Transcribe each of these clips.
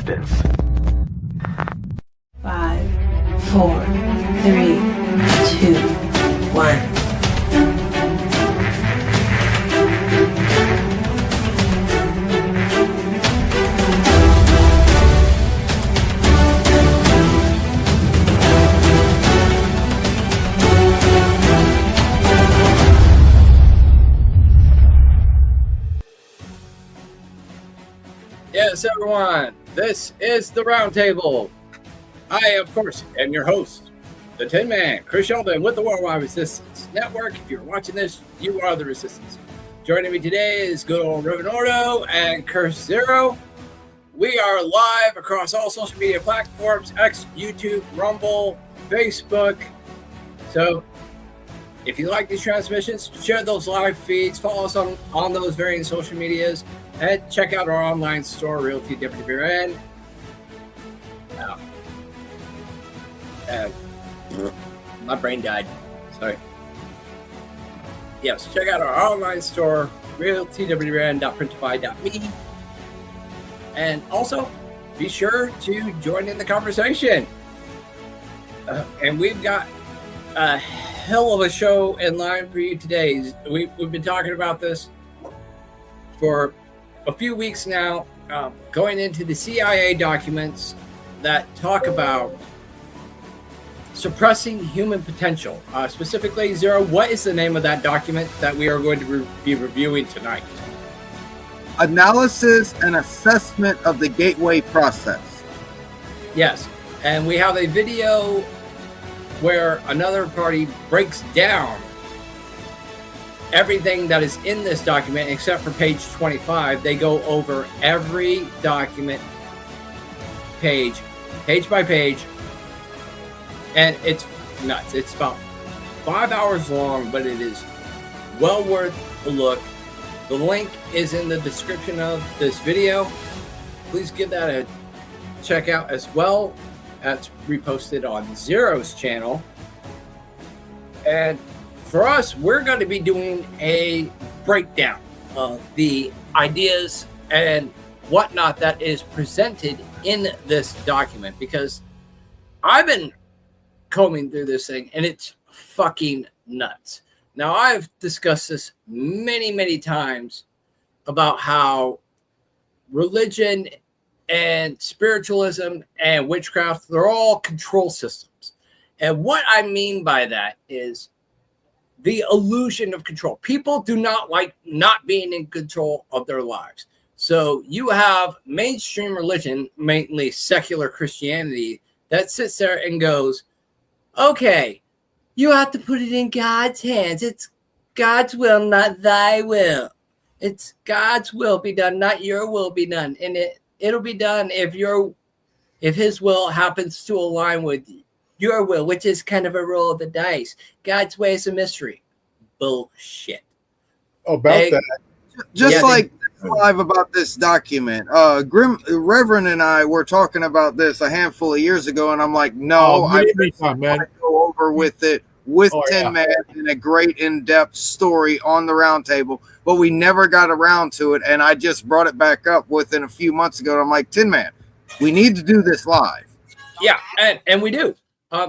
existence. 5, 4, 3, 2, 1. Yes, everyone, this is the Roundtable. I, of course, am your host, the Tin Man, Chris Sheldon with the Worldwide Resistance Network. If you're watching this, you are the Resistance. Joining me today is good old Reverend Ordo and Curse Zero. We are live across all social media platforms, X, YouTube, Rumble, Facebook. So if you like these transmissions, share those live feeds, follow us on those varying social medias, and check out our online store, REALTWWRN. My brain died. Sorry. Yes, check out our online store, RealTWWRN.printify.me. And also, be sure to join in the conversation. And we've got a hell of a show in line for you today. We've been talking about this for a few weeks now, going into the CIA documents that talk about suppressing human potential. Specifically, Zero, what is the name of that document that we are going to be reviewing tonight? Analysis and assessment of the gateway process. Yes, and we have a video where another party breaks down everything that is in this document except for page 25. They go over every document page by page, and it's nuts. It's about 5 hours long, but it is well worth a look. The link is in the description of this video. Please give that a check out as well. That's reposted on Zero's channel. And for us, we're going to be doing a breakdown of the ideas and whatnot that is presented in this document, because I've been combing through this thing and it's fucking nuts. Now, I've discussed this many times about how religion and spiritualism and witchcraft, they're all control systems. And what I mean by that is the illusion of control. People do not like not being in control of their lives. So you have mainstream religion, mainly secular Christianity, that sits there and goes, okay, you have to put it in God's hands. It's God's will, not thy will. It's God's will be done, not your will be done. And it'll be done if his will happens to align with your will, which is kind of a roll of the dice. God's way is a mystery. Bullshit. That. Just like live about this document. Reverend and I were talking about this a handful of years ago, and I'm like, no, I want to go over with it with Tin Man in a great in-depth story on the Roundtable, but we never got around to it, and I just brought it back up within a few months ago, and I'm like, Tin Man, we need to do this live. Yeah, and we do.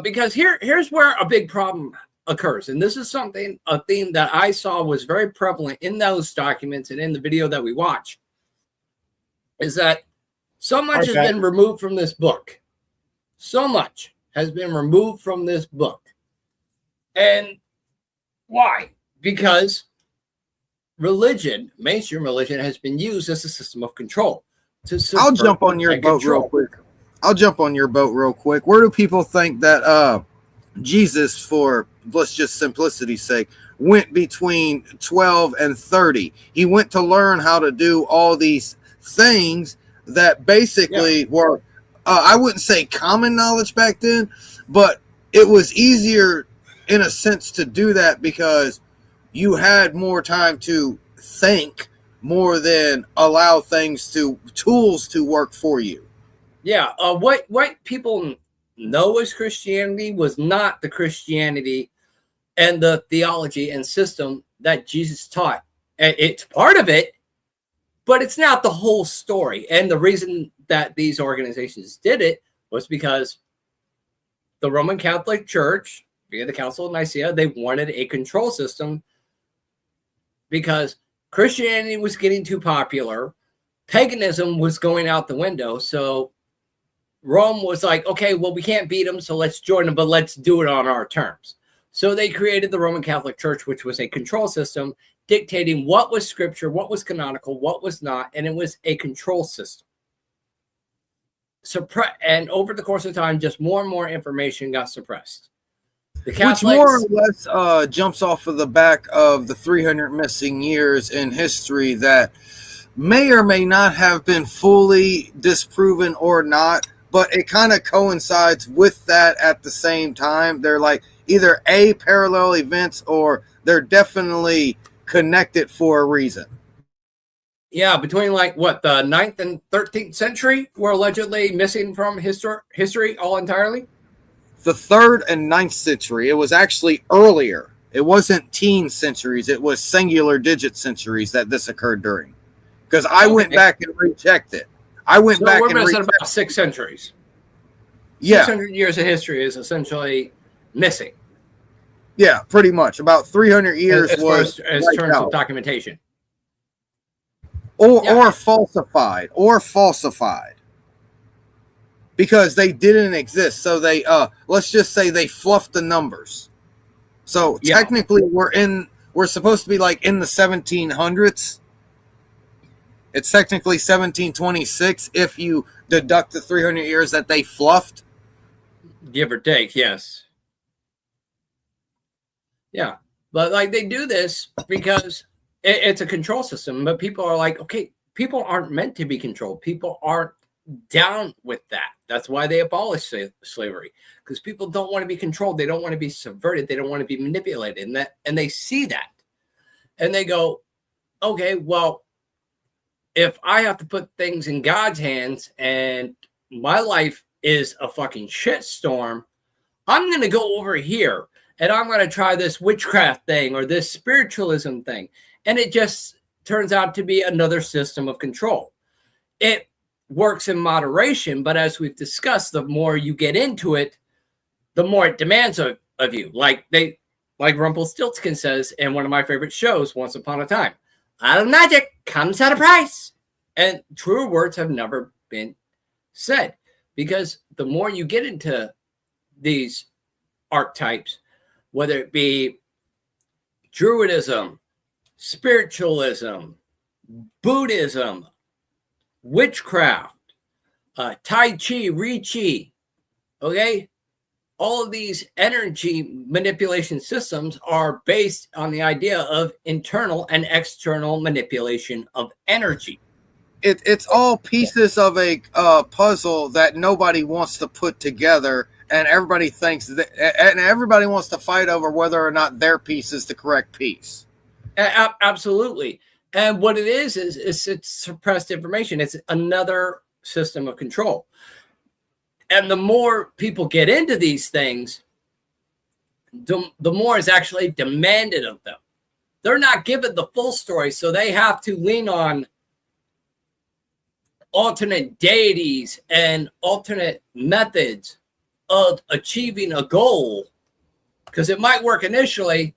Because here's where a big problem occurs. And this is a theme that I saw was very prevalent in those documents and in the video that we watch, is that so much has been removed from this book. So much has been removed from this book. And why? Because religion, mainstream religion, has been used as a system of control. I'll jump on your boat real quick. Where do people think that Jesus, for let's just simplicity's sake, went between 12 and 30? He went to learn how to do all these things that basically were, I wouldn't say common knowledge back then, but it was easier in a sense to do that because you had more time to think more than allow tools to work for you. Yeah, what people know as Christianity was not the Christianity and the theology and system that Jesus taught. And it's part of it, but it's not the whole story. And the reason that these organizations did it was because the Roman Catholic Church, via the Council of Nicaea, they wanted a control system because Christianity was getting too popular. Paganism was going out the window. So Rome was like, okay, well, we can't beat them, so let's join them, but let's do it on our terms. So they created the Roman Catholic Church, which was a control system dictating what was scripture, what was canonical, what was not, and it was a control system. And over the course of time, just more and more information got suppressed. The Catholics, which more or less jumps off of the back of the 300 missing years in history that may or may not have been fully disproven or not, but it kind of coincides with that at the same time. They're like either A, parallel events, or they're definitely connected for a reason. Yeah, between like what, the 9th and 13th century were allegedly missing from history all entirely? The 3rd and 9th century. It was actually earlier. It wasn't teen centuries. It was singular digit centuries that this occurred during. Because I went back and rechecked it. We're missing about 6 centuries. Yeah. 600 years of history is essentially missing. Yeah, pretty much. About 300 years as terms of documentation. Or falsified. Because they didn't exist. So they let's just say they fluffed the numbers. So technically we're supposed to be like in the 1700s. It's technically 1726 if you deduct the 300 years that they fluffed. Give or take, yes. Yeah. But like they do this because it's a control system, but people are like, okay, people aren't meant to be controlled. People aren't down with that. That's why they abolished slavery, because people don't want to be controlled. They don't want to be subverted. They don't want to be manipulated. And they see that. And they go, okay, well, if I have to put things in God's hands and my life is a fucking shitstorm, I'm going to go over here and I'm going to try this witchcraft thing or this spiritualism thing. And it just turns out to be another system of control. It works in moderation, but as we've discussed, the more you get into it, the more it demands of you. Like Rumpelstiltskin says in one of my favorite shows, Once Upon a Time, "All magic comes at a price." And truer words have never been said, because the more you get into these archetypes, whether it be Druidism, spiritualism, Buddhism, witchcraft, Tai Chi, Ri-Chi, okay? All of these energy manipulation systems are based on the idea of internal and external manipulation of energy. It's all pieces of a puzzle that nobody wants to put together, and everybody thinks that, and everybody wants to fight over whether or not their piece is the correct piece. Absolutely. And what it is it's suppressed information. It's another system of control. And the more people get into these things, the more is actually demanded of them. They're not given the full story, so they have to lean on alternate deities and alternate methods of achieving a goal, because it might work initially,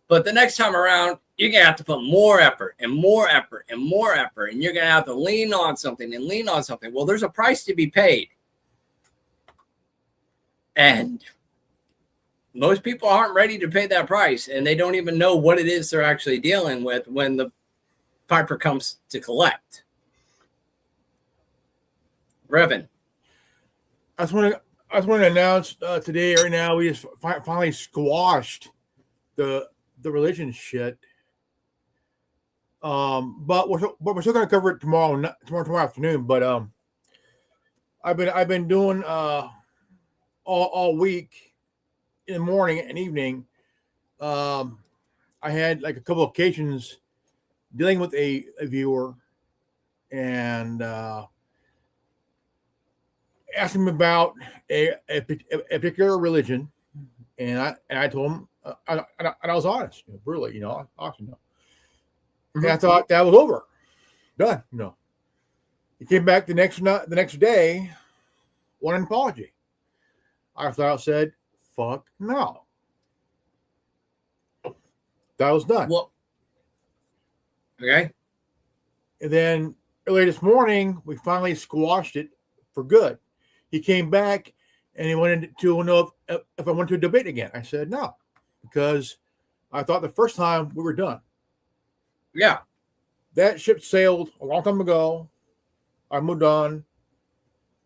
but the next time around, you're going to have to put more effort and more effort and more effort, and you're going to have to lean on something and lean on something. Well, there's a price to be paid. And most people aren't ready to pay that price, and they don't even know what it is they're actually dealing with when the piper comes to collect. Revan. I just want to announce today, right now, we just finally squashed the religion shit. But we're still going to cover it tomorrow afternoon. But I've been doing all week in the morning and evening. I had like a couple of occasions dealing with a viewer and asked him about a particular religion, and I told him I was honest, brutally, honest. Mm-hmm. And I thought that was over, done, He came back the next day, wanted an apology. I thought I said, "Fuck no." That was done. Well, okay. And then early this morning, we finally squashed it for good. He came back and he wanted to know if I wanted to debate again. I said no, because I thought the first time we were done. Yeah. That ship sailed a long time ago. I moved on,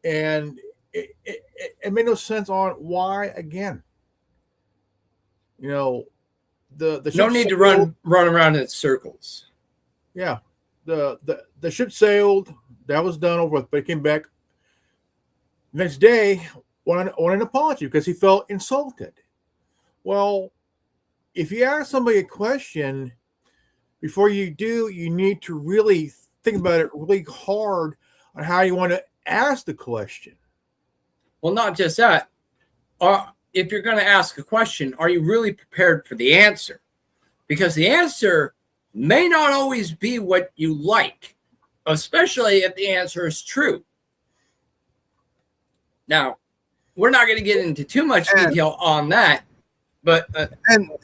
and it made no sense on why again. You know, the No ship need to sailed. run around in circles. Yeah, the ship sailed. That was done over with. But he came back next day, wanted an apology because he felt insulted. Well, if you ask somebody a question, before you do, you need to really think about it really hard on how you want to ask the question. Well, not just that. If you're going to ask a question, are you really prepared for the answer? Because the answer may not always be what you like, especially if the answer is true. Now, we're not going to get into too much detail on that, but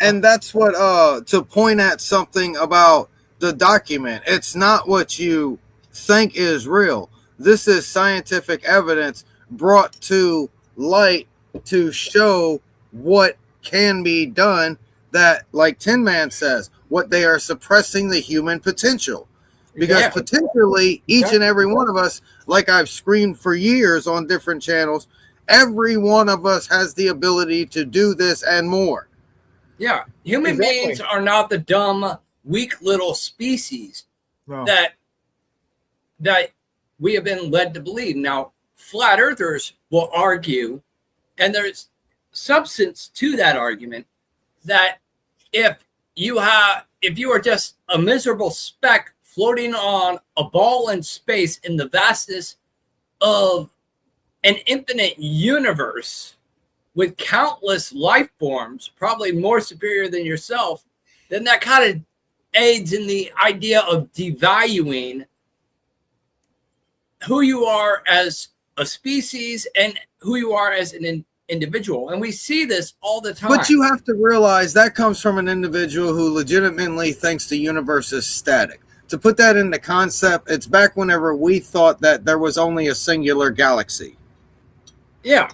and that's what to point at something about the document. It's not what you think is real. This is scientific evidence brought to light to show what can be done, that, like Tin Man says, what they are suppressing the human potential. Because potentially each and every one of us, like I've screamed for years on different channels, every one of us has the ability to do this and more. Yeah, human beings are not the dumb, weak little species that we have been led to believe. Now, flat earthers will argue, and there's substance to that argument, that if you are just a miserable speck floating on a ball in space in the vastness of an infinite universe with countless life forms, probably more superior than yourself, then that kind of aids in the idea of devaluing who you are as a species and who you are as an individual. And we see this all the time. But you have to realize that comes from an individual who legitimately thinks the universe is static. To put that into concept, it's back whenever we thought that there was only a singular galaxy. Yeah.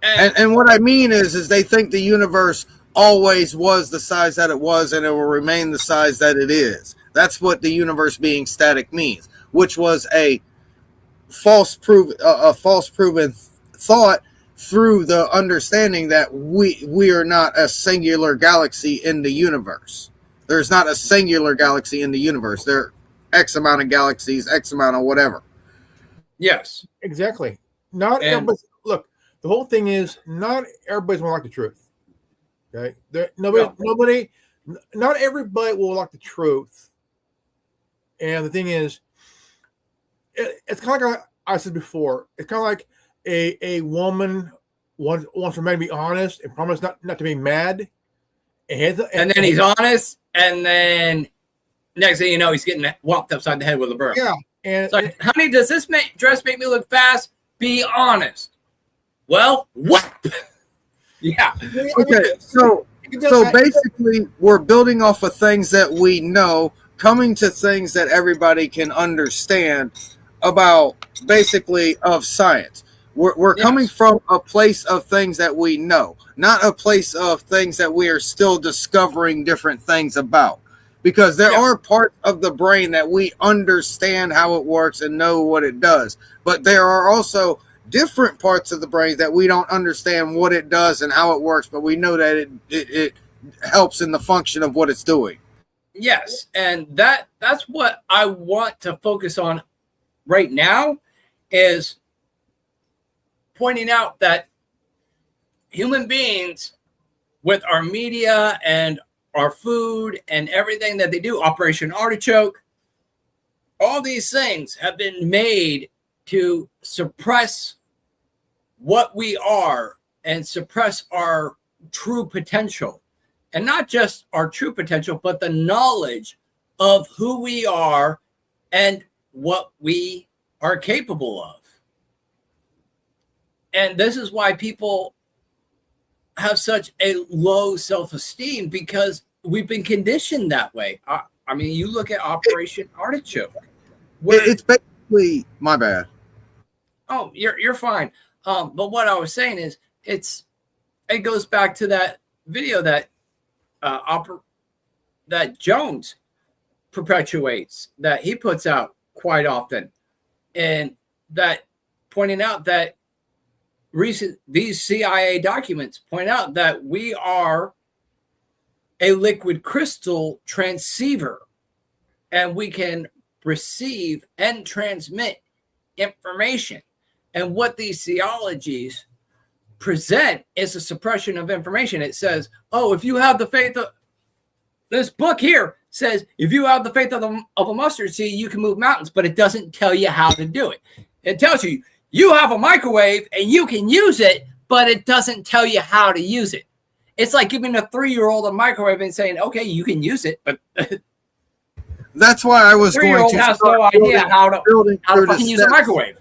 And what I mean is they think the universe always was the size that it was and it will remain the size that it is. That's what the universe being static means, which was a false proven thought through the understanding that we are not a singular galaxy in the universe. There's not a singular galaxy in the universe. There are X amount of galaxies, X amount of whatever. Yes. Exactly. Not everybody. Look, the whole thing is not everybody's going to like the truth. Okay? Not everybody will like the truth. And the thing is, it's kind of like I said before, it's kind of like a woman wants her man to be honest and promise not to be mad. And then he's honest, and then next thing you know, he's getting whopped upside the head with a bird. Yeah. And it's like, honey, does this dress make me look fast? Be honest. Well, what? Yeah. Okay, so basically, we're building off of things that we know, coming to things that everybody can understand about, basically, of science. We're coming from a place of things that we know, not a place of things that we are still discovering different things about. Because there are parts of the brain that we understand how it works and know what it does. But there are also different parts of the brain that we don't understand what it does and how it works, but we know that it helps in the function of what it's doing. Yes, and that's what I want to focus on right now, is pointing out that human beings, with our media and our food and everything that they do, Operation Artichoke, all these things have been made to suppress what we are and suppress our true potential. And not just our true potential, but the knowledge of who we are and what we are capable of. And this is why people have such a low self-esteem, because we've been conditioned that way. I mean, you look at Operation Artichoke. It's basically, my bad. Oh, you're fine. But what I was saying is, it goes back to that video that that Jones perpetuates, that he puts out quite often, and that pointing out that these CIA documents point out that we are a liquid crystal transceiver, and we can receive and transmit information. And what these theologies present is a suppression of information. It says, oh, if you have the faith of this book here says, if you have the faith of a mustard seed, you can move mountains, but it doesn't tell you how to do it. It tells you, you have a microwave and you can use it, but it doesn't tell you how to use it. It's like giving a 3-year-old a microwave and saying, okay, you can use it, but that's why I was going to has no idea how to fucking use a microwave.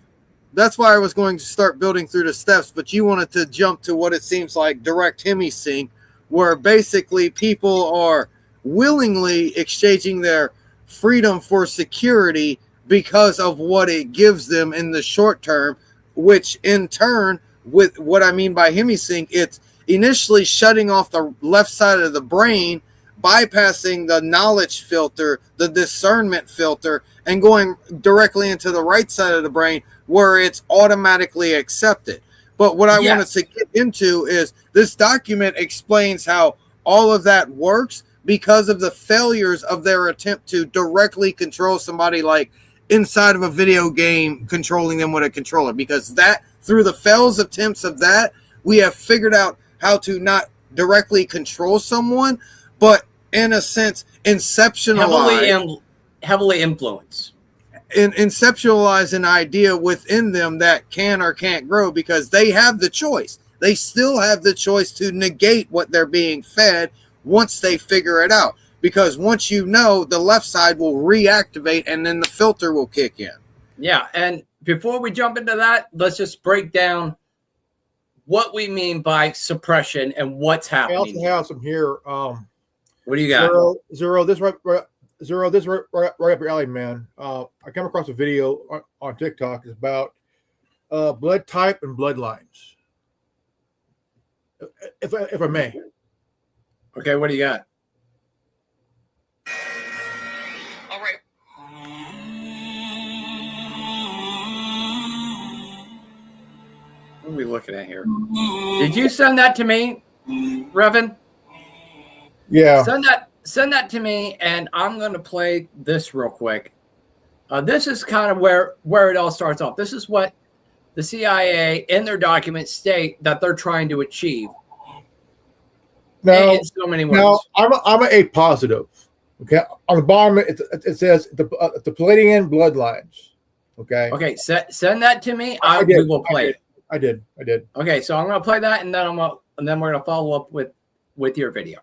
That's why I was going to start building through the steps, but you wanted to jump to what it seems like direct hemisync, where basically people are willingly exchanging their freedom for security because of what it gives them in the short term, which in turn, with what I mean by hemisync, it's initially shutting off the left side of the brain, bypassing the knowledge filter, the discernment filter, and going directly into the right side of the brain where it's automatically accepted. But what I wanted to get into is this document explains how all of that works because of the failures of their attempt to directly control somebody, like inside of a video game, controlling them with a controller. Because that, through the failed attempts of that, we have figured out how to not directly control someone, but in a sense, heavily influence. Inceptualize an idea within them that can or can't grow, because they have the choice. They still have the choice to negate what they're being fed once they figure it out. Because once you know, the left side will reactivate and then the filter will kick in. Yeah. And before we jump into that, let's just break down what we mean by suppression and what's happening. I also have some here. What do you got? Zero. This right up your alley, man. I came across a video on TikTok. It's about blood type and bloodlines. If I may. Okay, what do you got? All right. What are we looking at here? Did you send that to me, Revan? Yeah. Send that to me, and I'm going to play this real quick. This is kind of where it all starts off. This is what the CIA in their documents state that they're trying to achieve. Now, in so many words. Now, I'm a positive. Okay, on the bottom it says the Palladian bloodlines. Okay. Okay, send that to me. We will play it. I did. Okay, so I'm going to play that, and then we're going to follow up with your video.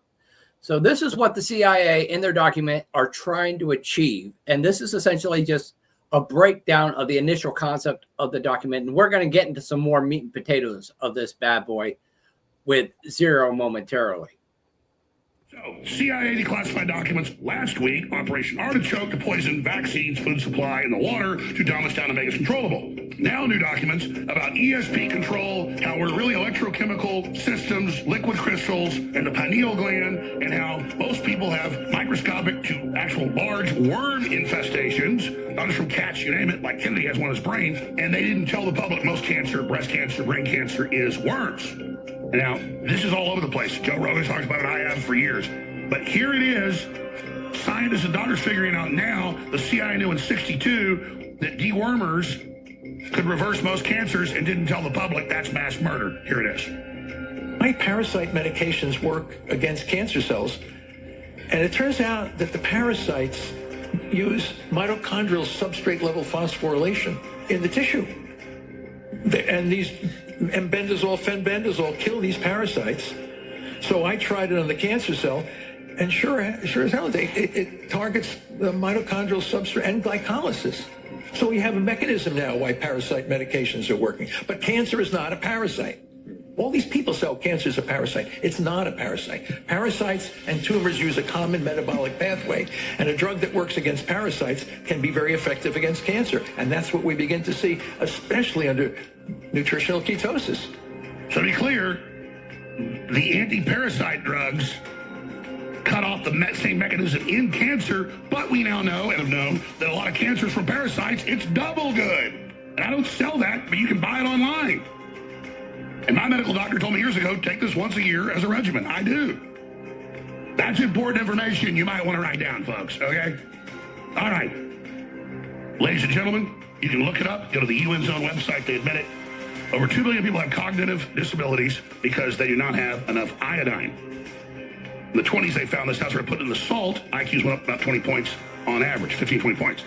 So this is what the CIA in their document are trying to achieve, and this is essentially just a breakdown of the initial concept of the document, and we're going to get into some more meat and potatoes of this bad boy with Zero momentarily. So, CIA declassified documents last week, Operation Artichoke to poison vaccines, food supply, and the water to dumb us down and make us controllable. Now new documents about ESP control, how we're really electrochemical systems, liquid crystals, and the pineal gland, and how most people have microscopic to actual large worm infestations, not just from cats, you name it, like Kennedy has one in his brain, and they didn't tell the public most cancer, breast cancer, brain cancer is worms. Now, this is all over the place. Joe Rogan talks about it, I have for years. But here it is. Scientists and doctors figuring out now, the CIA knew in 1962 that dewormers could reverse most cancers and didn't tell the public. That's mass murder. Here it is. My parasite medications work against cancer cells. And it turns out that the parasites use mitochondrial substrate level phosphorylation in the tissue. And these embendazole, fenbendazole kill these parasites. So I tried it on the cancer cell, and sure as hell, it targets the mitochondrial substrate and glycolysis. So we have a mechanism now why parasite medications are working. But cancer is not a parasite. All these people say, oh, cancer is a parasite. It's not a parasite. Parasites and tumors use a common metabolic pathway, and a drug that works against parasites can be very effective against cancer. And that's what we begin to see, especially under nutritional ketosis. So to be clear, the anti-parasite drugs cut off the same mechanism in cancer, but we now know and have known that a lot of cancers from parasites, it's double good. And I don't sell that, but you can buy it online. And my medical doctor told me years ago, take this once a year as a regimen. I do. That's important information you might want to write down, folks, okay? All right. Ladies and gentlemen, you can look it up. Go to the UN Zone website. They admit it. Over 2 million people have cognitive disabilities because they do not have enough iodine. In the 20s, they found this house where put in the salt, IQs went up about 20 points on average, 15, 20 points.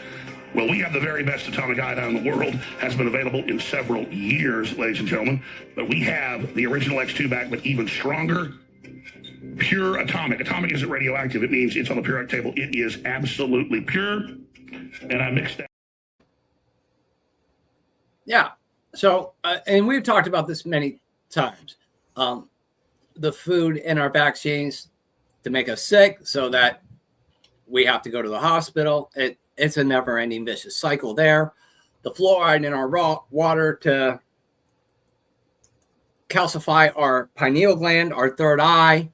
Well, we have the very best atomic iodine in the world. Has been available in several years, ladies and gentlemen. But we have the original X2 back, but even stronger, pure atomic. Atomic isn't radioactive. It means it's on the periodic table. It is absolutely pure. And I mixed that. Yeah. So, and we've talked about this many times. The food in our vaccines to make us sick so that we have to go to the hospital. It's a never-ending vicious cycle there. The fluoride in our raw water to calcify our pineal gland, our third eye,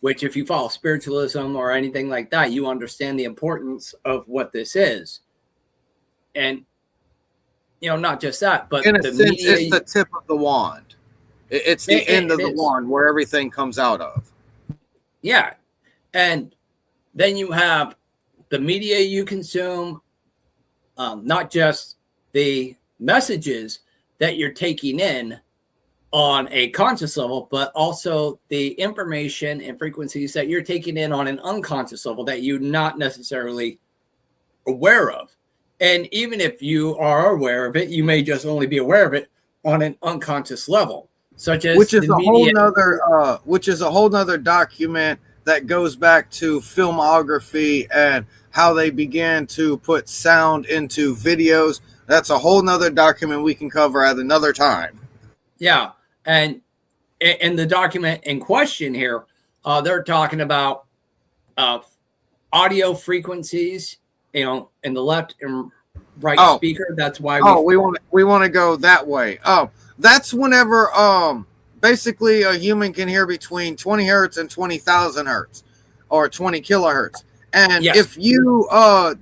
which if you follow spiritualism or anything like that, you understand the importance of what this is. And, you know, not just that, but in a sense, it's the tip of the wand. It's the end of the wand where everything comes out of. Yeah. And then you have the media you consume, not just the messages that you're taking in on a conscious level, but also the information and frequencies that you're taking in on an unconscious level that you're not necessarily aware of. And even if you are aware of it, you may just only be aware of it on an unconscious level, such as which is a whole nother document that goes back to filmography and how they began to put sound into videos. That's a whole nother document we can cover at another time. Yeah. And in the document in question here, they're talking about audio frequencies, you know, in the left and right speaker. That's why we want to go that way. That's whenever basically a human can hear between 20 hertz and 20,000 hertz or 20 kilohertz. And if you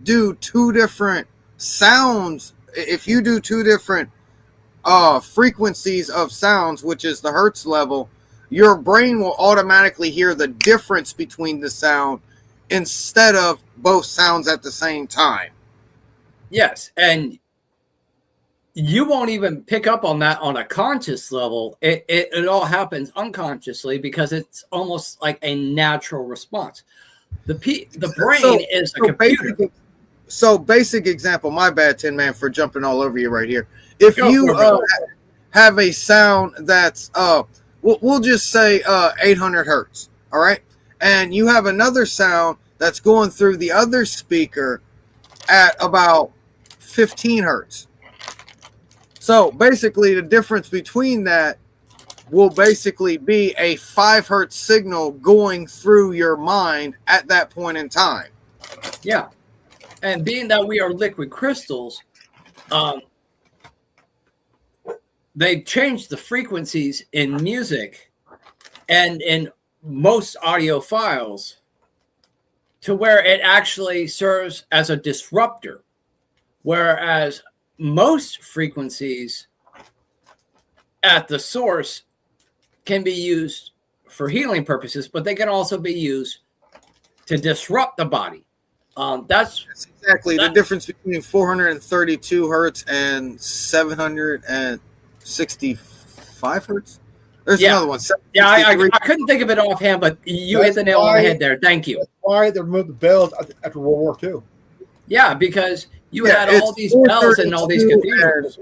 do two different sounds, if you do two different frequencies of sounds, which is the hertz level, your brain will automatically hear the difference between the sound instead of both sounds at the same time. Yes. And you won't even pick up on that on a conscious level. It all happens unconsciously because it's almost like a natural response. The brain is a computer. Basic example, my bad, Tin Man, for jumping all over you right here. If you have a sound that's, we'll just say 800 hertz, all right? And you have another sound that's going through the other speaker at about 15 hertz. So basically the difference between that will basically be a 5 hertz signal going through your mind at that point in time. Yeah. And being that we are liquid crystals, they've changed the frequencies in music and in most audio files to where it actually serves as a disruptor, whereas most frequencies at the source can be used for healing purposes, but they can also be used to disrupt the body. That's exactly the difference between 432 hertz and 765 hertz. There's another one. Yeah, I couldn't think of it offhand, but you hit the nail on the head there. Thank you. That's why they removed the bells after World War II. Yeah, because you had all these bells and all these cathedrals.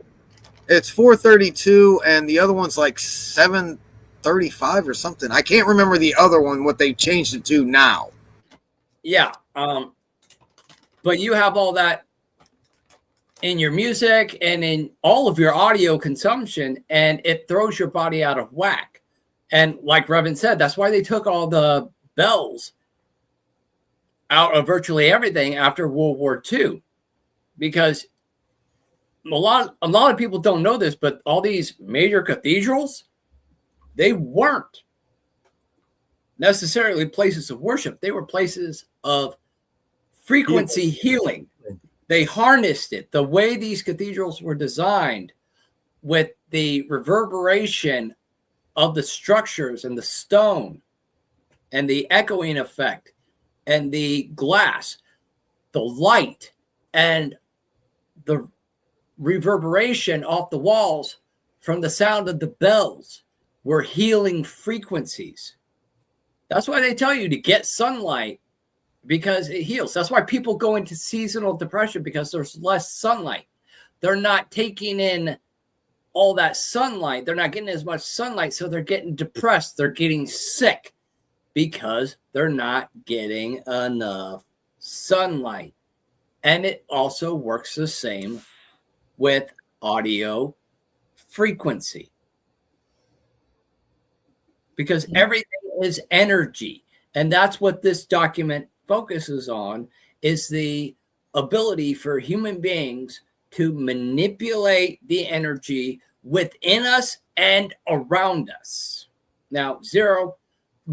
It's 432, and the other one's like 735 or something. I can't remember the other one, what they changed it to now. Yeah. But you have all that in your music and in all of your audio consumption, and it throws your body out of whack. And like Revan said, that's why they took all the bells out of virtually everything after World War II, because a lot of people don't know this, but all these major cathedrals, they weren't necessarily places of worship. They were places of frequency healing. They harnessed it. The way these cathedrals were designed, with the reverberation of the structures and the stone and the echoing effect and the glass, the light and the reverberation off the walls from the sound of the bells, were healing frequencies. That's why they tell you to get sunlight, because it heals. That's why people go into seasonal depression, because there's less sunlight. They're not taking in all that sunlight. They're not getting as much sunlight, so they're getting depressed. They're getting sick because they're not getting enough sunlight. And it also works the same with audio frequency, because everything is energy. And that's what this document focuses on, is the ability for human beings to manipulate the energy within us and around us. Now, Zero,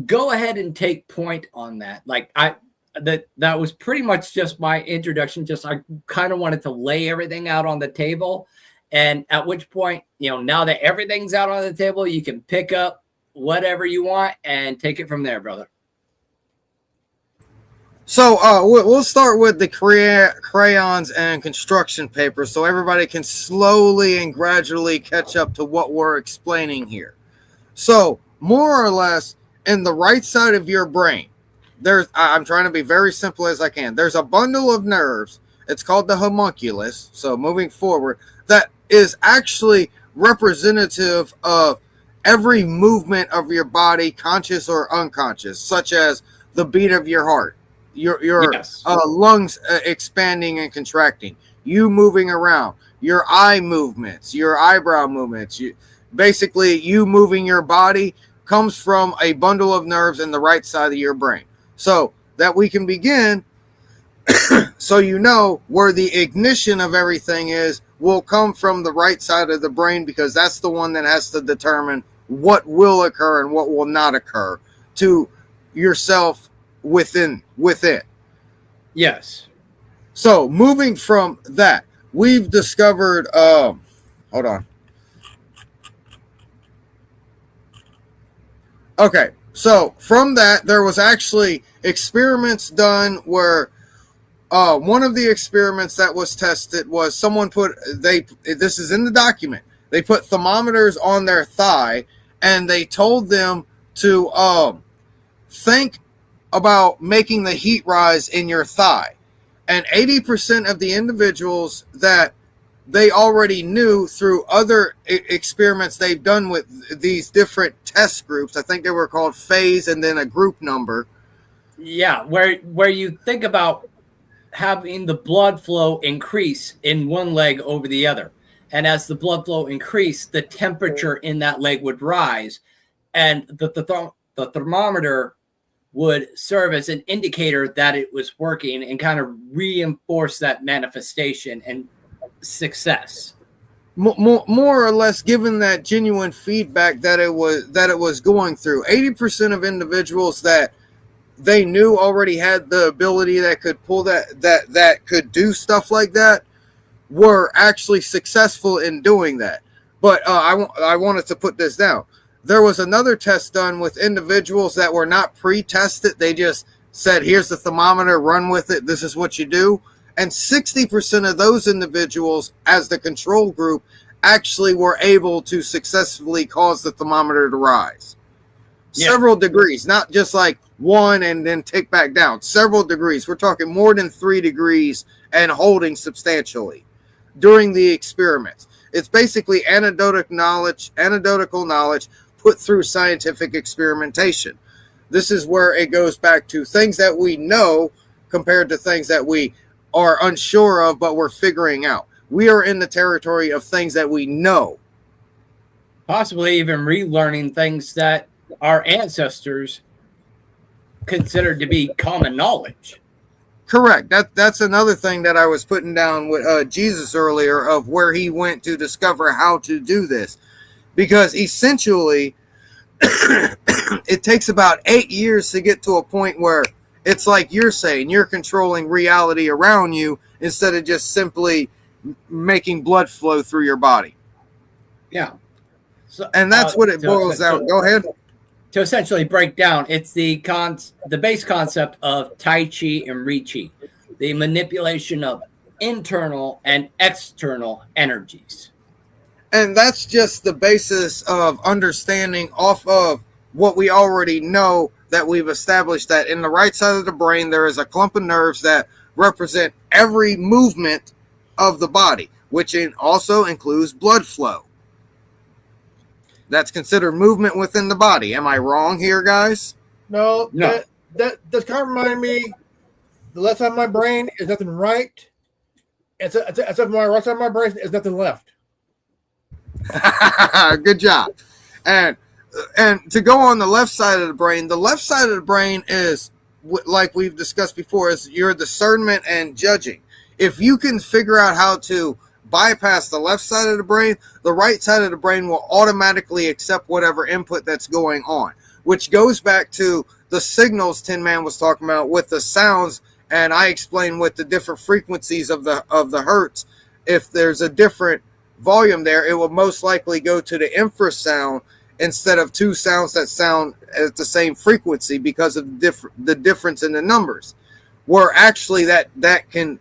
go ahead and take point on that. Like that was pretty much just my introduction. Just I kind of wanted to lay everything out on the table, and at which point, now that everything's out on the table, you can pick up whatever you want and take it from there, brother. So we'll start with the crayons and construction paper, so everybody can slowly and gradually catch up to what we're explaining here. So more or less, in the right side of your brain, I'm trying to be very simple as I can. There's a bundle of nerves. It's called the homunculus. So moving forward, that is actually representative of every movement of your body, conscious or unconscious, such as the beat of your heart, your Yes. lungs expanding and contracting, you moving around, your eye movements, your eyebrow movements, basically you moving your body comes from a bundle of nerves in the right side of your brain. So that we can begin, so you know where the ignition of everything is, will come from the right side of the brain, because that's the one that has to determine what will occur and what will not occur to yourself within. Yes. So moving from that, we've discovered, hold on. Okay, so from that, there was actually experiments done where one of the experiments that was tested was someone this is in the document, they put thermometers on their thigh, and they told them to think about making the heat rise in your thigh. And 80% of the individuals that they already knew through other experiments they've done with these different test groups, I think they were called phase and then a group number. Yeah, where you think about having the blood flow increase in one leg over the other. And as the blood flow increased, the temperature in that leg would rise. And the thermometer would serve as an indicator that it was working and kind of reinforce that manifestation and success. More or less given that genuine feedback that it was going through. 80% of individuals that they knew already had the ability that could pull that could do stuff like that were actually successful in doing that. But I wanted to put this down. There was another test done with individuals that were not pre-tested. They just said, here's the thermometer, run with it, this is what you do. And 60% of those individuals, as the control group, actually were able to successfully cause the thermometer to rise. Yeah. Several degrees, not just like one and then tick back down. Several degrees. We're talking more than 3 degrees and holding substantially during the experiments. It's basically anecdotal knowledge put through scientific experimentation. This is where it goes back to things that we know compared to things that we are unsure of, but we're figuring out. We are in the territory of things that we know. Possibly even relearning things that our ancestors considered to be common knowledge. Correct. That's another thing that I was putting down with Jesus earlier, of where he went to discover how to do this. Because essentially, it takes about 8 years to get to a point where it's like you're saying, you're controlling reality around you instead of just simply making blood flow through your body. Yeah. So, And that's what it boils down. Go ahead. To essentially break down, it's the base concept of Tai Chi and Ri Chi, the manipulation of internal and external energies. And that's just the basis of understanding off of what we already know, that we've established that in the right side of the brain, there is a clump of nerves that represent every movement of the body, which also includes blood flow. That's considered movement within the body. Am I wrong here, guys? No, No. that does kind of remind me. The left side of my brain is nothing right. Except for my right side of my brain is nothing left. Good job. And to go on the left side of the brain is, like we've discussed before, is your discernment and judging. If you can figure out how to bypass the left side of the brain, the right side of the brain will automatically accept whatever input that's going on, which goes back to the signals Tin Man was talking about with the sounds. And I explained with the different frequencies of the hertz. If there's a different volume there, it will most likely go to the infrasound instead of two sounds that sound at the same frequency, because of the difference in the numbers. Where actually that can,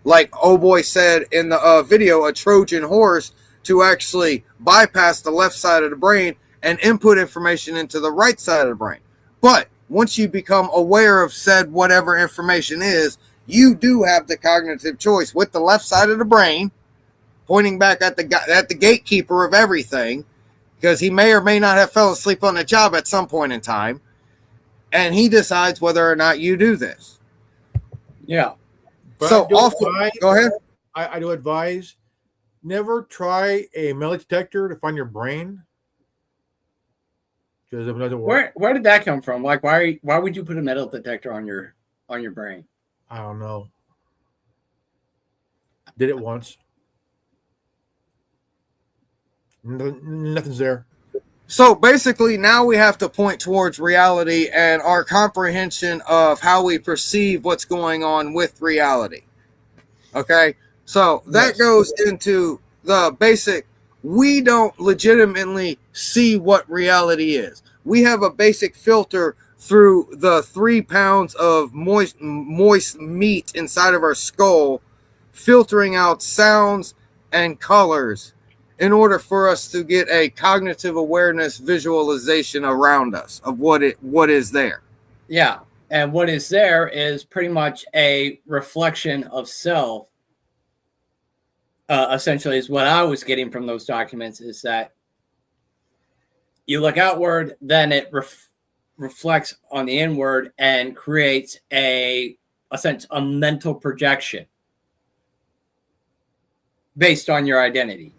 like Oh Boy said in the video, a Trojan horse to actually bypass the left side of the brain and input information into the right side of the brain. But once you become aware of said whatever information is, you do have the cognitive choice with the left side of the brain pointing back at the gatekeeper of everything, because he may or may not have fell asleep on the job at some point in time, and he decides whether or not you do this. Yeah. But So go ahead. I do advise, never try a metal detector to find your brain, because it doesn't work. Where did that come from? Like, why would you put a metal detector on your brain? I don't know. Did it once. Nothing's there. So basically, now we have to point towards reality and our comprehension of how we perceive what's going on with reality. Okay? So that goes into the basic. We don't legitimately see what reality is. We have a basic filter through the 3 pounds of moist meat inside of our skull, filtering out sounds and colors in order for us to get a cognitive awareness visualization around us of what is there. Yeah. And what is there is pretty much a reflection of self. Essentially, is what I was getting from those documents, is that you look outward, then it reflects on the inward and creates a mental projection based on your identity.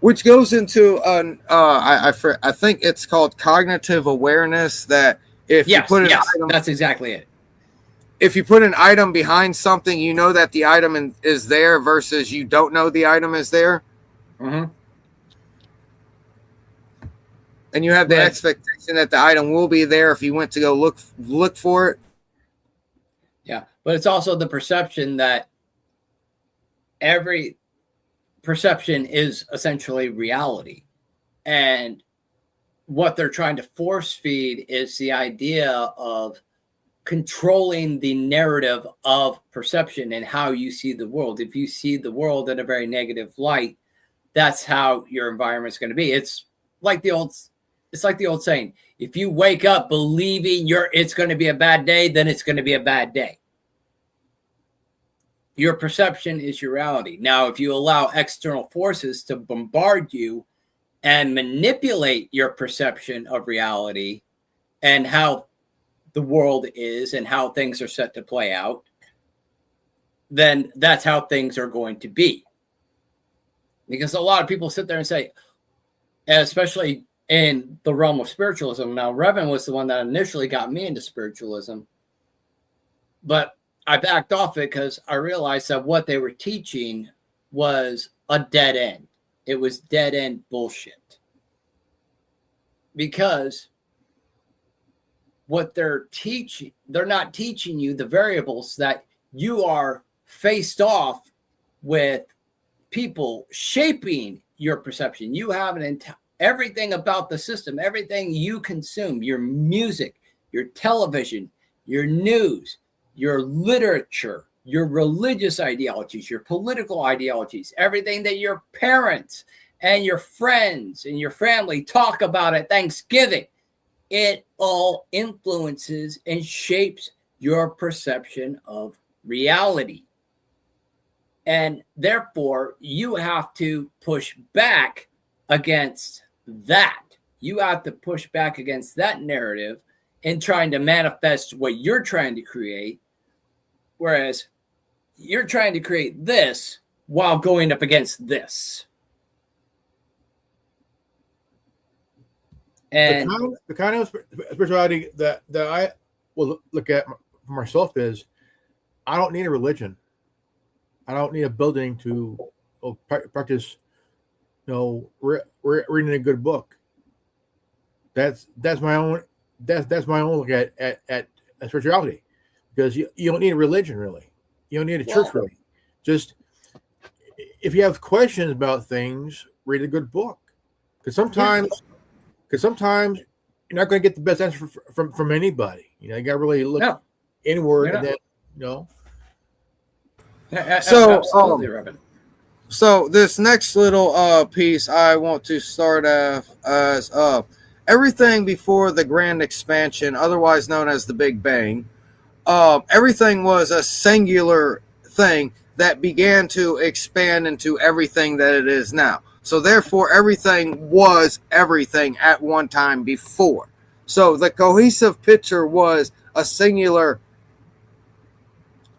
Which goes into I think it's called cognitive awareness. That if you put an item, that's exactly it. If you put an item behind something, you know that the item is there, versus you don't know the item is there. Mm-hmm. And you have the expectation that the item will be there if you went to go look for it. Yeah, but it's also the perception that every perception is essentially reality. And what they're trying to force feed is the idea of controlling the narrative of perception and how you see the world. If you see the world in a very negative light, that's how your environment's going to be. It's like the old saying, if you wake up believing it's going to be a bad day, then it's going to be a bad day. Your perception is your reality. Now, if you allow external forces to bombard you and manipulate your perception of reality and how the world is and how things are set to play out, then that's how things are going to be. Because a lot of people sit there and say, especially in the realm of spiritualism. Now, Revan was the one that initially got me into spiritualism, but I backed off it because I realized that what they were teaching was a dead end. It was dead end bullshit. Because what they're teaching, they're not teaching you the variables that you are faced off with people shaping your perception. You have everything about the system, everything you consume, your music, your television, your news, your literature, your religious ideologies, your political ideologies, everything that your parents and your friends and your family talk about at Thanksgiving. It all influences and shapes your perception of reality. And therefore, you have to push back against that. You have to push back against that narrative in trying to manifest what you're trying to create. Whereas you're trying to create this while going up against this. And the kind of spirituality that I will look at for myself is, I don't need a religion. I don't need a building to practice, reading a good book. That's my own look at spirituality, because you don't need a religion really. You don't need a church really. Just if you have questions about things, read a good book. Because sometimes you're not going to get the best answer from anybody. You got to really look inward, and then So, absolutely, Robin. So this next little piece I want to start as everything before the Grand Expansion, otherwise known as the Big Bang. Everything was a singular thing that began to expand into everything that it is now. So therefore, everything was everything at one time before. So the cohesive picture was a singular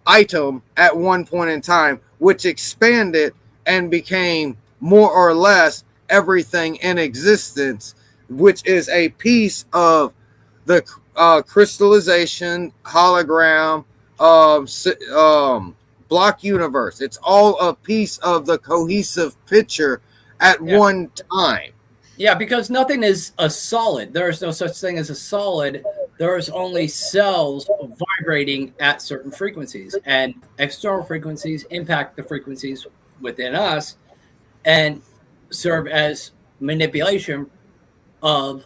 item at one point in time, which expanded and became more or less everything in existence, which is a piece of the crystallization, hologram, block universe. It's all a piece of the cohesive picture at one time. Yeah, because nothing is a solid. There is no such thing as a solid. There is only cells vibrating at certain frequencies, and external frequencies impact the frequencies within us and serve as manipulation of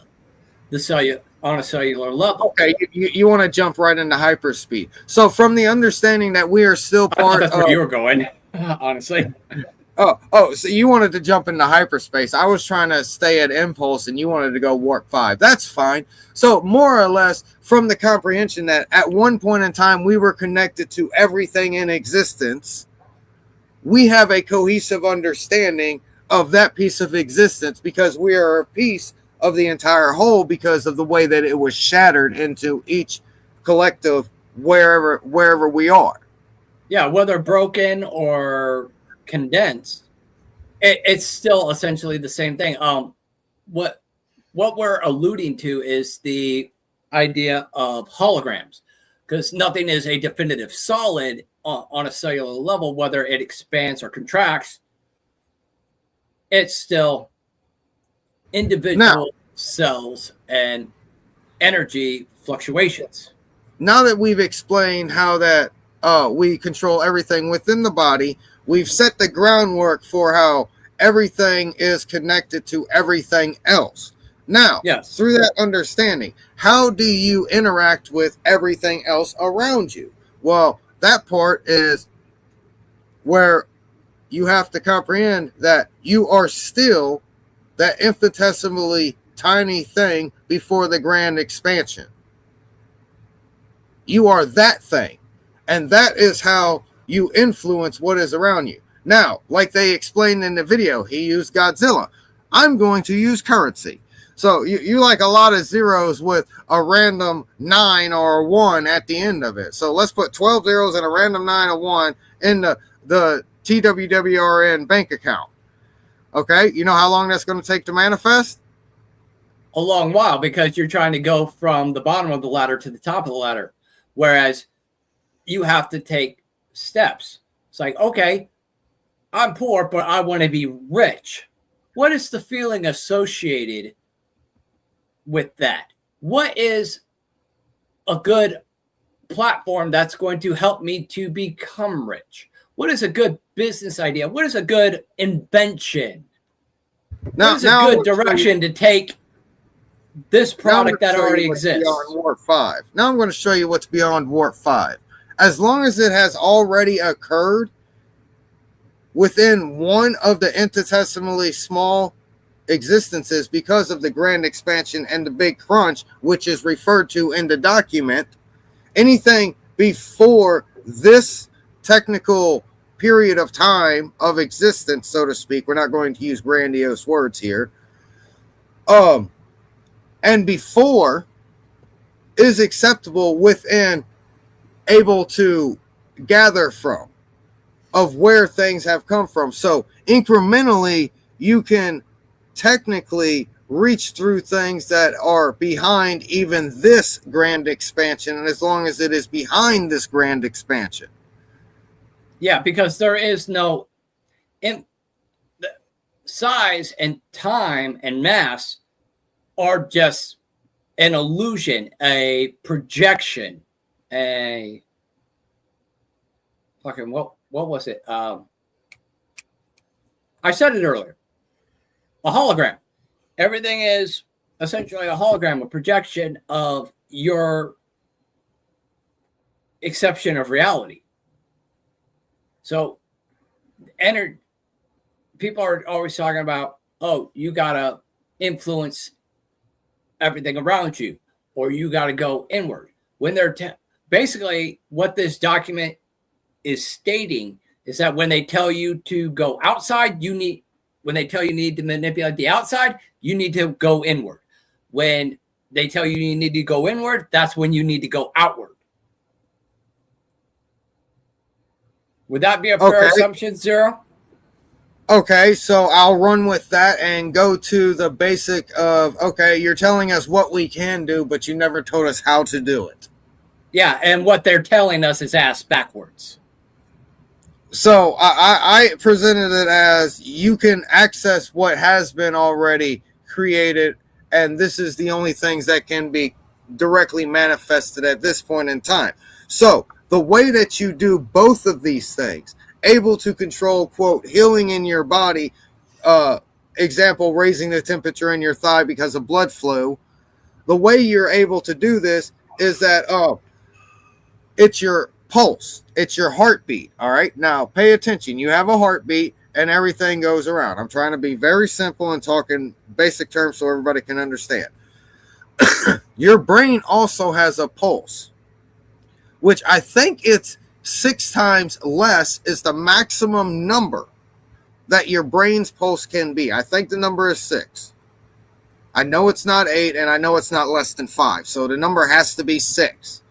the cellular on a cellular level. Okay, you want to jump right into hyperspeed. So from the understanding that we are still part that's where you were going, honestly. Oh, so you wanted to jump into hyperspace. I was trying to stay at impulse, and you wanted to go warp 5. That's fine. So more or less from the comprehension that at one point in time we were connected to everything in existence, we have a cohesive understanding of that piece of existence because we are a piece of the entire whole because of the way that it was shattered into each collective wherever we are. Yeah, whether broken or condensed, it's still essentially the same thing. What we're alluding to is the idea of holograms, because nothing is a definitive solid on a cellular level, whether it expands or contracts. It's still individual cells and energy fluctuations. Now that we've explained how that we control everything within the body, we've set the groundwork for how everything is connected to everything else. Now, through that understanding, how do you interact with everything else around you? Well, that part is where you have to comprehend that you are still that infinitesimally tiny thing before the grand expansion. You are that thing. And that is how you influence what is around you. Now, like they explained in the video, he used Godzilla. I'm going to use currency. So you like a lot of zeros with a random 9 or a 1 at the end of it. So let's put 12 zeros and a random 9 or 1 in the TWWRN bank account. Okay, you know how long that's going to take to manifest? A long while, because you're trying to go from the bottom of the ladder to the top of the ladder, whereas you have to take steps. It's like, okay, I'm poor, but I want to be rich. What is the feeling associated with that? What is a good platform that's going to help me to become rich? What is a good business idea? What is a good invention? What is a good direction to take this product that already exists? Beyond Warp 5. Now I'm going to show you what's beyond Warp 5. As long as it has already occurred within one of the infinitesimally small existences because of the grand expansion and the big crunch, which is referred to in the document, anything before this technical period of time of existence, so to speak, we're not going to use grandiose words here, and before is acceptable within, able to gather from, of where things have come from. So incrementally, you can technically reach through things that are behind even this grand expansion, and as long as it is behind this grand expansion. Yeah, because there is no size and time and mass are just an illusion, a projection, a fucking what was it? I said it earlier. A hologram. Everything is essentially a hologram, a projection of your exception of reality. So, people are always talking about, oh, you gotta influence everything around you, or you gotta go inward. When they're basically what this document is stating is that when they tell you to go outside, when they tell you need to manipulate the outside, you need to go inward. When they tell you need to go inward, that's when you need to go outward. Would that be a fair assumption, Zero? Okay, so I'll run with that and go to the basic of, okay, you're telling us what we can do, but you never told us how to do it. Yeah, and what they're telling us is ass backwards. So I presented it as you can access what has been already created, and this is the only things that can be directly manifested at this point in time. So the way that you do both of these things, able to control, quote, healing in your body, example, raising the temperature in your thigh because of blood flow, the way you're able to do this is that it's your pulse, it's your heartbeat. All right, now pay attention. You have a heartbeat and everything goes around. I'm trying to be very simple and talking basic terms so everybody can understand. Your brain also has a pulse, which I think it's 6 times less is the maximum number that your brain's pulse can be. I think the number is 6. I know it's not 8, and I know it's not less than 5. So the number has to be 6,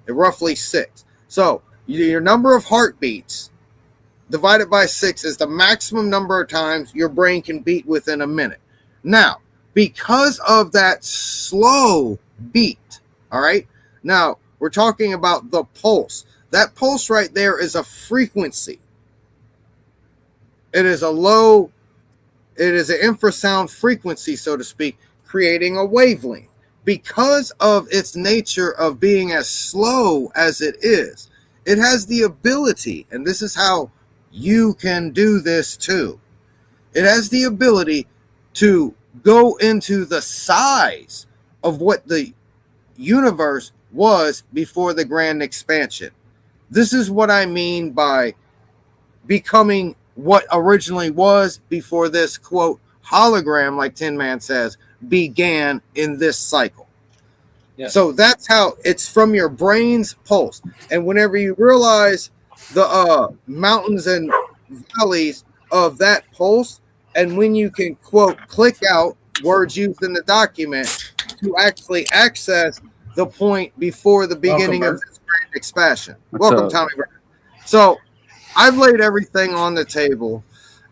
roughly 6. So your number of heartbeats divided by 6 is the maximum number of times your brain can beat within a minute. Now, because of that slow beat, all right, now we're talking about the pulse. That pulse right there is a frequency. It is an infrasound frequency, so to speak, creating a wavelength. Because of its nature of being as slow as it is, it has the ability, and this is how you can do this too. It has the ability to go into the size of what the universe was before the grand expansion. This is what I mean by becoming what originally was before this, quote, hologram, like Tin Man says, began in this cycle. Yes. So that's how it's from your brain's pulse. And whenever you realize the mountains and valleys of that pulse, and when you can, quote, click out words used in the document to actually access the point before the beginning of this grand expansion. Welcome, Tommy Brown. So I've laid everything on the table,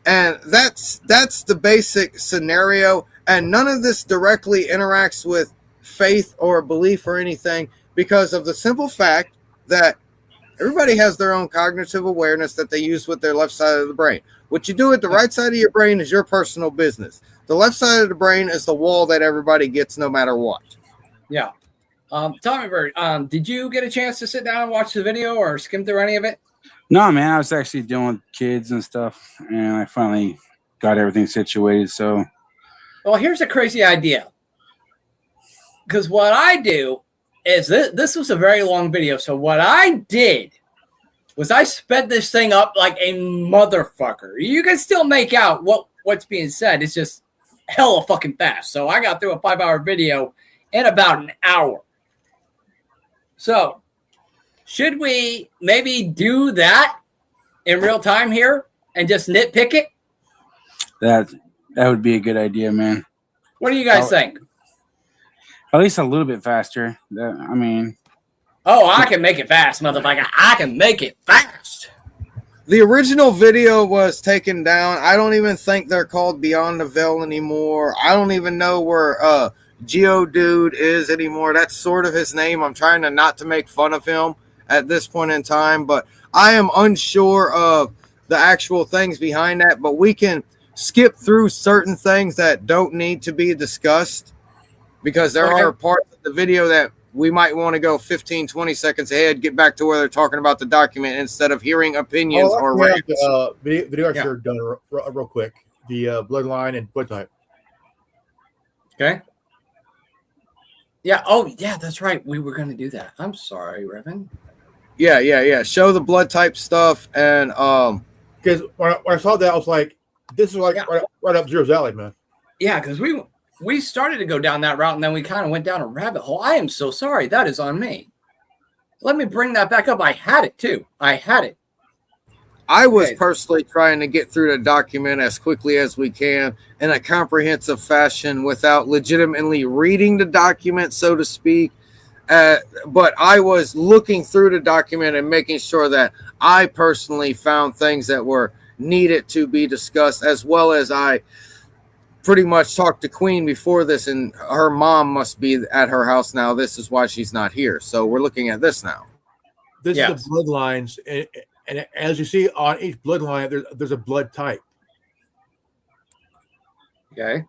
And that's the basic scenario. And none of this directly interacts with faith or belief or anything, because of the simple fact that everybody has their own cognitive awareness that they use with their left side of the brain. What you do with the right side of your brain is your personal business. The left side of the brain is the wall that everybody gets no matter what. Yeah. Tommy Bird, did you get a chance to sit down and watch the video or skim through any of it? No, man, I was actually dealing with kids and stuff, and I finally got everything situated. So, Well, here's a crazy idea. Because what I do is this was a very long video. So what I did was I sped this thing up like a motherfucker. You can still make out what's being said. It's just hella fucking fast. So I got through a 5-hour video in about an hour. So should we maybe do that in real time here and just nitpick it? that would be a good idea, man. What do you guys think? At least a little bit faster. I mean, Oh, I can make it fast, motherfucker. I can make it fast. The original video was taken down. I don't even think they're called Beyond the Veil anymore. I don't even know where Geodude is anymore. That's sort of his name. I'm trying to not to make fun of him at this point in time, but I am unsure of the actual things behind that. But we can skip through certain things that don't need to be discussed, because there are parts of the video that we might want to go 15, 20 seconds ahead, get back to where they're talking about the document instead of hearing opinions or rants. Video I should have done real quick. The bloodline and blood type. Okay. Yeah. Oh, yeah, that's right. We were going to do that. I'm sorry, Revan. Yeah. Show the blood type stuff. And because when I saw that, I was like, this is like right up Zero's alley, man. Yeah, because we started to go down that route, and then we kind of went down a rabbit hole. I am so sorry. That is on me. Let me bring that back up. I had it, too. I had it. I was personally trying to get through the document as quickly as we can in a comprehensive fashion without legitimately reading the document, so to speak. But I was looking through the document and making sure that I personally found things that were needed to be discussed, as well as I pretty much talked to Queen before this, and her mom must be at her house now. This is why she's not here. So we're looking at this now. This is the bloodlines, and as you see on each bloodline, there's a blood type. Okay.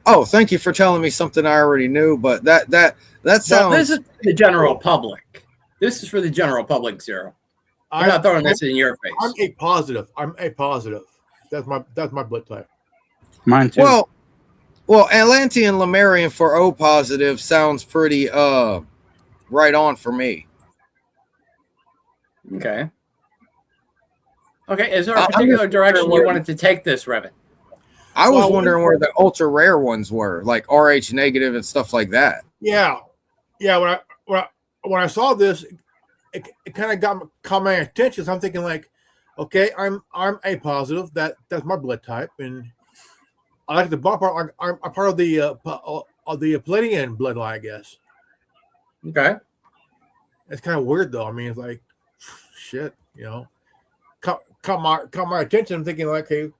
Oh, thank you for telling me something I already knew, but that sounds. Well, this is for the general public. This is for the general public, Zero. I'm not throwing this in your face. I'm A positive. That's my blood type. mine too. Well, Atlantean Lemurian for O positive sounds pretty right on for me. Okay. Okay. Is there a particular direction you wanted to take this, Revan? I was wondering where the ultra rare ones were, like RH negative and stuff like that. Yeah. When I saw this, it kind of caught my attention. So I'm thinking like, okay, I'm A positive. That's my blood type, and I like the bar part. I'm a part of the Palladian bloodline, I guess. Okay. It's kind of weird though. I mean, it's like, shit, caught my attention. I'm thinking like, okay,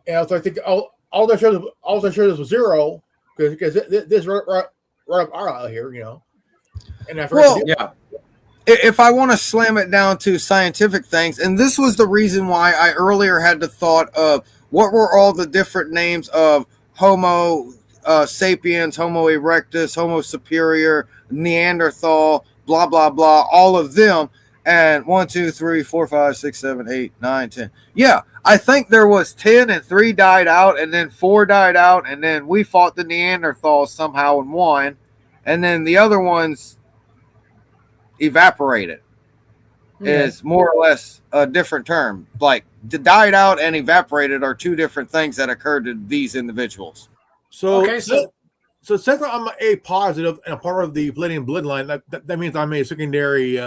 and I was like, thinking, all that shows was Zero, because this right up our alley here, And I forgot. If I want to slam it down to scientific things, and this was the reason why I earlier had the thought of what were all the different names of Homo sapiens, Homo erectus, Homo superior, Neanderthal, blah, blah, blah, all of them. And 1, 2, 3, 4, 5, 6, 7, 8, 9, 10. Yeah, I think there was 10 and 3 died out, and then 4 died out, and then we fought the Neanderthals somehow and won, and then the other ones evaporated. Is more or less a different term. Like died out and evaporated are two different things that occurred to these individuals. So since I'm A positive and a part of the Palladian bloodline, that means I'm a secondary.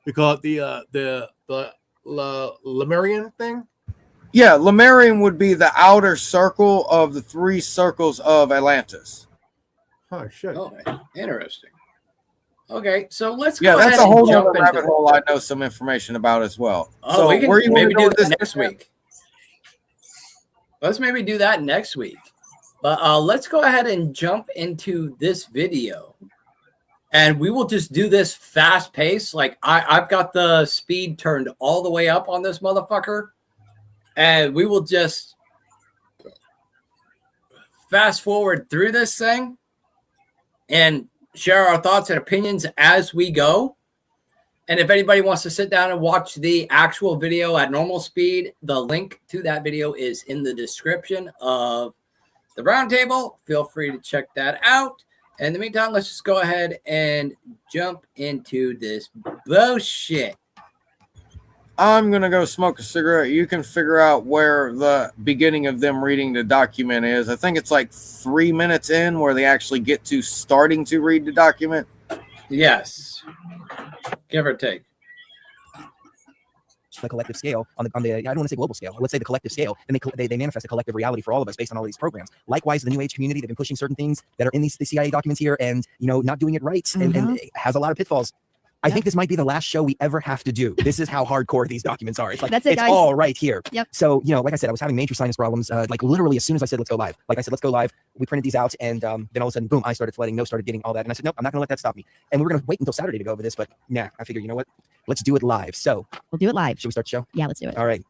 We call it the Lemurian thing. Yeah, Lemurian would be the outer circle of the 3 circles of Atlantis. Oh shit! Oh, interesting. Okay, so let's go ahead that's a whole and other jump rabbit into hole I know some information about as well. Oh, so we can where you maybe do want to that go next week. Let's maybe do that next week. But let's go ahead and jump into this video. And we will just do this fast pace. Like I've got the speed turned all the way up on this motherfucker. And we will just fast forward through this thing and share our thoughts and opinions as we go. And if anybody wants to sit down and watch the actual video at normal speed, the link to that video is in the description of the roundtable. Feel free to check that out. In the meantime, let's just go ahead and jump into this bullshit. I'm going to go smoke a cigarette. You can figure out where the beginning of them reading the document is. I think it's like 3 minutes in where they actually get to starting to read the document. Yes. Give or take. The collective scale on the I don't want to say global scale, let's say the collective scale, and they manifest a collective reality for all of us based on all these programs. Likewise, the New Age community, they've been pushing certain things that are in the CIA documents here, and not doing it right, and it has a lot of pitfalls. I think this might be the last show we ever have to do. This is how hardcore these documents are. It's like, it's all right here. Yep. So, like I said, I was having major sinus problems. Like literally as soon as I said, let's go live. Like I said, let's go live. We printed these out, and then all of a sudden, boom, I started flooding. Started getting all that. And I said, nope, I'm not going to let that stop me. And we were going to wait until Saturday to go over this, but nah, I figured, you know what? Let's do it live. So we'll do it live. Should we start the show? Yeah, let's do it. All right.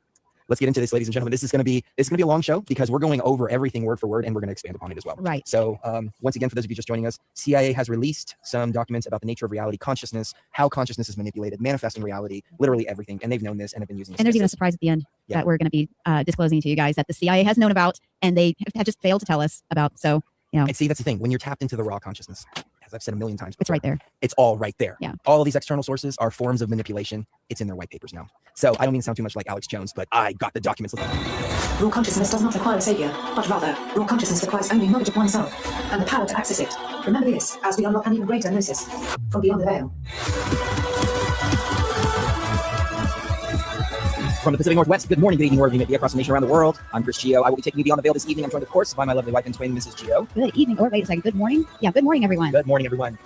Let's get into this, ladies and gentlemen. This is going to be a long show because we're going over everything word for word, and we're going to expand upon it as well. Right. So once again, for those of you just joining us, CIA has released some documents about the nature of reality, consciousness, how consciousness is manipulated, manifesting reality, literally everything. And they've known this and have been using this. And there's even a surprise at the end that we're going to be disclosing to you guys that the CIA has known about, and they have just failed to tell us about. So, And see, that's the thing. When you're tapped into the raw consciousness, as I've said a million times before, it's right there. It's all right there. Yeah. All of these external sources are forms of manipulation. It's in their white papers now. So I don't mean to sound too much like Alex Jones, but I got the documents. Raw consciousness does not require a savior, but rather, raw consciousness requires only knowledge of oneself and the power to access it. Remember this as we unlock an even greater gnosis from beyond the veil. From the Pacific Northwest, good morning, good evening, wherever you may be across the nation, around the world. I'm Chris Gio. I will be taking you beyond the veil this evening. I'm joined, of course, by my lovely wife and twin, Mrs. Gio. Good evening, or wait a second. Good morning. Yeah, good morning, everyone. Good morning, everyone.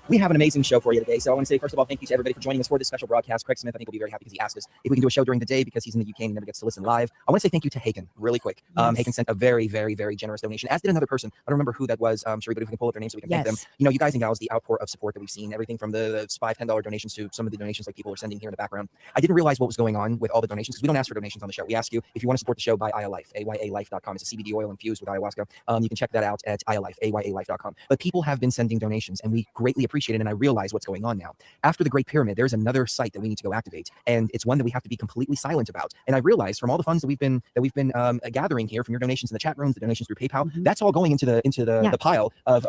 We have an amazing show for you today. So I want to say, first of all, thank you to everybody for joining us for this special broadcast. Craig Smith, I think, will be very happy because he asked us if we can do a show during the day because he's in the UK and he never gets to listen live. I want to say thank you to Haken, really quick. Yes. Haken sent a very, very, very generous donation, as did another person. I don't remember who that was, Sheree, but if we can pull up their name so we can thank them. You guys and gals, the outpour of support that we've seen, everything from the $5, $10 donations to some of the donations like people are sending here in the background. I didn't realize what was going on with all the donations because we don't ask for donations on the show. We ask you if you want to support the show, buy AyaLife, AYALife.com. It's a CBD oil infused with ayahuasca. You can check that out at AyaLife, AYALife.com. But people have been sending donations, and we greatly appreciate it, and I realize what's going on now. After the Great Pyramid, there's another site that we need to go activate, and it's one that we have to be completely silent about. And I realized from all the funds that we've been gathering here, from your donations in the chat rooms, the donations through PayPal, that's all going into the pile of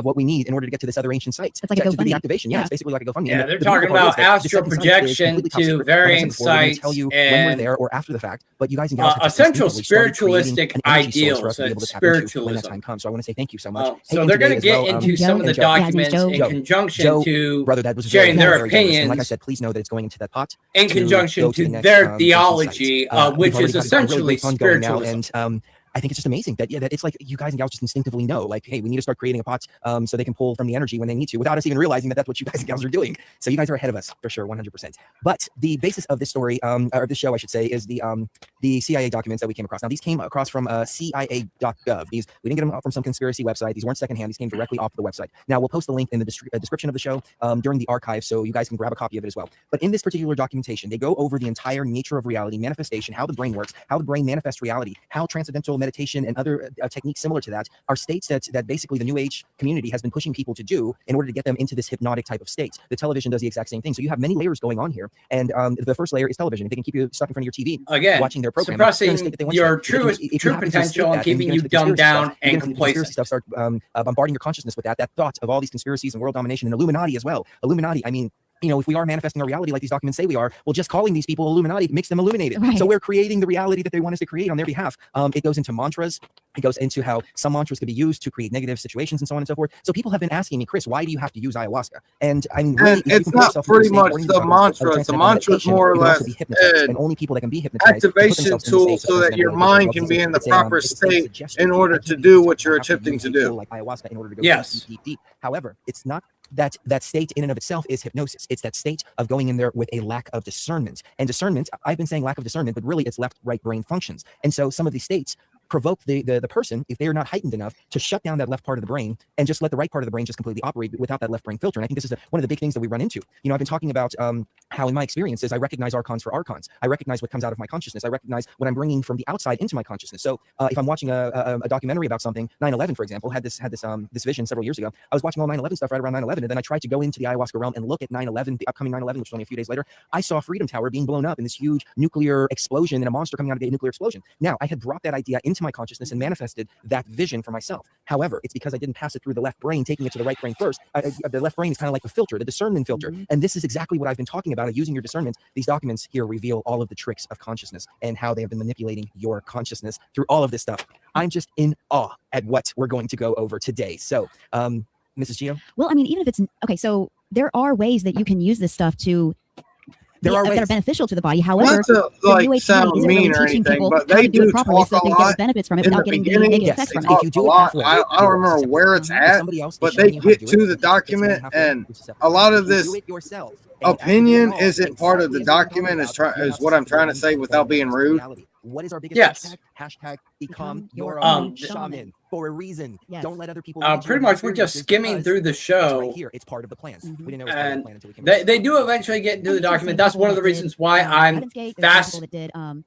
what we need in order to get to this other ancient site. It's like a to do the GoFundMe. activation. Yeah, it's basically like a GoFundMe. Yeah, And they're the talking beautiful part about is that the astral second site is projection completely top to secret. varying Like I said before, we're gonna tell sites you when we're and there or after the fact. But you guys and gals have just essential instinctively started creating spiritualistic an energy source for us ideals to be and able to tap into when that spiritualism. time comes. So I want to say thank you so much. So Hey, they're going to today as get well, into some of the Joe. documents Joe. in Joe. conjunction Joe, to brother, that was sharing very, their very generous. And like I opinions said, please know that it's going into that pot in to conjunction go to to the next, their ancient theology, site. which We've is already got a really essentially great fund going now, spiritualism. and I think it's just amazing that that it's like you guys and gals just instinctively know, like, hey, we need to start creating a pot so they can pull from the energy when they need to, without us even realizing that that's what you guys and gals are doing. So you guys are ahead of us for sure, 100%. But the basis of this story, or this show, I should say, is the CIA documents that we came across. Now, these came across from CIA.gov. We didn't get them from some conspiracy website. These weren't secondhand. These came directly off the website. Now, we'll post the link in the description of the show during the archive, so you guys can grab a copy of it as well. But in this particular documentation, they go over the entire nature of reality, manifestation, how the brain works, how the brain manifests reality, how transcendental meditation and other techniques similar to that are states that basically the New Age community has been pushing people to do in order to get them into this hypnotic type of state. The television does the exact same thing. So you have many layers going on here. And the first layer is television. If they can keep you stuck in front of your TV, Again, watching their program, suppressing your true potential and keeping you dumbed down and complacent. Stuff start bombarding your consciousness with that thought of all these conspiracies and world domination and Illuminati as well. Illuminati, I mean, if we are manifesting a reality like these documents say we are, well, just calling these people Illuminati makes them illuminated. Right. So we're creating the reality that they want us to create on their behalf. It goes into mantras. It goes into how some mantras can be used to create negative situations and so on and so forth. So people have been asking me, Chris, why do you have to use ayahuasca? And I mean, really, it's not pretty much the mantra. The mantra is more or less and only people that can be hypnotized activation tool so that your mind can be in the proper state in order to do what you're attempting to do. Like ayahuasca in order to go Yes. deep. However, it's not that state in and of itself is hypnosis. It's that state of going in there with a lack of discernment. And discernment, I've been saying lack of discernment, but really it's left right brain functions. And so some of these states provoke the person, if they are not heightened enough, to shut down that left part of the brain and just let the right part of the brain just completely operate without that left brain filter. And I think this is one of the big things that we run into. You know, I've been talking about how in my experiences, I recognize archons for archons. I recognize what comes out of my consciousness. I recognize what I'm bringing from the outside into my consciousness. So if I'm watching a documentary about something, 9/11, for example, had this vision several years ago. I was watching all 9/11 stuff right around 9/11, and then I tried to go into the ayahuasca realm and look at 9/11, the upcoming 9/11, which was only a few days later. I saw Freedom Tower being blown up in this huge nuclear explosion and a monster coming out of the nuclear explosion. Now, I had brought that idea into my consciousness and manifested that vision for myself. However, it's because I didn't pass it through the left brain, taking it to the right brain first. The left brain is kind of like the filter, the discernment filter. And this is exactly what I've been talking about, using your discernment. These documents here reveal all of the tricks of consciousness and how they have been manipulating your consciousness through all of this stuff. I'm just in awe at what we're going to go over today. So, Mrs. Gio? Well, I mean, even if it's okay, so there are ways that you can use this stuff to that are beneficial to the body. However, not to like sound mean or anything, but they do talk a lot benefits from it in without the getting beginning. negative effects from Talk it. a lot. I don't remember where it's at, but they get to the document, and a lot of this opinion isn't part of the document. Is what I'm trying to say without being rude. What is our biggest hashtag? Become your own shaman for a reason. Yes. Don't let other people. Pretty much, we're just skimming through the show. Right here, it's part of the plans. We didn't know it was part of the plan until we came They do eventually get into the document. That's one of the reasons why I'm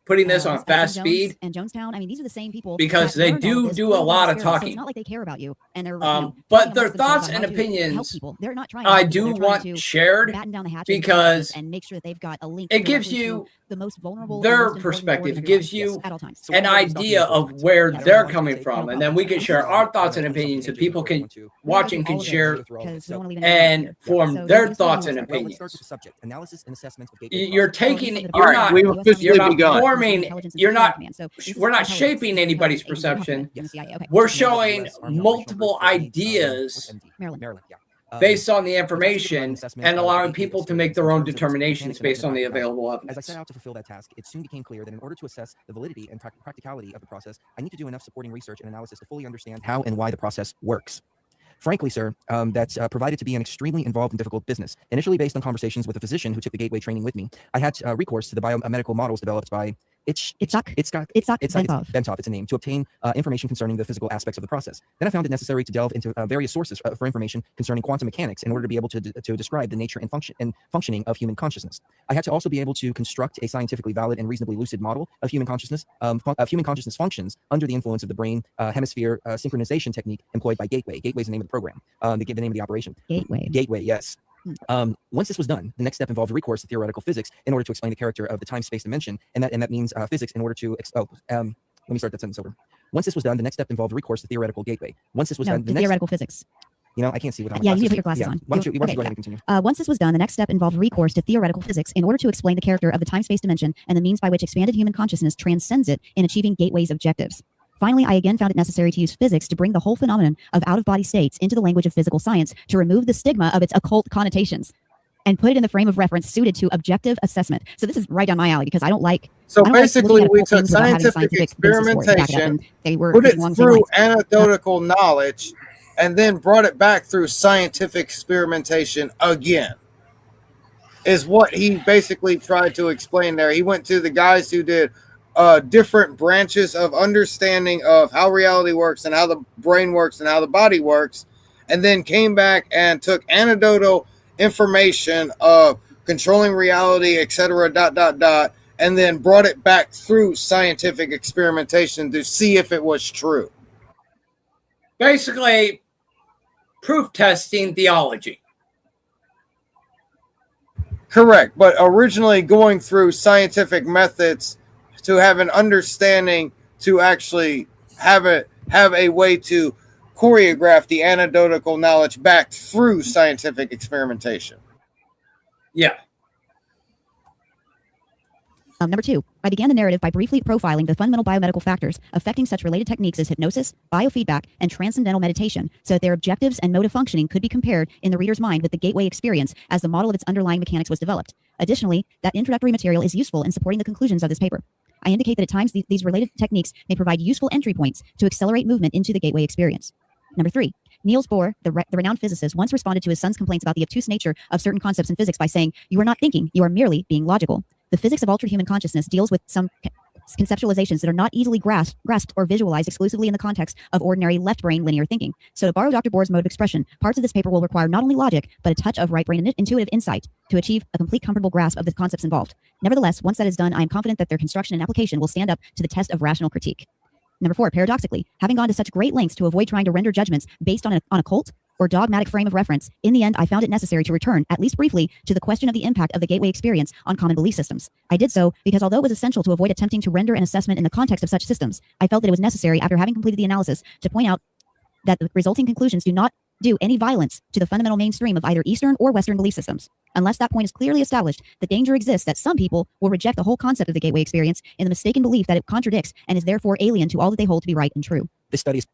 putting this on fast speed. And Jonestown. I mean, these are the same people because they do a lot of talking. So it's not like they care about you, and they're but their thoughts and opinions, they're not trying. I do want shared because and make sure that they've got a link. It gives you the most vulnerable, their perspective. It gives you an idea of where they're coming from, and then we can share our thoughts and opinions, so people can watch and can share and form their thoughts and opinions. You're taking, you're not forming, we're not shaping anybody's perception. We're showing multiple ideas based on the information and allowing people to make their own determinations based on the available evidence. As I set out to fulfill that task, it soon became clear that in order to assess the validity and practicality of the process, I need to do enough supporting research and analysis to fully understand how and why the process works. Frankly, sir, that's provided to be an extremely involved and difficult business. Initially based on conversations with a physician who took the Gateway training with me, I had recourse to the biomedical models developed by Itzhak Bentov, it's a name, to obtain information concerning the physical aspects of the process. Then I found it necessary to delve into various sources for information concerning quantum mechanics in order to be able to describe the nature and functioning of human consciousness. I had to also be able to construct a scientifically valid and reasonably lucid model of human consciousness, functions under the influence of the brain hemisphere synchronization technique employed by Gateway. Gateway is the name of the program. They give the name of the operation. Gateway, yes. Once this was done, the next step involved recourse to theoretical physics in order to explain the character of the time-space dimension, and that means physics in order to. Let me start that sentence over. Once this was done, the next step involved recourse to theoretical gateway. Once this was done, theoretical physics. You know, I can't see without my glasses. glasses. You need to put your glasses on. Why don't you go ahead and continue? Once this was done, the next step involved recourse to theoretical physics in order to explain the character of the time-space dimension and the means by which expanded human consciousness transcends it in achieving Gateway's objectives. Finally, I again found it necessary to use physics to bring the whole phenomenon of out-of-body states into the language of physical science to remove the stigma of its occult connotations and put it in the frame of reference suited to objective assessment. So this is right down my alley because I don't like. So basically, we took scientific experimentation, put it through anecdotal knowledge, and then brought it back through scientific experimentation again. Is what he basically tried to explain there. He went to the guys who did different branches of understanding of how reality works and how the brain works and how the body works, and then came back and took anecdotal information of controlling reality, etc., ... and then brought it back through scientific experimentation to see if it was true. Basically, proof testing theology. Correct, but originally going through scientific methods to have an understanding, to actually have a way to choreograph the anecdotal knowledge back through scientific experimentation. Yeah. Number 2, I began the narrative by briefly profiling the fundamental biomedical factors affecting such related techniques as hypnosis, biofeedback, and transcendental meditation, so that their objectives and mode of functioning could be compared in the reader's mind with the Gateway experience as the model of its underlying mechanics was developed. Additionally, that introductory material is useful in supporting the conclusions of this paper. I indicate that at times these related techniques may provide useful entry points to accelerate movement into the Gateway experience. Number 3, Niels Bohr, the renowned physicist, once responded to his son's complaints about the obtuse nature of certain concepts in physics by saying, "You are not thinking, you are merely being logical." The physics of altered human consciousness deals with some conceptualizations that are not easily grasped or visualized exclusively in the context of ordinary left brain linear thinking. So to borrow Dr. Bohr's mode of expression, parts of this paper will require not only logic, but a touch of right brain intuitive insight to achieve a complete comfortable grasp of the concepts involved. Nevertheless, once that is done, I am confident that their construction and application will stand up to the test of rational critique. Number 4, paradoxically, having gone to such great lengths to avoid trying to render judgments based on a cult or dogmatic frame of reference, in the end, I found it necessary to return, at least briefly, to the question of the impact of the gateway experience on common belief systems. I did so because although it was essential to avoid attempting to render an assessment in the context of such systems, I felt that it was necessary, after having completed the analysis, to point out that the resulting conclusions do not do any violence to the fundamental mainstream of either Eastern or Western belief systems. Unless that point is clearly established, the danger exists that some people will reject the whole concept of the gateway experience in the mistaken belief that it contradicts and is therefore alien to all that they hold to be right and true. This study is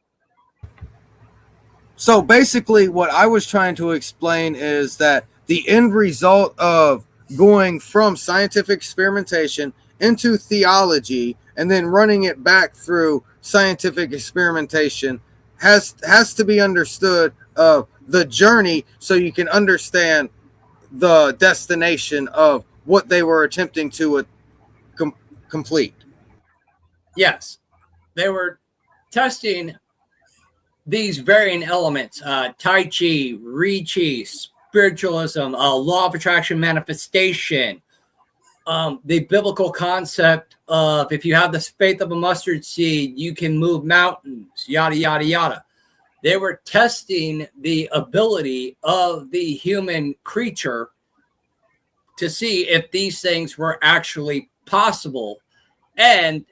So basically, what I was trying to explain is that the end result of going from scientific experimentation into theology and then running it back through scientific experimentation has to be understood of the journey, so you can understand the destination of what they were attempting to complete. Yes, they were testing these varying elements: Tai Chi, Chi, spiritualism, law of attraction manifestation, the biblical concept of if you have the faith of a mustard seed, you can move mountains, yada, yada, yada. They were testing the ability of the human creature to see if these things were actually possible and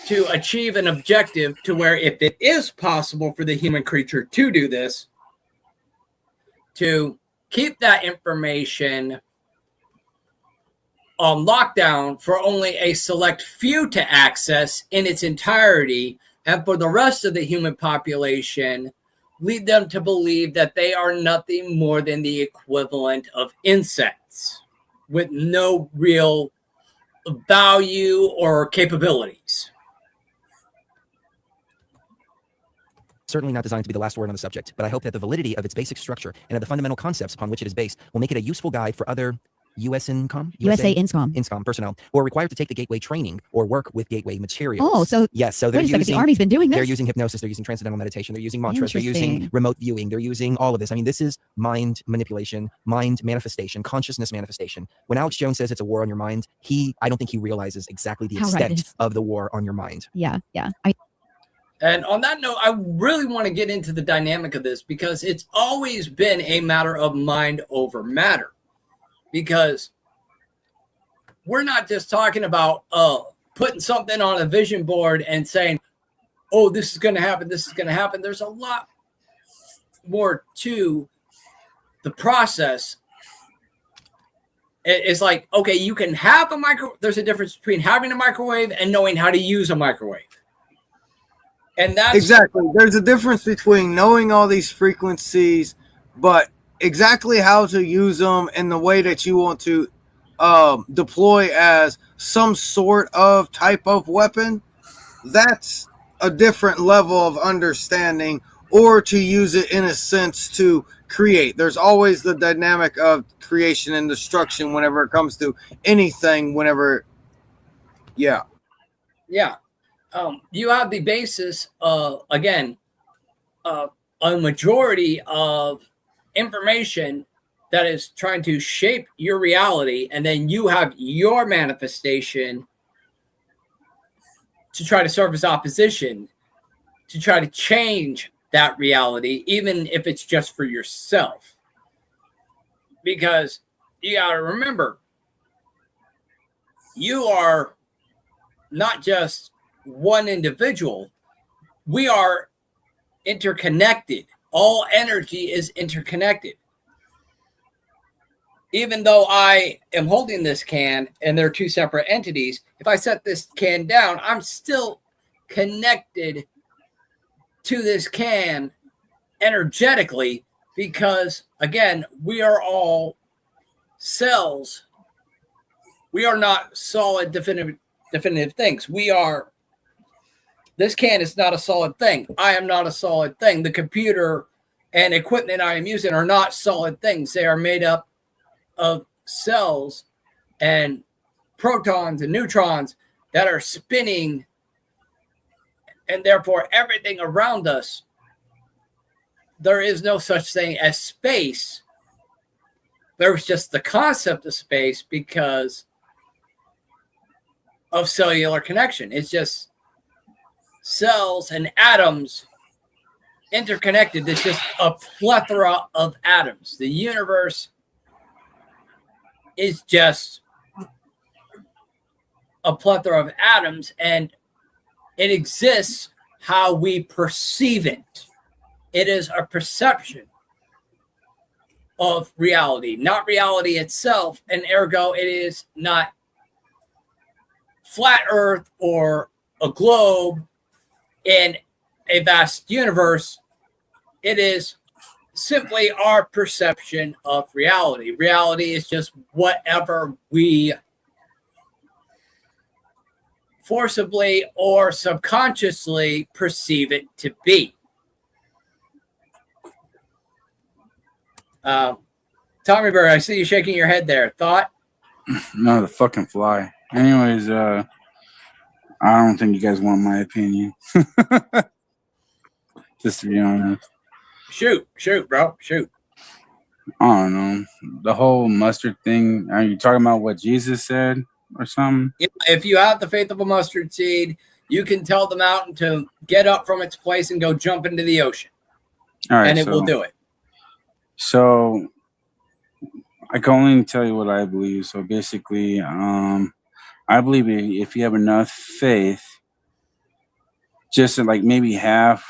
to achieve an objective to where if it is possible for the human creature to do this, to keep that information on lockdown for only a select few to access in its entirety, and for the rest of the human population, lead them to believe that they are nothing more than the equivalent of insects with no real value or capabilities. certainly not designed to be the last word on the subject, but I hope that the validity of its basic structure and of the fundamental concepts upon which it is based will make it a useful guide for other USA INSCOM personnel who are required to take the gateway training or work with gateway materials. Oh, so yes, so they're using, the Army's been doing this? They're using hypnosis, they're using transcendental meditation, they're using mantras, they're using remote viewing, they're using all of this. I mean, this is mind manipulation, mind manifestation, consciousness manifestation. When Alex Jones says it's a war on your mind, I don't think he realizes exactly the extent of the war on your mind. Yeah. And on that note, I really want to get into the dynamic of this because it's always been a matter of mind over matter. Because we're not just talking about putting something on a vision board and saying, oh, this is going to happen, this is going to happen. There's a lot more to the process. It's like, okay, you can have a there's a difference between having a microwave and knowing how to use a microwave. And that's exactly. There's a difference between knowing all these frequencies, but exactly how to use them in the way that you want to deploy as some sort of type of weapon. That's a different level of understanding, or to use it in a sense to create. There's always the dynamic of creation and destruction whenever it comes to anything, yeah. You have the basis of, again, a majority of information that is trying to shape your reality, and then you have your manifestation to try to serve as opposition, to try to change that reality, even if it's just for yourself. Because you got to remember, you are not just one individual. We are interconnected. All energy is interconnected. Even though I am holding this can and they're two separate entities, if I set this can down, I'm still connected to this can energetically because, again, we are all cells. We are not solid, definitive things. This can is not a solid thing. I am not a solid thing. The computer and equipment I am using are not solid things. They are made up of cells and protons and neutrons that are spinning, and therefore everything around us. There is no such thing as space. There's just the concept of space because of cellular connection. It's just cells and atoms interconnected. It's just a plethora of atoms. The universe is just a plethora of atoms, and it exists how we perceive it. It is a perception of reality, not reality itself, and ergo it is not flat earth or a globe in a vast universe. It is simply our perception of reality. Reality is just whatever we forcibly or subconsciously perceive it to be. Tommy Bird, I see you shaking your head there. Thought? No, the fucking fly. Anyways, I don't think you guys want my opinion. Just to be honest. Shoot, bro, shoot. I don't know. The whole mustard thing. Are you talking about what Jesus said or something? If you have the faith of a mustard seed, you can tell the mountain to get up from its place and go jump into the ocean. All right, and it will do it. So I can only tell you what I believe. So basically, I believe if you have enough faith, just like maybe half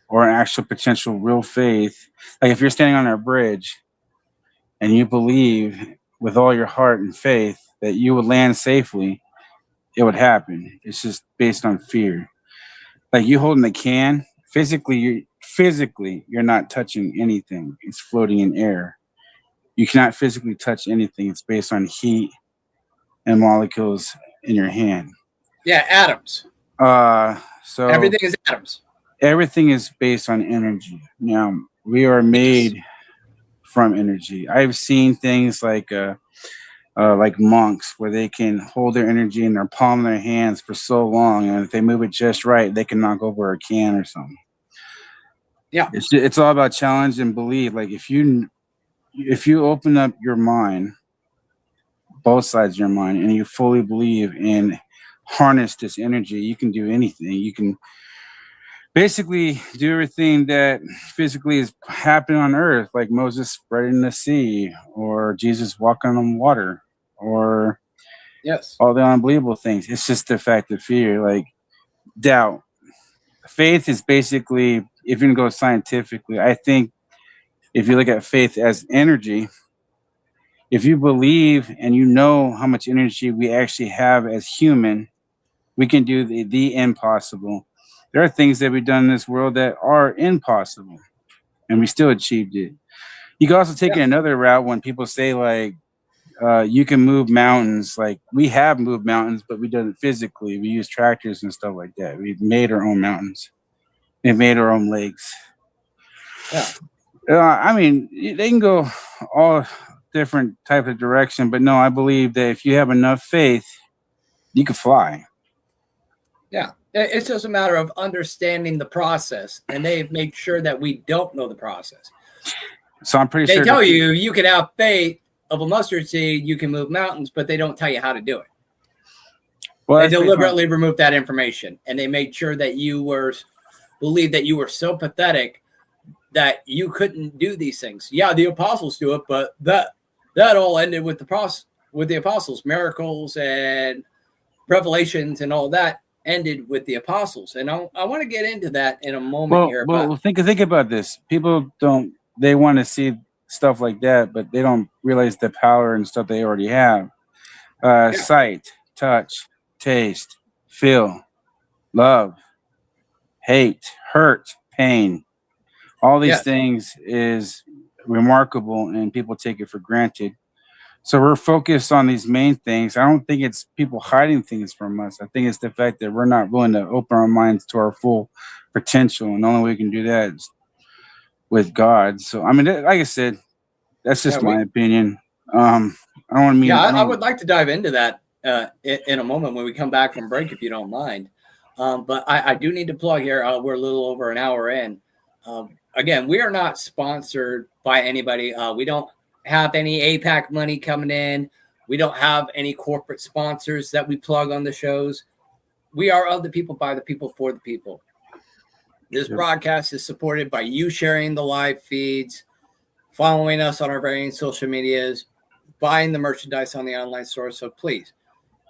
or an actual potential real faith, like if you're standing on a bridge and you believe with all your heart and faith that you would land safely, it would happen. It's just based on fear. Like you holding the can, physically you're not touching anything. It's floating in air. You cannot physically touch anything. It's based on heat and molecules in your hand. Yeah, atoms. So everything is atoms. Everything is based on energy. Now, we are made from energy. I've seen things like monks where they can hold their energy in their palm of their hands for so long, and if they move it just right, they can knock over a can or something. Yeah, it's all about challenge and belief. Like if you open up your mind, both sides of your mind, and you fully believe and harness this energy, you can do anything. You can basically do everything that physically is happening on earth, like Moses spreading the sea, or Jesus walking on water, or all the unbelievable things. It's just the fact of fear, like doubt. Faith is basically, if you can go scientifically, I think if you look at faith as energy, if you believe and you know how much energy we actually have as human, we can do the impossible. There are things that we've done in this world that are impossible, and we still achieved it. You can also take it another route when people say, like, you can move mountains. Like, we have moved mountains, but we done it physically. We use tractors and stuff like that. We've made our own mountains. We've made our own lakes. I mean, they can go all different type of direction, but no, I believe that if you have enough faith, you can fly. Yeah. It's just a matter of understanding the process, and they've made sure that we don't know the process. So I'm pretty sure they tell you can have faith of a mustard seed, you can move mountains, but they don't tell you how to do it. Well, they deliberately removed that information, and they made sure that you believed that you were so pathetic that you couldn't do these things. Yeah, the apostles do it, but that all ended with the apostles. Miracles and revelations and all that ended with the apostles, and I want to get into that in a moment here. Well, think about this. People they want to see stuff like that, but they don't realize the power and stuff they already have. Sight, touch, taste, feel, love, hate, hurt, pain. All these things is remarkable, and people take it for granted. So we're focused on these main things. I don't think it's people hiding things from us. I think it's the fact that we're not willing to open our minds to our full potential. And the only way we can do that is with God. So, I mean, like I said, that's just my opinion. I don't want to mean. I would like to dive into that in a moment when we come back from break, if you don't mind. But I do need to plug here. We're a little over an hour in. Again, we are not sponsored by anybody. We don't have any APAC money coming in. We don't have any corporate sponsors that we plug on the shows. We are of the people, by the people, for the people. This broadcast is supported by you sharing the live feeds, following us on our varying social medias, buying the merchandise on the online store. So please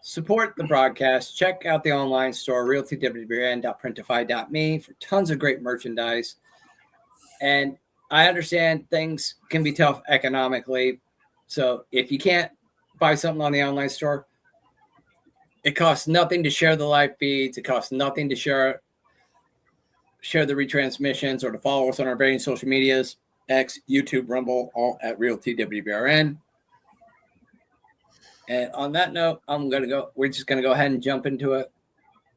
support the broadcast. Check out the online store, REALTWWRN.printify.me, for tons of great merchandise. And I understand things can be tough economically. So if you can't buy something on the online store, it costs nothing to share the live feeds. It costs nothing to share the retransmissions or to follow us on our varying social medias, X, YouTube, Rumble, all at REALTWWRN. And on that note, we're just going to go ahead and jump into a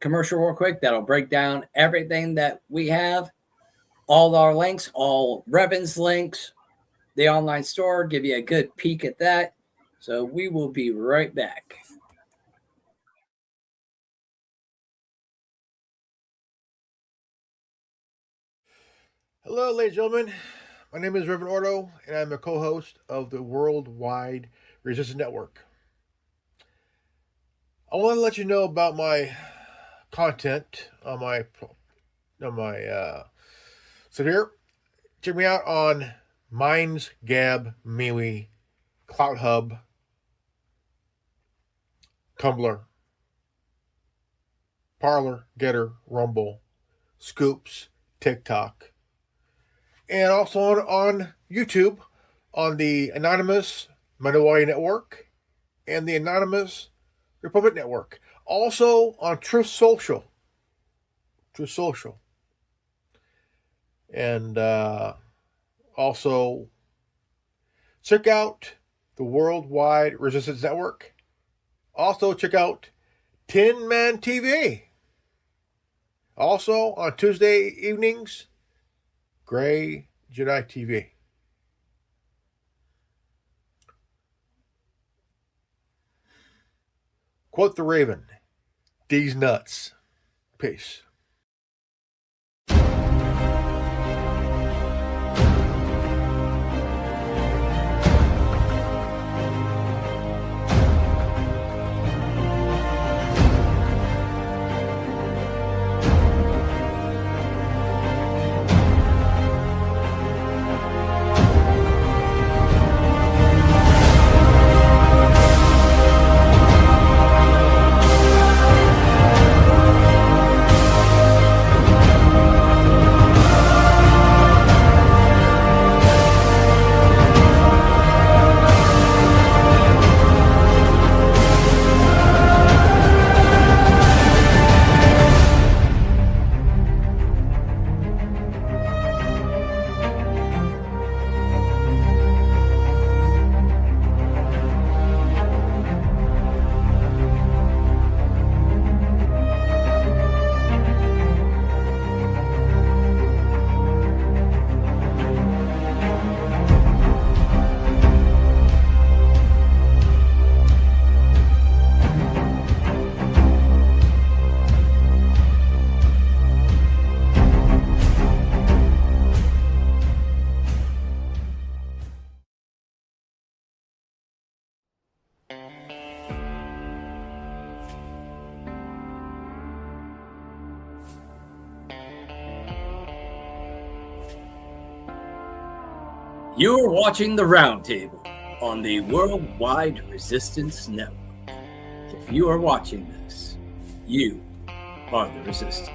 commercial real quick that'll break down everything that we have, all our links, all Revan's links, the online store, give you a good peek at that. So we will be right back. Hello, ladies and gentlemen. My name is Reverend Ordo, and I'm a co-host of the Worldwide Resistance Network. I want to let you know about my content on my so here. Check me out on Minds, Gab, MeWe, Cloud Hub, Tumblr, Parler, Getter, Rumble, Scoops, TikTok, and also on YouTube on the Anonymous Manawai Network and the Anonymous Republic Network. Also on Truth Social. And also check out the Worldwide Resistance Network. Also check out Tin Man TV. Also on Tuesday evenings, Gray Jedi TV. Quote the Raven, D's nuts. Peace. You are watching The Roundtable on the Worldwide Resistance Network. If you are watching this, you are the resistance.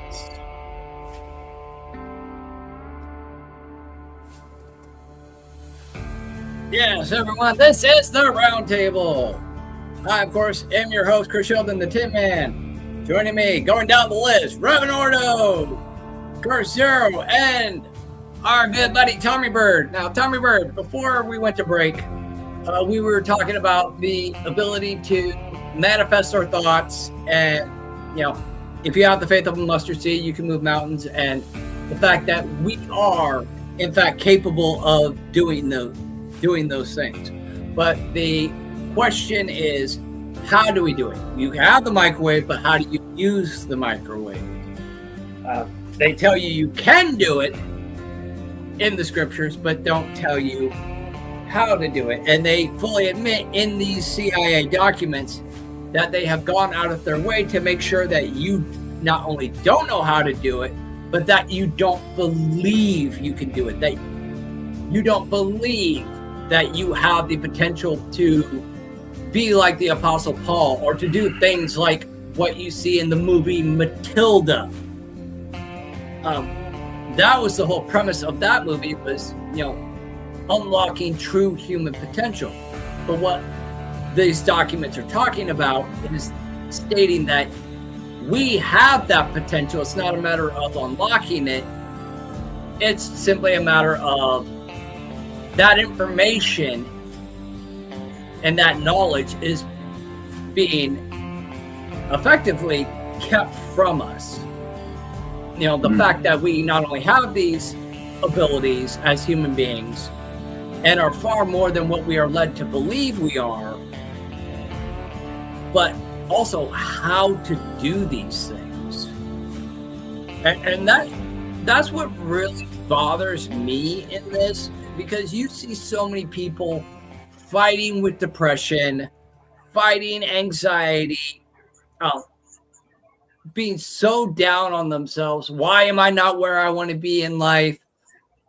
Yes, everyone, this is The Roundtable. I, of course, am your host, Chris Sheldon, the Tin Man. Joining me, going down the list, Reverend Ordo, Curse Zero, and our good buddy Tommy Bird. Now, Tommy Bird, before we went to break, we were talking about the ability to manifest our thoughts, and if you have the faith of a mustard seed, you can move mountains, and the fact that we are, in fact, capable of doing those things. But the question is, how do we do it? You have the microwave, but how do you use the microwave? They tell you you can do it in the scriptures, but don't tell you how to do it. And they fully admit in these CIA documents that they have gone out of their way to make sure that you not only don't know how to do it, but that you don't believe you can do it, that you don't believe that you have the potential to be like the Apostle Paul or to do things like what you see in the movie Matilda. That was the whole premise of that movie, was, you know, unlocking true human potential. But what these documents are talking about is stating that we have that potential. It's not a matter of unlocking it. It's simply a matter of that information and that knowledge is being effectively kept from us. You know, the fact that we not only have these abilities as human beings and are far more than what we are led to believe we are, but also how to do these things. And that's what really bothers me in this, because you see so many people fighting with depression, fighting anxiety, being so down on themselves. Why am I not where I want to be in life?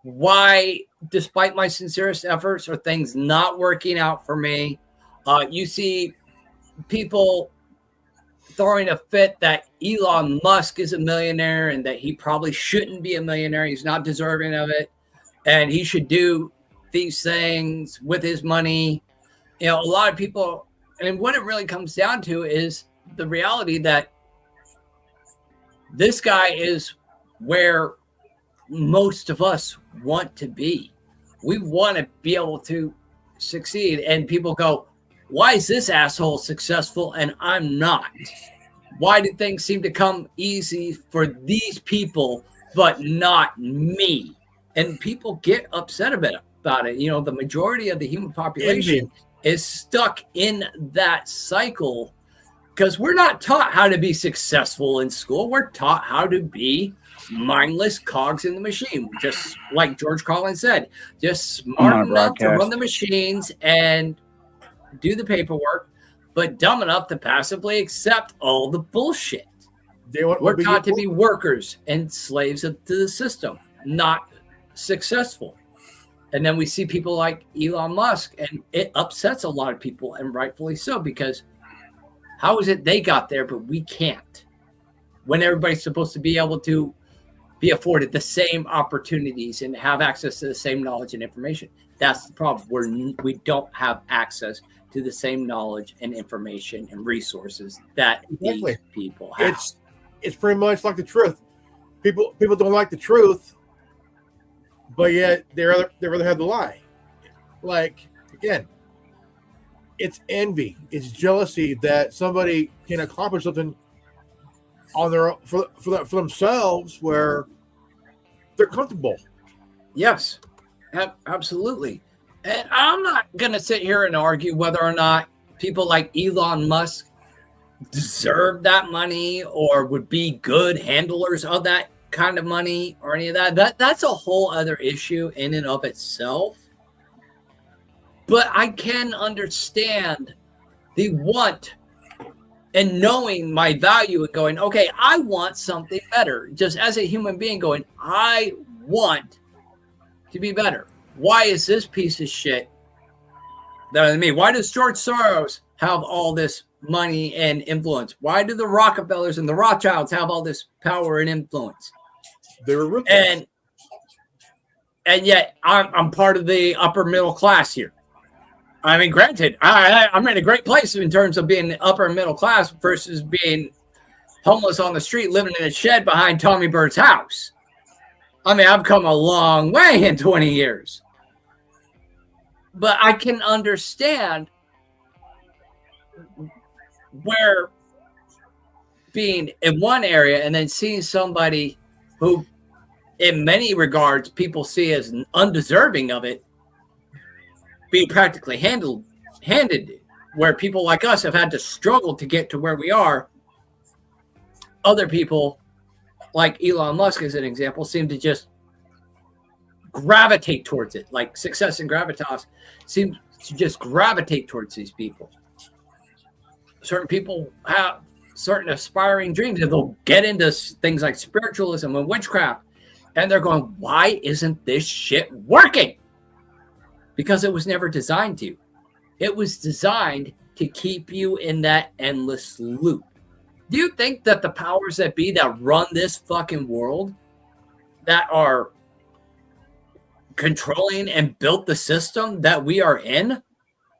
Why, despite my sincerest efforts, are things not working out for me? You see people throwing a fit that Elon Musk is a millionaire and that he probably shouldn't be a millionaire. He's not deserving of it. And he should do these things with his money. You know, a lot of people, and what it really comes down to is the reality that this guy is where most of us want to be. We want to be able to succeed. And people go, why is this asshole successful and I'm not? Why do things seem to come easy for these people, but not me? And people get upset about it. You know, the majority of the human population is stuck in that cycle because we're not taught how to be successful in school. We're taught how to be mindless cogs in the machine. Just like George Carlin said, just smart enough to run the machines and do the paperwork, but dumb enough to passively accept all the bullshit. We're taught to be workers and slaves to the system, not successful. And then we see people like Elon Musk, and it upsets a lot of people, and rightfully so, because how is it they got there, but we can't? When everybody's supposed to be able to be afforded the same opportunities and have access to the same knowledge and information. That's the problem. We don't have access to the same knowledge and information and resources that these people have. It's pretty much like the truth. People don't like the truth, but yet they rather have the lie. Like, again, it's envy, it's jealousy that somebody can accomplish something on their for themselves where they're comfortable. Yes, absolutely. And I'm not going to sit here and argue whether or not people like Elon Musk deserve that money or would be good handlers of that kind of money or any of that. That's a whole other issue in and of itself. But I can understand the want and knowing my value and going, okay, I want something better. Just as a human being going, I want to be better. Why is this piece of shit better than me? Why does George Soros have all this money and influence? Why do the Rockefellers and the Rothschilds have all this power and influence? They were ruthless. And yet I'm part of the upper middle class here. I mean, granted, I'm in a great place in terms of being upper middle class versus being homeless on the street, living in a shed behind Tommy Bird's house. I mean, I've come a long way in 20 years. But I can understand where being in one area and then seeing somebody who, in many regards, people see as undeserving of it, being practically handed where people like us have had to struggle to get to where we are, other people, like Elon Musk as an example, seem to just gravitate towards it. Like success and gravitas seem to just gravitate towards these people. Certain people have certain aspiring dreams, and they'll get into things like spiritualism and witchcraft, and they're going, why isn't this shit working? Because it was never designed to. It was designed to keep you in that endless loop. Do you think that the powers that be that run this fucking world, that are controlling and built the system that we are in,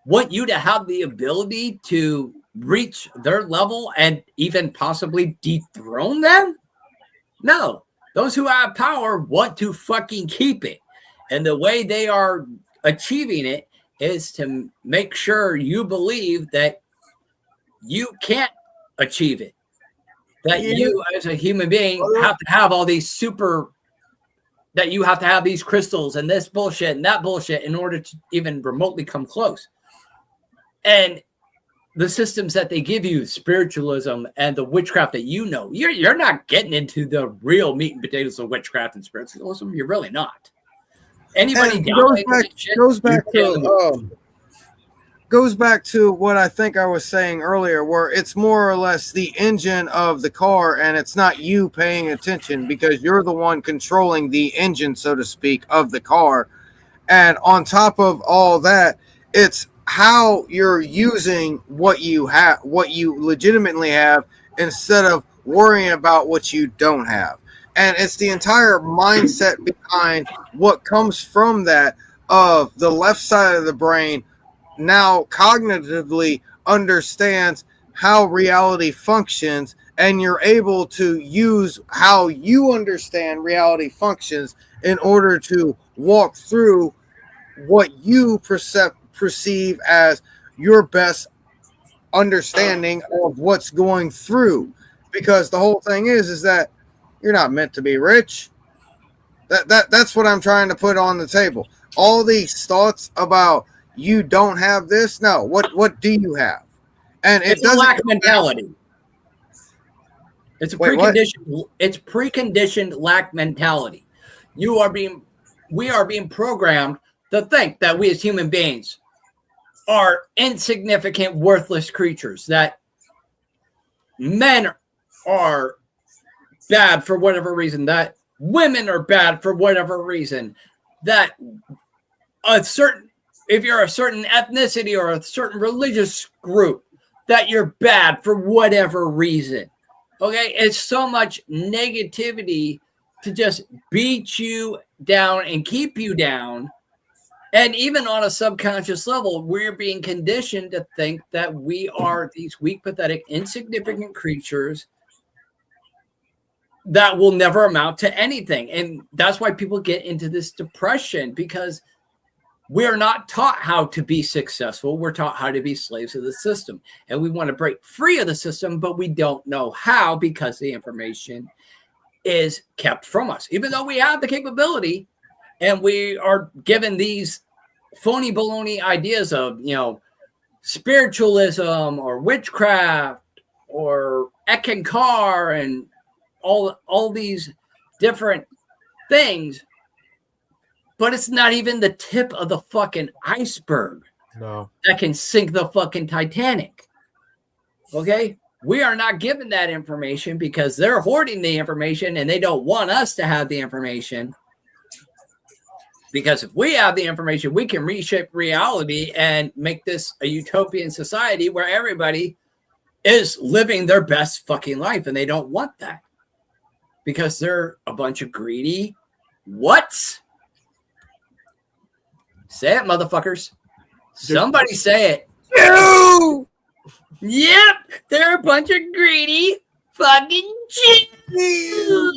want you to have the ability to reach their level and even possibly dethrone them? No. Those who have power want to fucking keep it. And the way they are achieving it is to make sure you believe that you can't achieve it. That you, as a human being, have to have all these that you have to have these crystals and this bullshit and that bullshit in order to even remotely come close. And the systems that they give you, spiritualism and the witchcraft that you know, you're not getting into the real meat and potatoes of witchcraft and spiritualism. You're really not. Anybody goes back to what I think I was saying earlier, where it's more or less the engine of the car, and it's not you paying attention because you're the one controlling the engine, so to speak, of the car. And on top of all that, it's how you're using what you have, what you legitimately have, instead of worrying about what you don't have. And it's the entire mindset behind what comes from that, of the left side of the brain now cognitively understands how reality functions, and you're able to use how you understand reality functions in order to walk through what you perceive as your best understanding of what's going through. Because the whole thing is that you're not meant to be rich. That's what I'm trying to put on the table. All these thoughts about you don't have this. No, what do you have? And it's a lack mentality. It's a preconditioned. It's preconditioned lack mentality. We are being programmed to think that we as human beings are insignificant, worthless creatures. That men are bad for whatever reason. That women are bad for whatever reason. That if you're a certain ethnicity or a certain religious group, that you're bad for whatever reason. Okay, it's so much negativity to just beat you down and keep you down. And even on a subconscious level, we're being conditioned to think that we are these weak, pathetic, insignificant creatures that will never amount to anything. And that's why people get into this depression, because we're not taught how to be successful. We're taught how to be slaves of the system. And we want to break free of the system, but we don't know how, because the information is kept from us. Even though we have the capability, and we are given these phony baloney ideas of, spiritualism or witchcraft or Ekankar and all these different things. But it's not even the tip of the fucking iceberg that can sink the fucking Titanic. Okay? We are not given that information because they're hoarding the information and they don't want us to have the information. Because if we have the information, we can reshape reality and make this a utopian society where everybody is living their best fucking life, and they don't want that. Because they're a bunch of greedy whats? Say it, motherfuckers. Somebody say it. You! Yep, they're a bunch of greedy fucking Jews.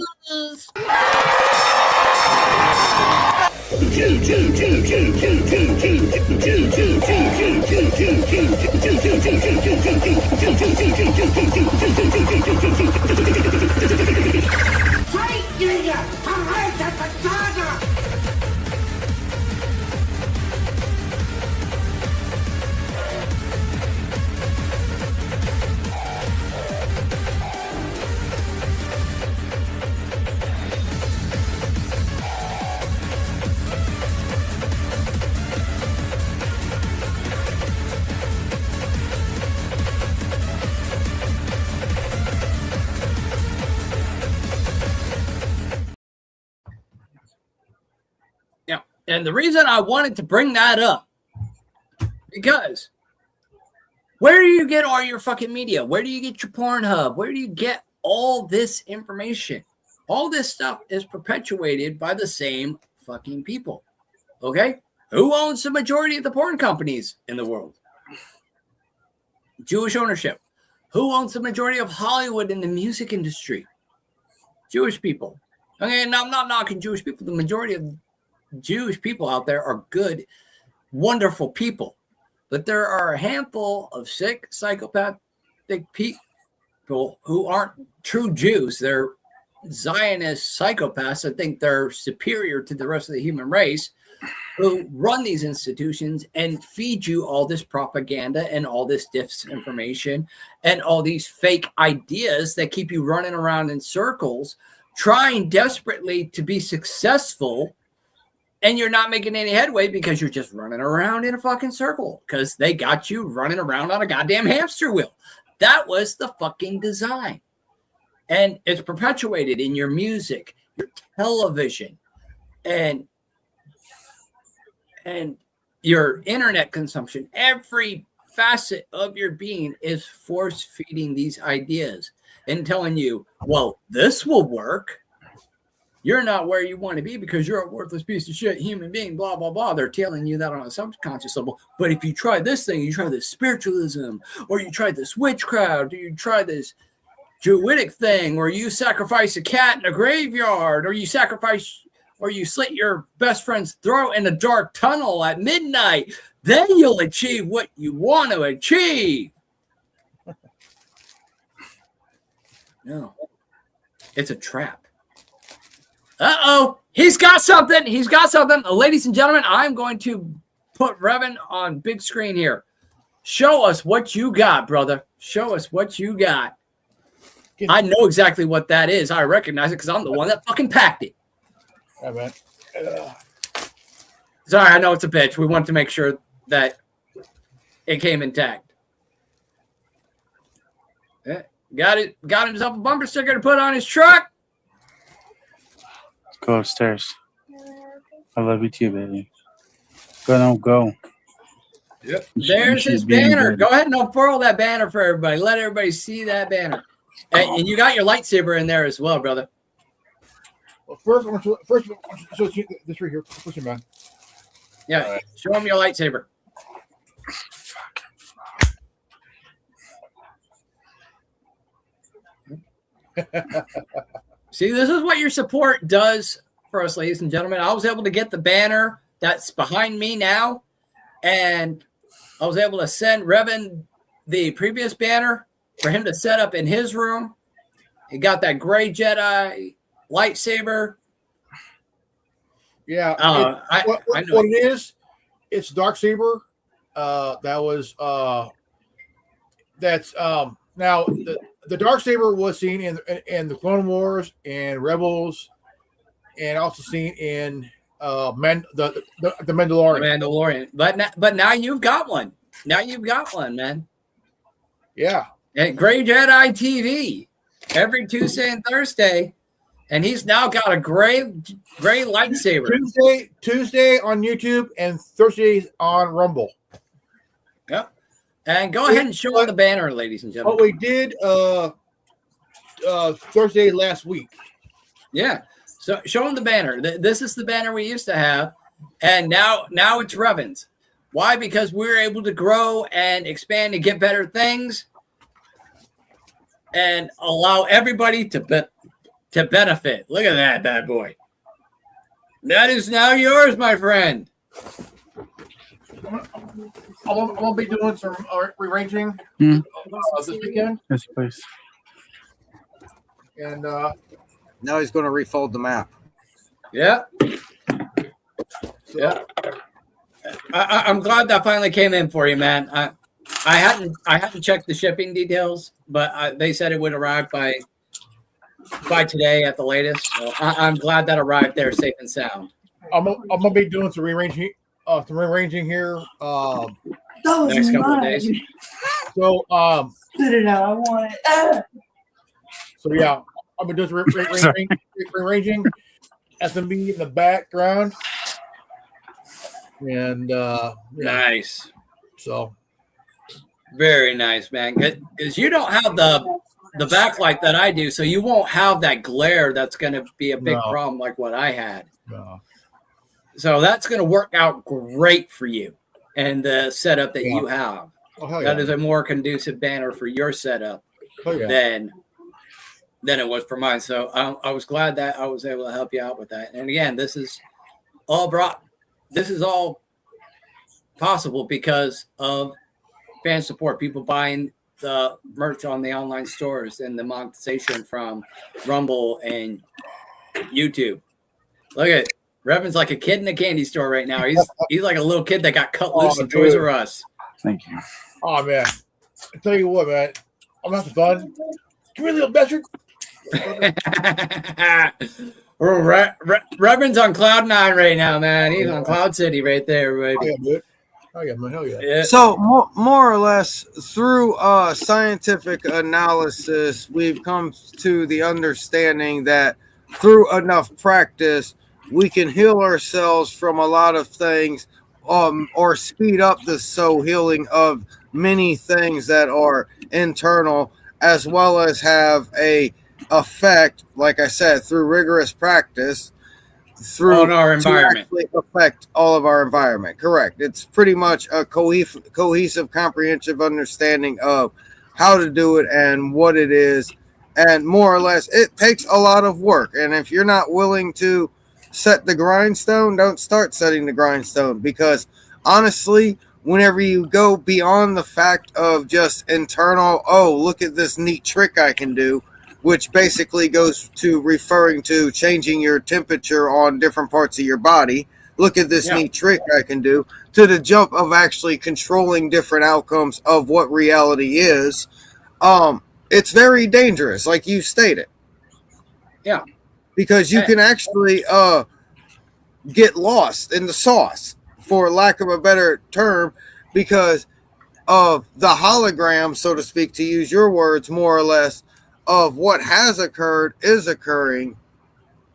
And the reason I wanted to bring that up, because where do you get all your fucking media? Where do you get your Pornhub? Where do you get all this information? All this stuff is perpetuated by the same fucking people. Okay? Who owns the majority of the porn companies in the world? Jewish ownership. Who owns the majority of Hollywood in the music industry? Jewish people. Okay, and I'm not knocking Jewish people. The majority of Jewish people out there are good, wonderful people. But there are a handful of sick, psychopathic people who aren't true Jews. They're Zionist psychopaths that think they're superior to the rest of the human race, who run these institutions and feed you all this propaganda and all this disinformation and all these fake ideas that keep you running around in circles, trying desperately to be successful. And you're not making any headway because you're just running around in a fucking circle because they got you running around on a goddamn hamster wheel. That was the fucking design. And it's perpetuated in your music, your television, and your internet consumption. Every facet of your being is force feeding these ideas and telling you, well, this will work. You're not where you want to be because you're a worthless piece of shit human being, blah, blah, blah. They're telling you that on a subconscious level. But if you try this thing, you try this spiritualism, or you try this witchcraft, or you try this Druidic thing, or you sacrifice a cat in a graveyard, or you slit your best friend's throat in a dark tunnel at midnight, then you'll achieve what you want to achieve. No, it's a trap. Uh-oh, he's got something. He's got something. Ladies and gentlemen, I'm going to put Revan on big screen here. Show us what you got, brother. Show us what you got. I know exactly what that is. I recognize it because I'm the one that fucking packed it. Yeah, man. Sorry, I know it's a bitch. We want to make sure that it came intact. Yeah, got himself a bumper sticker to put on his truck. Go upstairs. I love you too, baby. Go. Yep. There's his banner. Go ahead and unfurl that banner for everybody. Let everybody see that banner. And you got your lightsaber in there as well, brother. Well, first, so this right here. Push him, man. Yeah, right. Show him your lightsaber. See, this is what your support does for us, ladies and gentlemen. I was able to get the banner that's behind me now, and I was able to send Revan the previous banner for him to set up in his room. He got that gray Jedi lightsaber. Yeah, I know what it is. It's Darksaber. That's now the Darksaber was seen in the Clone Wars and Rebels, and also seen in the Mandalorian. But now you've got one. Now you've got one, man. Yeah. And Gray Jedi TV every Tuesday and Thursday, and he's now got a gray lightsaber. Tuesday on YouTube and Thursdays on Rumble. Yep. And go ahead and show him the banner, ladies and gentlemen. What we did Thursday last week. Yeah. So show him the banner. This is the banner we used to have, and now it's Revan's. Why? Because we're able to grow and expand and get better things and allow everybody to benefit. Look at that bad boy. That is now yours, my friend. I'm gonna be doing some rearranging this weekend. Yes, please. And now he's going to refold the map. Yeah. Yeah. I'm glad that finally came in for you, man. I hadn't checked the shipping details, but they said it would arrive by today at the latest. So I'm glad that arrived there safe and sound. I'm gonna be doing some rearranging here. Next couple of days. So Put it out. I want it. So yeah, I've been doing some rearranging. SMB in the background. And Nice. So very nice, man. Because you don't have the backlight that I do, so you won't have that glare that's going to be a big problem like what I had. No. So that's going to work out great for you and the setup that you have. That is a more conducive banner for your setup than it was for mine. So I was glad that I was able to help you out with that. And again, this is all possible because of fan support, people buying the merch on the online stores and the monetization from Rumble and YouTube. Look at Revan's like a kid in a candy store right now. He's like a little kid that got cut loose in Toys R Us. Thank you. Oh man, I tell you what, man, I'm having fun. Come here, little bastard. Revan's on cloud 9 right now, man. He's on Cloud City right there, baby. Oh yeah, man, hell yeah. So more or less through scientific analysis, we've come to the understanding that through enough practice, we can heal ourselves from a lot of things, or speed up the soul healing of many things that are internal, as well as have a effect, like I said, through rigorous practice, through our environment, to actually affect all of our environment. Correct. It's pretty much a cohesive, comprehensive understanding of how to do it and what it is, and more or less, it takes a lot of work. And if you're not willing to set the grindstone, don't start setting the grindstone, because honestly, whenever you go beyond the fact of just internal, oh, look at this neat trick I can do, which basically goes to referring to changing your temperature on different parts of your body. Look at this neat trick I can do, to the jump of actually controlling different outcomes of what reality is. It's very dangerous, like you stated. Yeah. Because you can actually get lost in the sauce, for lack of a better term, because of the hologram, so to speak, to use your words, more or less, of what has occurred, is occurring.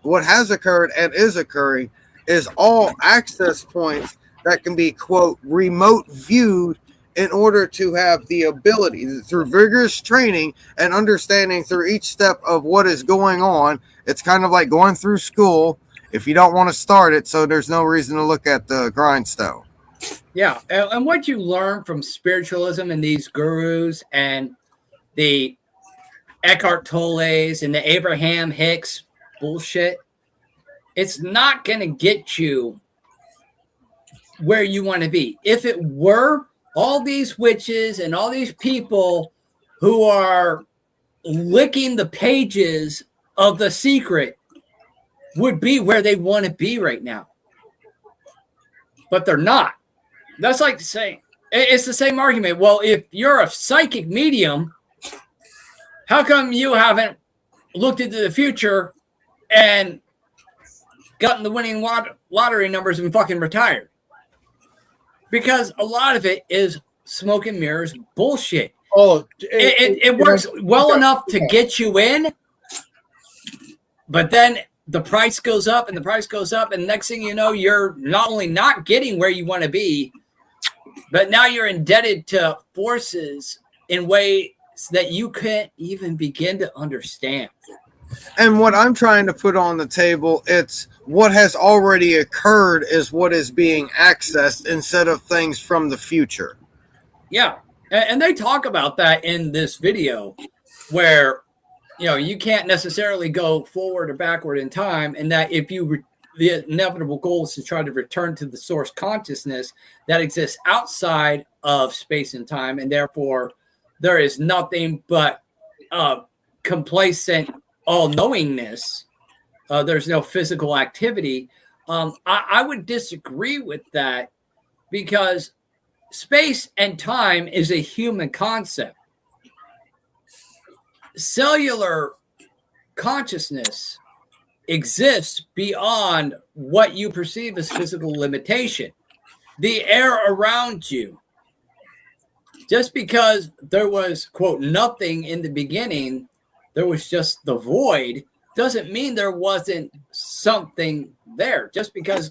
What has occurred and is occurring is all access points that can be, quote, remote viewed, in order to have the ability, through vigorous training and understanding through each step of what is going on. It's kind of like going through school if you don't want to start it, so there's no reason to look at the grindstone. Yeah, and what you learn from spiritualism and these gurus and the Eckhart Tolle's and the Abraham Hicks bullshit, it's not going to get you where you want to be. If it were, all these witches and all these people who are licking the pages of The Secret would be where they want to be right now. But they're not. That's like saying, it's the same argument. Well, if you're a psychic medium, how come you haven't looked into the future and gotten the winning lottery numbers and fucking retired? Because a lot of it is smoke and mirrors bullshit. Oh, it works well enough to get you in, but then the price goes up and the price goes up, and next thing you know, you're not only not getting where you want to be, but now you're indebted to forces in ways that you can't even begin to understand. And what I'm trying to put on the table, it's what has already occurred is what is being accessed, instead of things from the future. Yeah. And they talk about that in this video, where, you can't necessarily go forward or backward in time. And that if the inevitable goal is to try to return to the source consciousness that exists outside of space and time. And therefore there is nothing but complacent all-knowingness. There's no physical activity. I would disagree with that, because space and time is a human concept. Cellular consciousness exists beyond what you perceive as physical limitation. The air around you, just because there was, quote, nothing in the beginning, there was just the void, doesn't mean there wasn't something there. Just because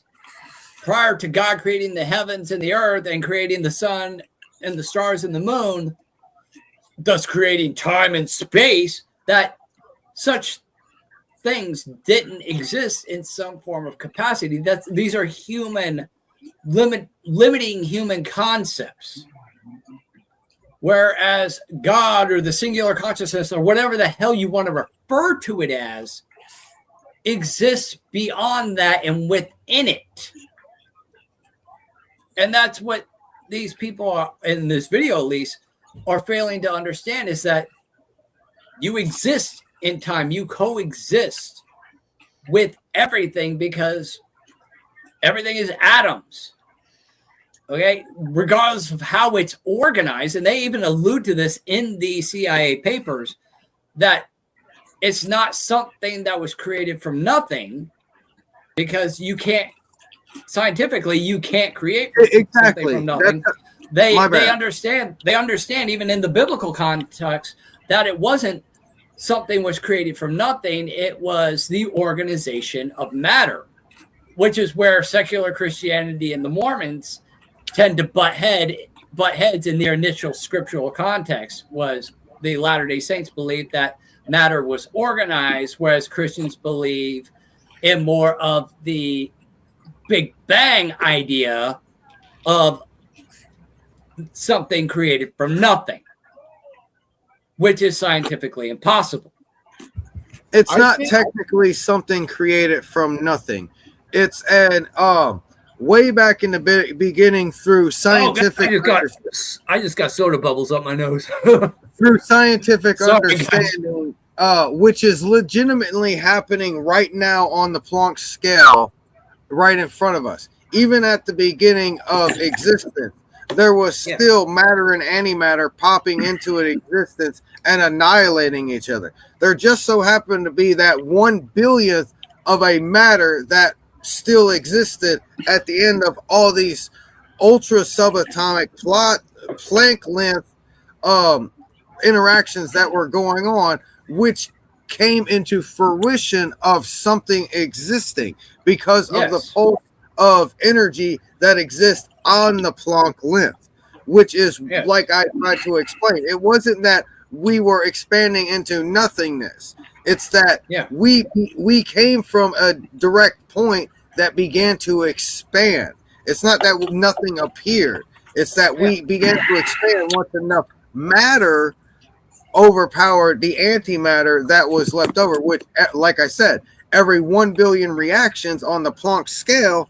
prior to God creating the heavens and the earth and creating the sun and the stars and the moon, thus creating time and space, that such things didn't exist in some form of capacity. These are human limiting human concepts. Whereas God or the singular consciousness or whatever the hell you want to refer to it as exists beyond that and within it. And that's what these people are, in this video at least, are failing to understand, is that you exist in time. You coexist with everything because everything is atoms. Okay, regardless of how it's organized, and they even allude to this in the CIA papers, that it's not something that was created from nothing, because you can't, scientifically, you can't create something from nothing. They understand even in the biblical context that it wasn't something was created from nothing. It was the organization of matter, which is where secular Christianity and the Mormons tend to butt heads in their initial scriptural context. Was the Latter-day Saints believe that matter was organized, whereas Christians believe in more of the Big Bang idea of something created from nothing, which is scientifically impossible. It's not technically something created from nothing. It's an way back in the beginning through scientific. I just got soda bubbles up my nose. Through scientific understanding, which is legitimately happening right now on the Planck scale, right in front of us. Even at the beginning of existence, there was still matter and antimatter popping into an existence and annihilating each other. There just so happened to be that 1/1000th of a matter that still existed at the end of all these ultra subatomic Planck length interactions that were going on, which came into fruition of something existing because of the pulse of energy that exists on the Planck length, which is like I tried to explain. It wasn't that we were expanding into nothingness. It's that we came from a direct point that began to expand. It's not that nothing appeared. It's that we began to expand once enough matter overpowered the antimatter that was left over, which, like I said, every 1 billion reactions on the Planck scale,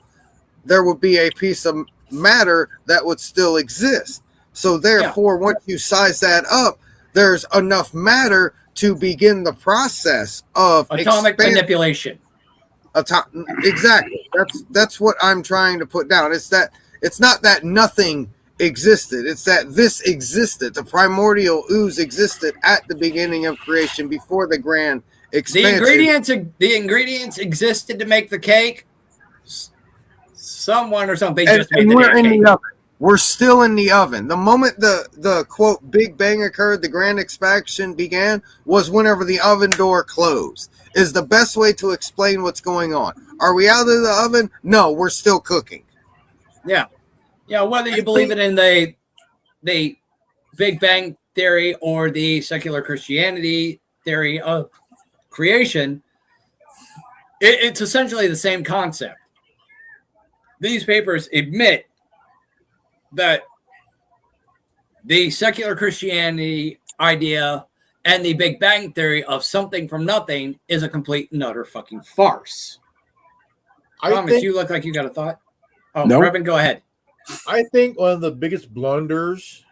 there would be a piece of matter that would still exist. So therefore, once you size that up, there's enough matter to begin the process of atomic manipulation. Exactly. That's what I'm trying to put down. It's that it's not that nothing existed. It's that this existed. The primordial ooze existed at the beginning of creation before the grand expansion. The ingredients existed to make the cake. Someone or something just made the cake. The oven. We're still in the oven. The moment the quote Big Bang occurred, the grand expansion began, was whenever the oven door closed. Is the best way to explain what's going on. Are we out of the oven? No, we're still cooking. Yeah. Yeah, whether you believe it in the Big Bang theory or the secular Christianity theory of creation, it's essentially the same concept. These papers admit that the secular Christianity idea and the Big Bang theory of something from nothing is a complete and utter fucking farce. Thomas, you look like you got a thought. Oh, nope. Reverend, go ahead. I think one of the biggest blunders,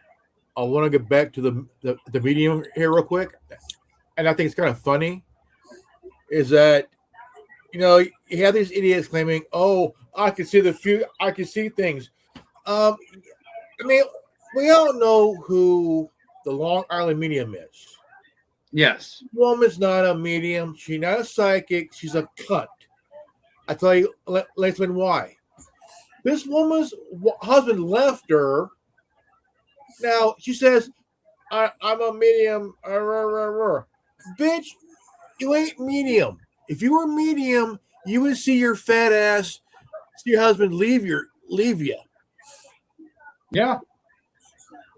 I want to get back to the medium here real quick, and I think it's kind of funny, is that, you know, you have these idiots claiming, oh, I can see the future, I can see things. I mean, we all know who the Long Island medium is. Yes. This woman's not a medium. She's not a psychic. She's a cunt. I tell you, Lathman, why. This woman's husband left her. Now, she says, I'm a medium. Bitch, you ain't medium. If you were medium, you would see your fat ass see your husband leave you. Yeah.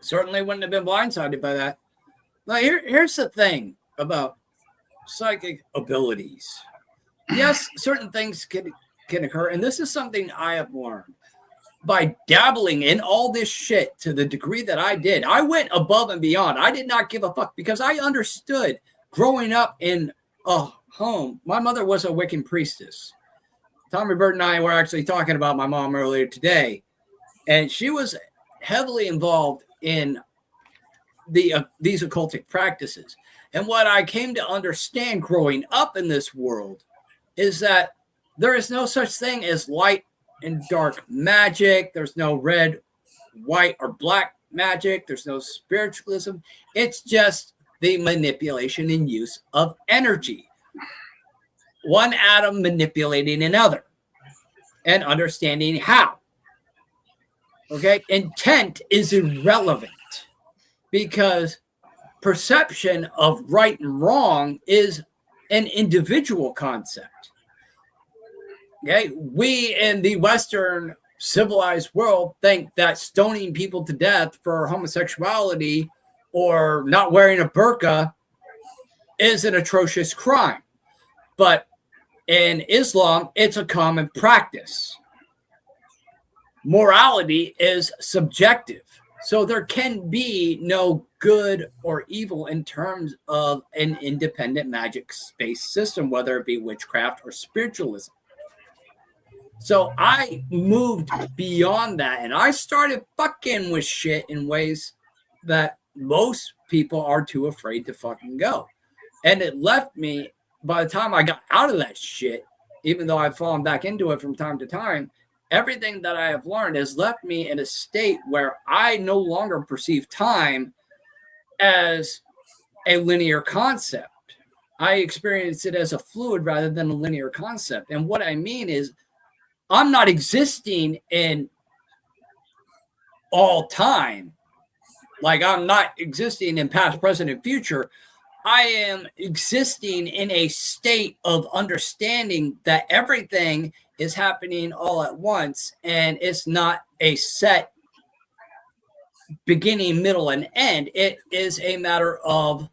Certainly wouldn't have been blindsided by that. Now, here's the thing about psychic abilities. Yes, certain things can occur, and this is something I have learned by dabbling in all this shit to the degree that I did. I went above and beyond. I did not give a fuck because I understood growing up in a home. My mother was a Wiccan priestess. Tommy Bird and I were actually talking about my mom earlier today, and she was heavily involved in these occultic practices. And what I came to understand growing up in this world is that there is no such thing as light and dark magic. There's no red, white, or black magic. There's no spiritualism. It's just the manipulation and use of energy. One atom manipulating another and understanding how. Okay, intent is irrelevant because perception of right and wrong is an individual concept. Okay, we in the Western civilized world think that stoning people to death for homosexuality or not wearing a burqa is an atrocious crime. But in Islam, it's a common practice. Morality is subjective. So there can be no good or evil in terms of an independent magic-based system, whether it be witchcraft or spiritualism. So I moved beyond that, and I started fucking with shit in ways that most people are too afraid to fucking go. And it left me, by the time I got out of that shit, even though I've fallen back into it from time to time, everything that I have learned has left me in a state where I no longer perceive time as a linear concept. I experience it as a fluid rather than a linear concept. And what I mean is I'm not existing in all time. Like I'm not existing in past, present, and future. I am existing in a state of understanding that everything is happening all at once, and it's not a set beginning, middle, and end. It is a matter of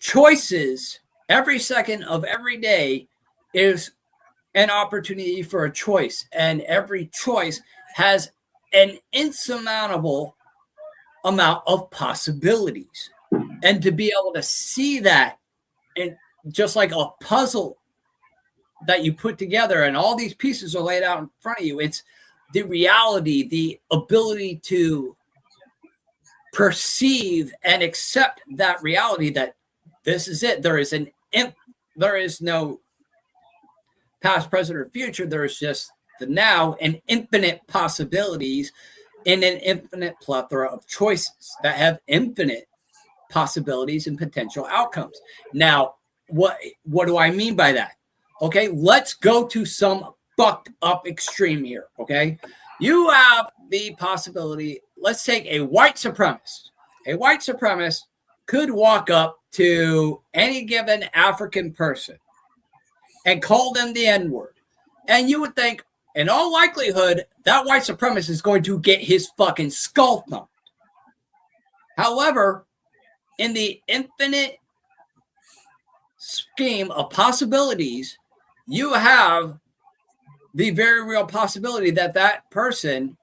choices. Every second of every day is an opportunity for a choice, and every choice has an insurmountable amount of possibilities. And to be able to see that, and just like a puzzle that you put together and all these pieces are laid out in front of you, it's the reality, the ability to perceive and accept that reality that this is it. There is no past, present, or future. There is just the now and infinite possibilities in an infinite plethora of choices that have infinite possibilities and potential outcomes. Now, what do I mean by that? Okay, let's go to some fucked up extreme here. Okay, you have the possibility. Let's take a white supremacist. A white supremacist could walk up to any given African person and call them the N-word. And you would think, in all likelihood, that white supremacist is going to get his fucking skull thumped. However, in the infinite scheme of possibilities, you have the very real possibility that that person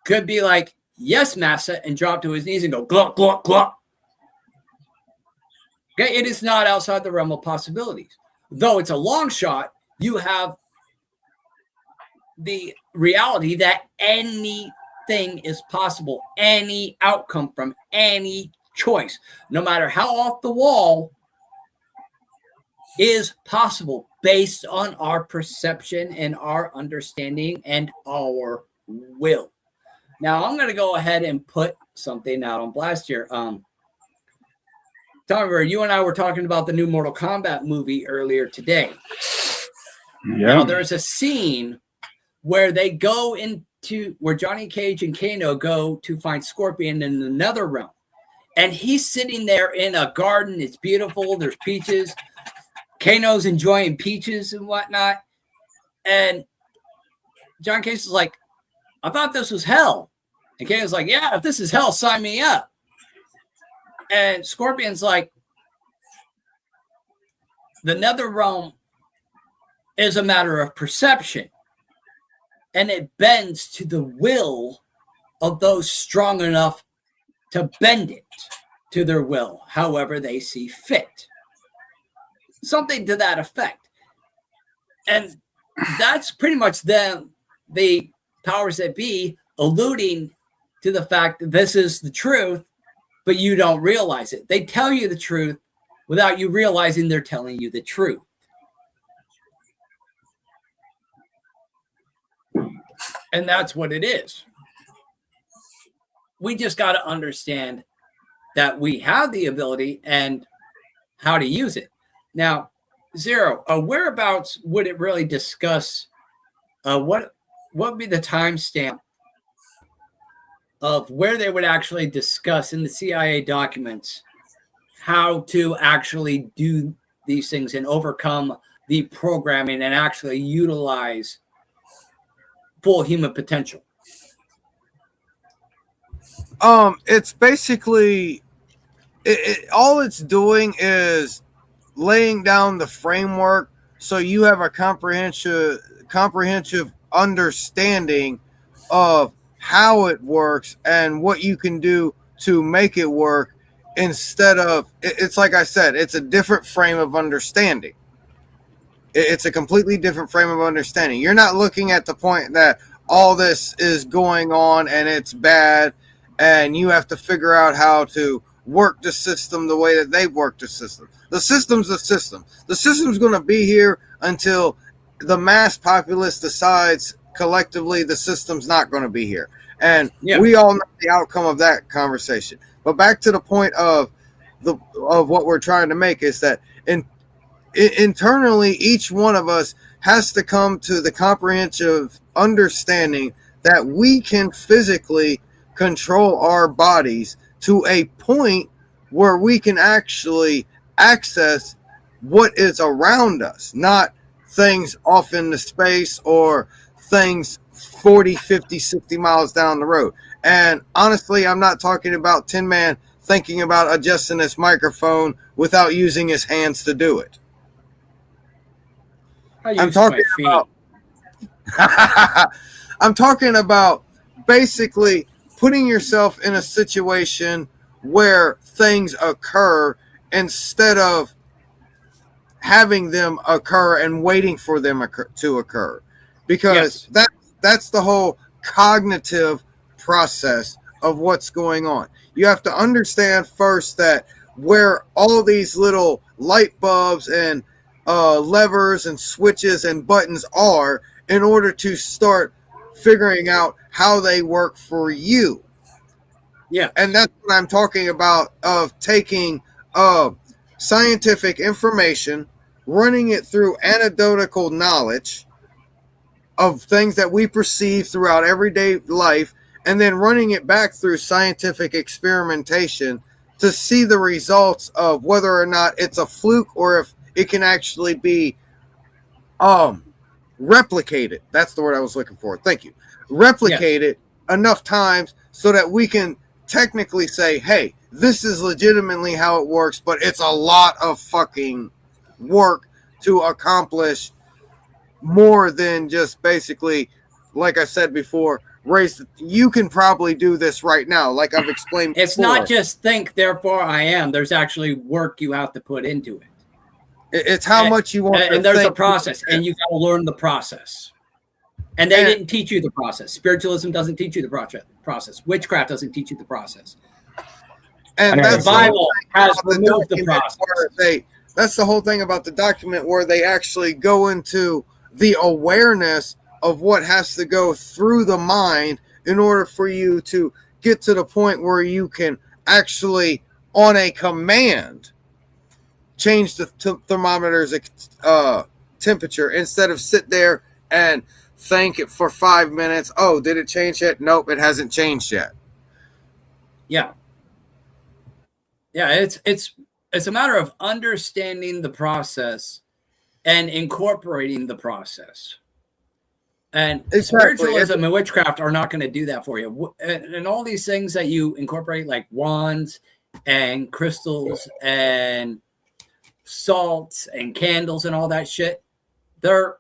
could be like, yes, massa, and drop to his knees and go, gluck, gluck, gluck. Okay, it is not outside the realm of possibilities. Though it's a long shot, you have the reality that anything is possible, any outcome from any choice, no matter how off the wall, is possible based on our perception and our understanding and our will. Now, I'm going to go ahead and put something out on blast here. Tommy, you and I were talking about the new Mortal Kombat movie earlier today. Yeah. Now, there's a scene where they go into, where Johnny Cage and Kano go to find Scorpion in another realm. And he's sitting there in a garden. It's beautiful. There's peaches. Kano's enjoying peaches and whatnot. And John Case is like, I thought this was hell. And Kane's like, yeah, if this is hell, sign me up. And Scorpion's like, the nether realm is a matter of perception. And it bends to the will of those strong enough to bend it to their will, however they see fit. Something to that effect. And that's pretty much the powers that be alluding to the fact that this is the truth, but you don't realize it. They tell you the truth without you realizing they're telling you the truth. And that's what it is. We just got to understand that we have the ability and how to use it. Now, Zero, whereabouts would it really discuss? What would be the timestamp of where they would actually discuss in the CIA documents how to actually do these things and overcome the programming and actually utilize full human potential? It's basically all it's doing is laying down the framework so you have a comprehensive understanding of how it works and what you can do to make it work. Instead of, it's like I said, it's a different frame of understanding. It's a completely different frame of understanding. You're not looking at the point that all this is going on and it's bad and you have to figure out how to work the system the way that they've worked the system. The system's the system. The system's going to be here until the mass populace decides collectively the system's not going to be here. And we all know the outcome of that conversation. But back to the point of what we're trying to make is that internally, each one of us has to come to the comprehensive understanding that we can physically control our bodies to a point where we can actually access what is around us, not things off in the space or things 40, 50, 60 miles down the road. And honestly, I'm not talking about Tin Man thinking about adjusting his microphone without using his hands to do it. I'm talking about I'm talking about basically putting yourself in a situation where things occur instead of having them occur and waiting for them to occur, because that's the whole cognitive process of what's going on. You have to understand first that where all these little light bulbs and levers and switches and buttons are in order to start figuring out how they work for you. Yeah. And that's what I'm talking about, of taking scientific information, running it through anecdotal knowledge of things that we perceive throughout everyday life, and then running it back through scientific experimentation to see the results of whether or not it's a fluke or if it can actually be replicated. That's the word I was looking for. Thank you. Replicated enough times so that we can technically say, hey, this is legitimately how it works, but it's a lot of fucking work to accomplish more than just basically, like I said before, you can probably do this right now, like I've explained before. It's not just think, therefore I am. There's actually work you have to put into it. It's how much you want. And there's a process, and you got to learn the process. And they didn't teach you the process. Spiritualism doesn't teach you the process. Witchcraft doesn't teach you the process. And that's the Bible has removed the process. That's the whole thing about the document, where they actually go into the awareness of what has to go through the mind in order for you to get to the point where you can actually, on a command, change the thermometer's temperature, instead of sit there and think it for 5 minutes. Oh, did it change yet? Nope, it hasn't changed yet. Yeah. It's a matter of understanding the process and incorporating the process. And Exactly. spiritualism and witchcraft are not going to do that for you. And all these things that you incorporate, like wands and crystals and salts and candles and all that shit, they're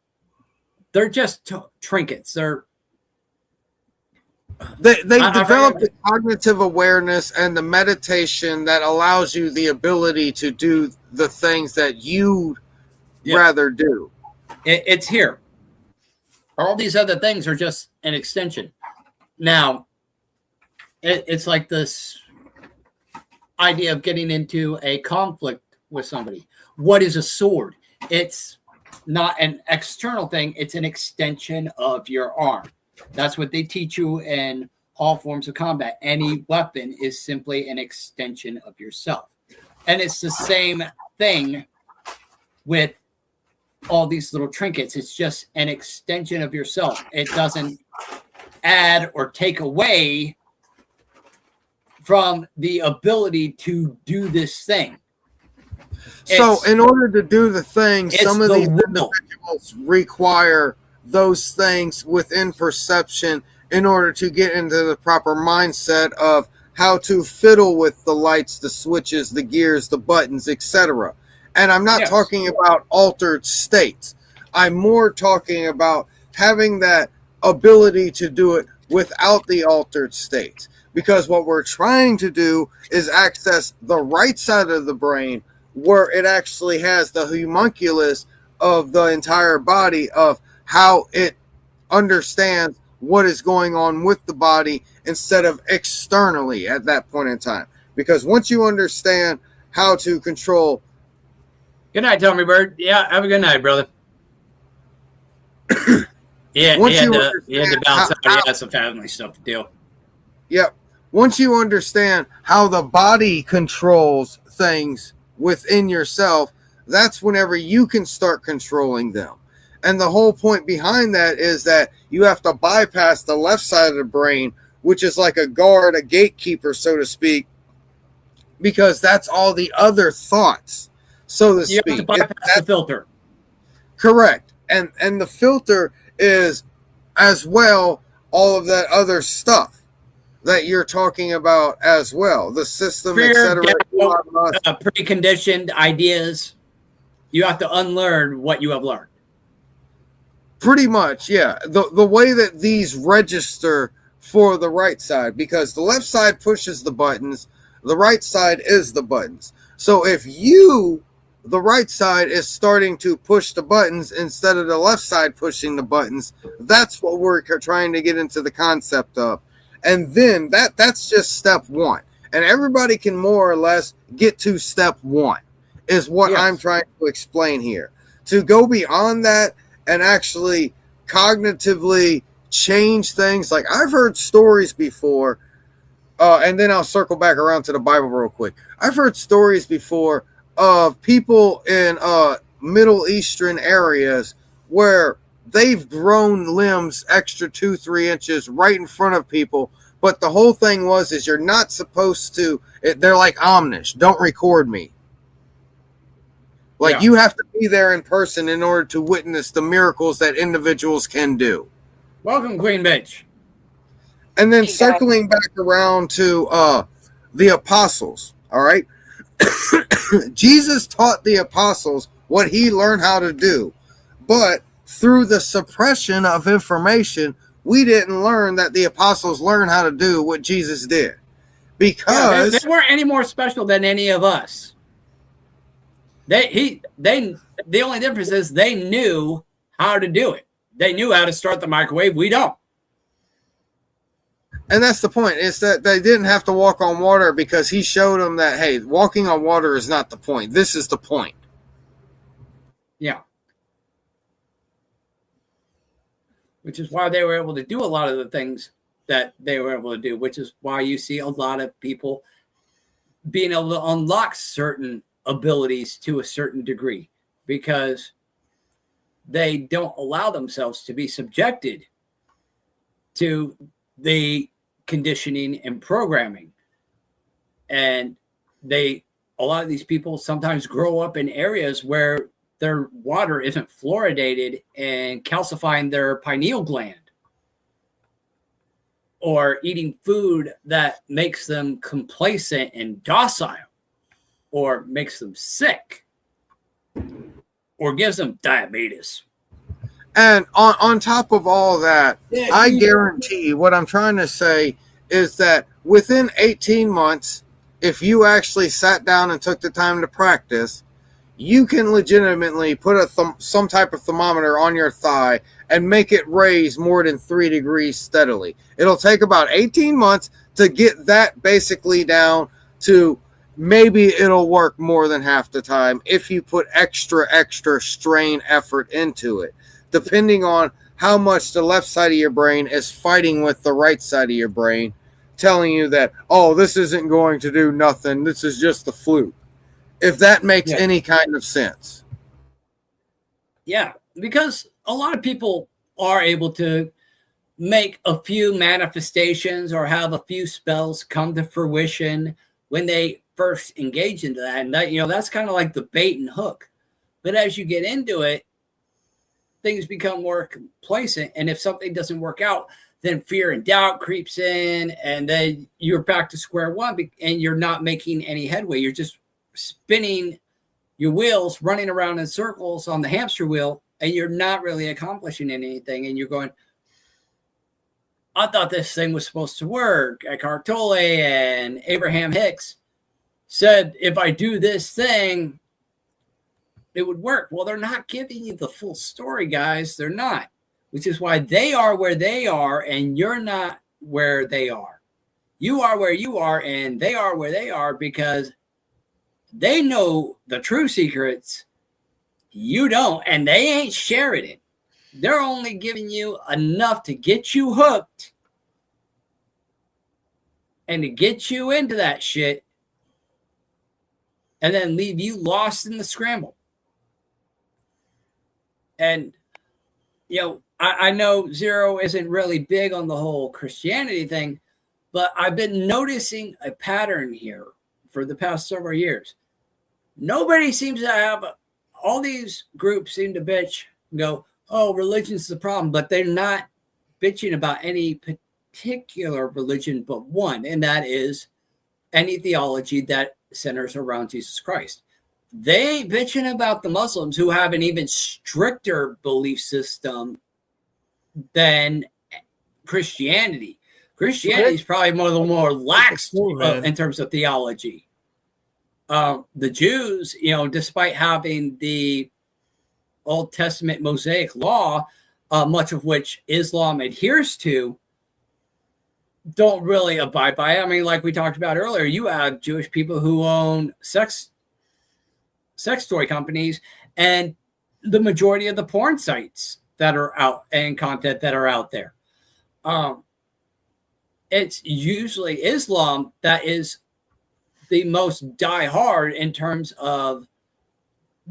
just trinkets. They developed the cognitive awareness and the meditation that allows you the ability to do the things that you'd rather do. It's here. All these other things are just an extension. Now, it's like this idea of getting into a conflict with somebody. What is a sword? It's not an external thing. It's an extension of your arm. That's what they teach you in all forms of combat. Any weapon is simply an extension of yourself. And it's the same thing with all these little trinkets. It's just an extension of yourself. It doesn't add or take away from the ability to do this thing. So in order to do the thing, some of these individuals require those things within perception in order to get into the proper mindset of how to fiddle with the lights, the switches, the gears, the buttons, etc. And I'm not talking about altered states. I'm more talking about having that ability to do it without the altered states. Because what we're trying to do is access the right side of the brain where it actually has the homunculus of the entire body of how it understands what is going on with the body instead of externally at that point in time. Because once you understand how to control... Good night, Tommy Bird. Yeah, have a good night, brother. Yeah, he had to bounce out. He had some family stuff to do. Yep. Once you understand how the body controls things within yourself, that's whenever you can start controlling them. And the whole point behind that is that you have to bypass the left side of the brain, which is like a guard, a gatekeeper, so to speak, because that's all the other thoughts, so to speak. You have to bypass the filter. Correct. And the filter is as well all of that other stuff that you're talking about as well. The system, etc. Preconditioned ideas. You have to unlearn what you have learned. Pretty much, yeah. The way that these register for the right side, because the left side pushes the buttons, the right side is the buttons. So if you, the right side, is starting to push the buttons instead of the left side pushing the buttons, that's what we're trying to get into the concept of. And then that's just step one. And everybody can more or less get to step one, is what I'm trying to explain here. To go beyond that and actually cognitively change things. Like I've heard stories before, and then I'll circle back around to the Bible real quick. I've heard stories before of people in Middle Eastern areas where they've grown limbs extra 2-3 inches right in front of people. But the whole thing is you're not supposed to, they're like Omnish, don't record me. Like you have to be there in person in order to witness the miracles that individuals can do. Welcome, Queen Bitch. And then circling back around to the apostles, all right? Jesus taught the apostles what he learned how to do. But through the suppression of information, we didn't learn that the apostles learned how to do what Jesus did. Because they weren't any more special than any of us. The only difference is they knew how to do it. They knew how to start the microwave. We don't. And that's the point. It's that they didn't have to walk on water because he showed them that, hey, walking on water is not the point. This is the point. Yeah. Which is why they were able to do a lot of the things that they were able to do, which is why you see a lot of people being able to unlock certain abilities to a certain degree because they don't allow themselves to be subjected to the conditioning and programming. And a lot of these people sometimes grow up in areas where their water isn't fluoridated and calcifying their pineal gland, or eating food that makes them complacent and docile, or makes them sick, or gives them diabetes. And on top of all that, Yeah, I guarantee you what I'm trying to say is that within 18 months, if you actually sat down and took the time to practice, you can legitimately put some type of thermometer on your thigh and make it raise more than 3 degrees steadily. It'll take about 18 months to get that basically down to maybe it'll work more than half the time if you put extra strain effort into it, depending on how much the left side of your brain is fighting with the right side of your brain, telling you that, oh, this isn't going to do nothing. This is just the fluke. If that makes any kind of sense. Yeah, because a lot of people are able to make a few manifestations or have a few spells come to fruition when they first engage into that. And that, that's kind of like the bait and hook. But as you get into it, things become more complacent. And if something doesn't work out, then fear and doubt creeps in, and then you're back to square one, and you're not making any headway. You're just spinning your wheels, running around in circles on the hamster wheel, and you're not really accomplishing anything. And you're going, I thought this thing was supposed to work. Eckhart Tolle and Abraham Hicks said, if I do this thing, it would work. Well, they're not giving you the full story, guys. They're not, which is why they are where they are, and you're not where they are. You are where you are, and they are where they are, because they know the true secrets. You don't, and they ain't sharing it. They're only giving you enough to get you hooked and to get you into that shit, and then leave you lost in the scramble. And, I know Zero isn't really big on the whole Christianity thing, but I've been noticing a pattern here for the past several years. Nobody seems to have, all these groups seem to bitch and go, oh, religion's the problem, but they're not bitching about any particular religion but one, and that is any theology that centers around Jesus Christ. They ain't bitching about the Muslims, who have an even stricter belief system than Christianity. Christianity is probably one of the more lax in terms of theology. The Jews, despite having the Old Testament Mosaic law, much of which Islam adheres to, don't really abide by it. I mean, like we talked about earlier, you have Jewish people who own sex toy companies, and the majority of the porn sites that are out and content that are out there. It's usually Islam that is the most diehard in terms of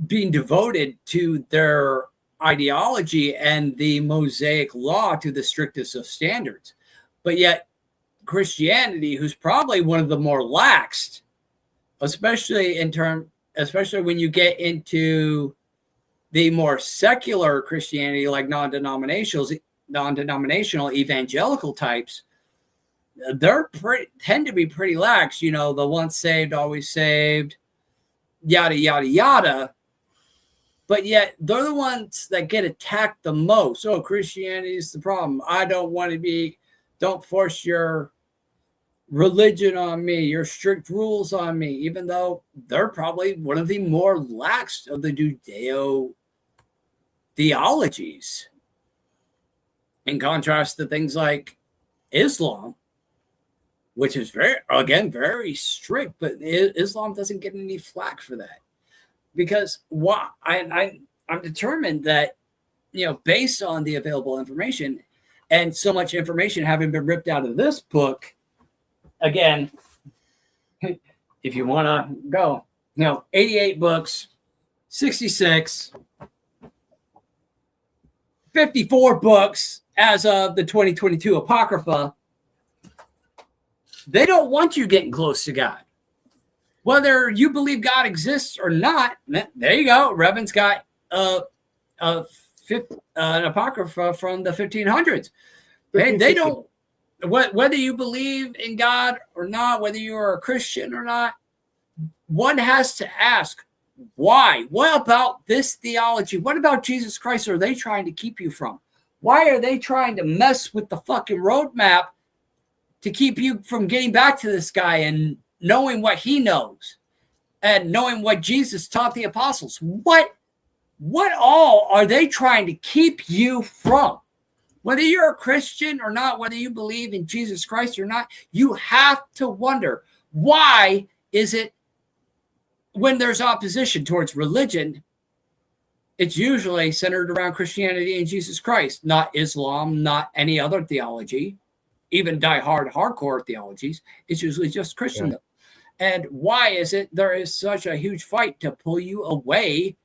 being devoted to their ideology and the Mosaic law to the strictest of standards. But yet Christianity, who's probably one of the more laxed, especially when you get into the more secular Christianity, like non-denominational evangelical types, tend to be pretty lax. The once saved, always saved, yada, yada, yada. But yet they're the ones that get attacked the most. Oh, Christianity is the problem. I don't force your religion on me, your strict rules on me, even though they're probably one of the more lax of the Judeo theologies, in contrast to things like Islam, which is very strict. But Islam doesn't get any flack for that, because I'm determined that, based on the available information, and so much information having been ripped out of this book, again, if you want to go, 88 books, 66, 54 books as of the 2022 Apocrypha. They don't want you getting close to God. Whether you believe God exists or not, there you go. Revan's got an apocrypha from the 1500s. They don't, whether you believe in God or not, whether you are a Christian or not, one has to ask, why? What about this theology? What about Jesus Christ are they trying to keep you from? Why are they trying to mess with the fucking roadmap to keep you from getting back to this guy and knowing what he knows and knowing what Jesus taught the apostles? What all are they trying to keep you from? Whether you're a Christian or not, whether you believe in Jesus Christ or not, you have to wonder, why is it when there's opposition towards religion, it's usually centered around Christianity and Jesus Christ, not Islam, not any other theology, even die-hard, hardcore theologies. It's usually just Christendom. Yeah. And why is it there is such a huge fight to pull you away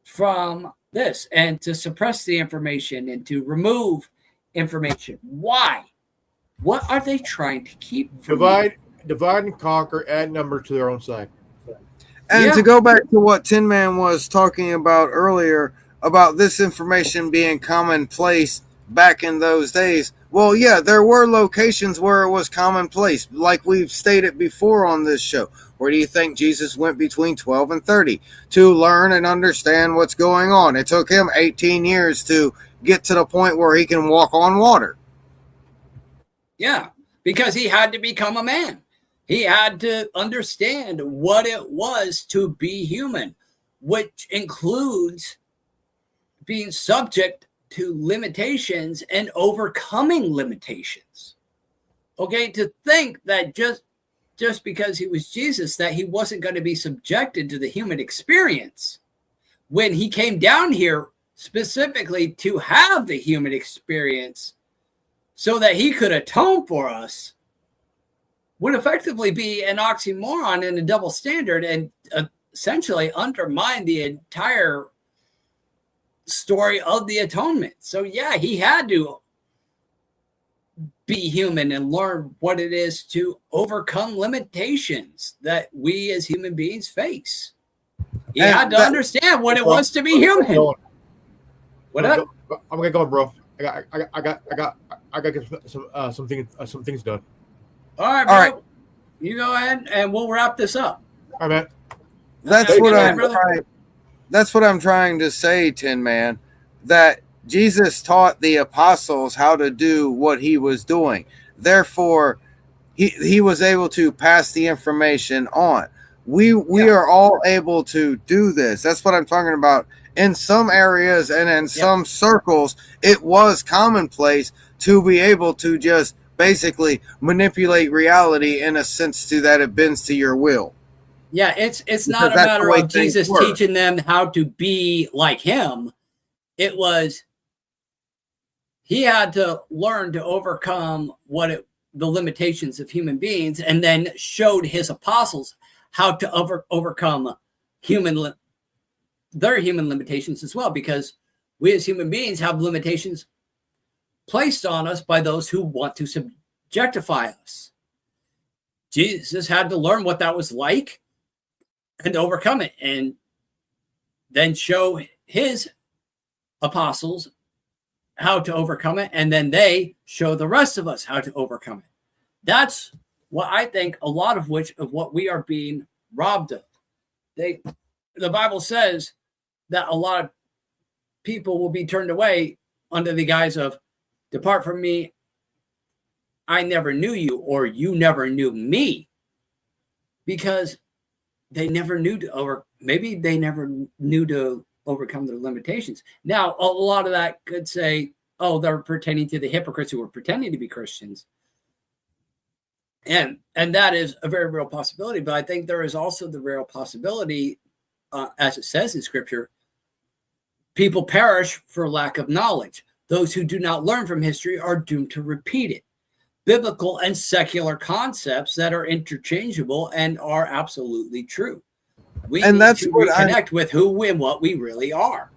from this and to suppress the information and to remove information? Why? What are they trying to keep from divide and conquer, add number to their own side. And to go back to what Tin Man was talking about earlier about this information being commonplace back in those days. Well, yeah, there were locations where it was commonplace, like we've stated before on this show. Where do you think Jesus went between 12 and 30? To learn and understand what's going on. It took him 18 years to get to the point where he can walk on water. Yeah, because he had to become a man. He had to understand what it was to be human, which includes being subject to limitations and overcoming limitations. Okay, to think that just because he was Jesus, that he wasn't going to be subjected to the human experience when he came down here specifically to have the human experience so that he could atone for us, would effectively be an oxymoron and a double standard and essentially undermine the entire story of the atonement. So yeah, he had to be human and learn what it is to overcome limitations that we as human beings face. He had to understand what it was to be human. What up? I'm gonna go, bro. I got to get some things done. All right, bro. All right. You go ahead and we'll wrap this up. All right, man. That's what I'm trying to say, Tin Man, that Jesus taught the apostles how to do what he was doing. Therefore, he was able to pass the information on. We are all able to do this. That's what I'm talking about. In some areas and in some circles, it was commonplace to be able to just basically manipulate reality in a sense to that it bends to your will. Yeah, it's not a matter of Jesus teaching them how to be like him. It was he had to learn to overcome the limitations of human beings, and then showed his apostles how to overcome their human limitations as well, because we as human beings have limitations placed on us by those who want to subjectify us. Jesus had to learn what that was like and overcome it, and then show his apostles how to overcome it, and then they show the rest of us how to overcome it. That's what I think a lot of what we are being robbed of. The Bible says that a lot of people will be turned away under the guise of, depart from me, I never knew you, or you never knew me, because they never knew maybe they never knew to overcome their limitations. Now, a lot of that could say, oh, they're pertaining to the hypocrites who were pretending to be Christians. And that is a very real possibility. But I think there is also the real possibility, as it says in Scripture, people perish for lack of knowledge. Those who do not learn from history are doomed to repeat it. Biblical and secular concepts that are interchangeable and are absolutely true. We need to reconnect with who and what we really are.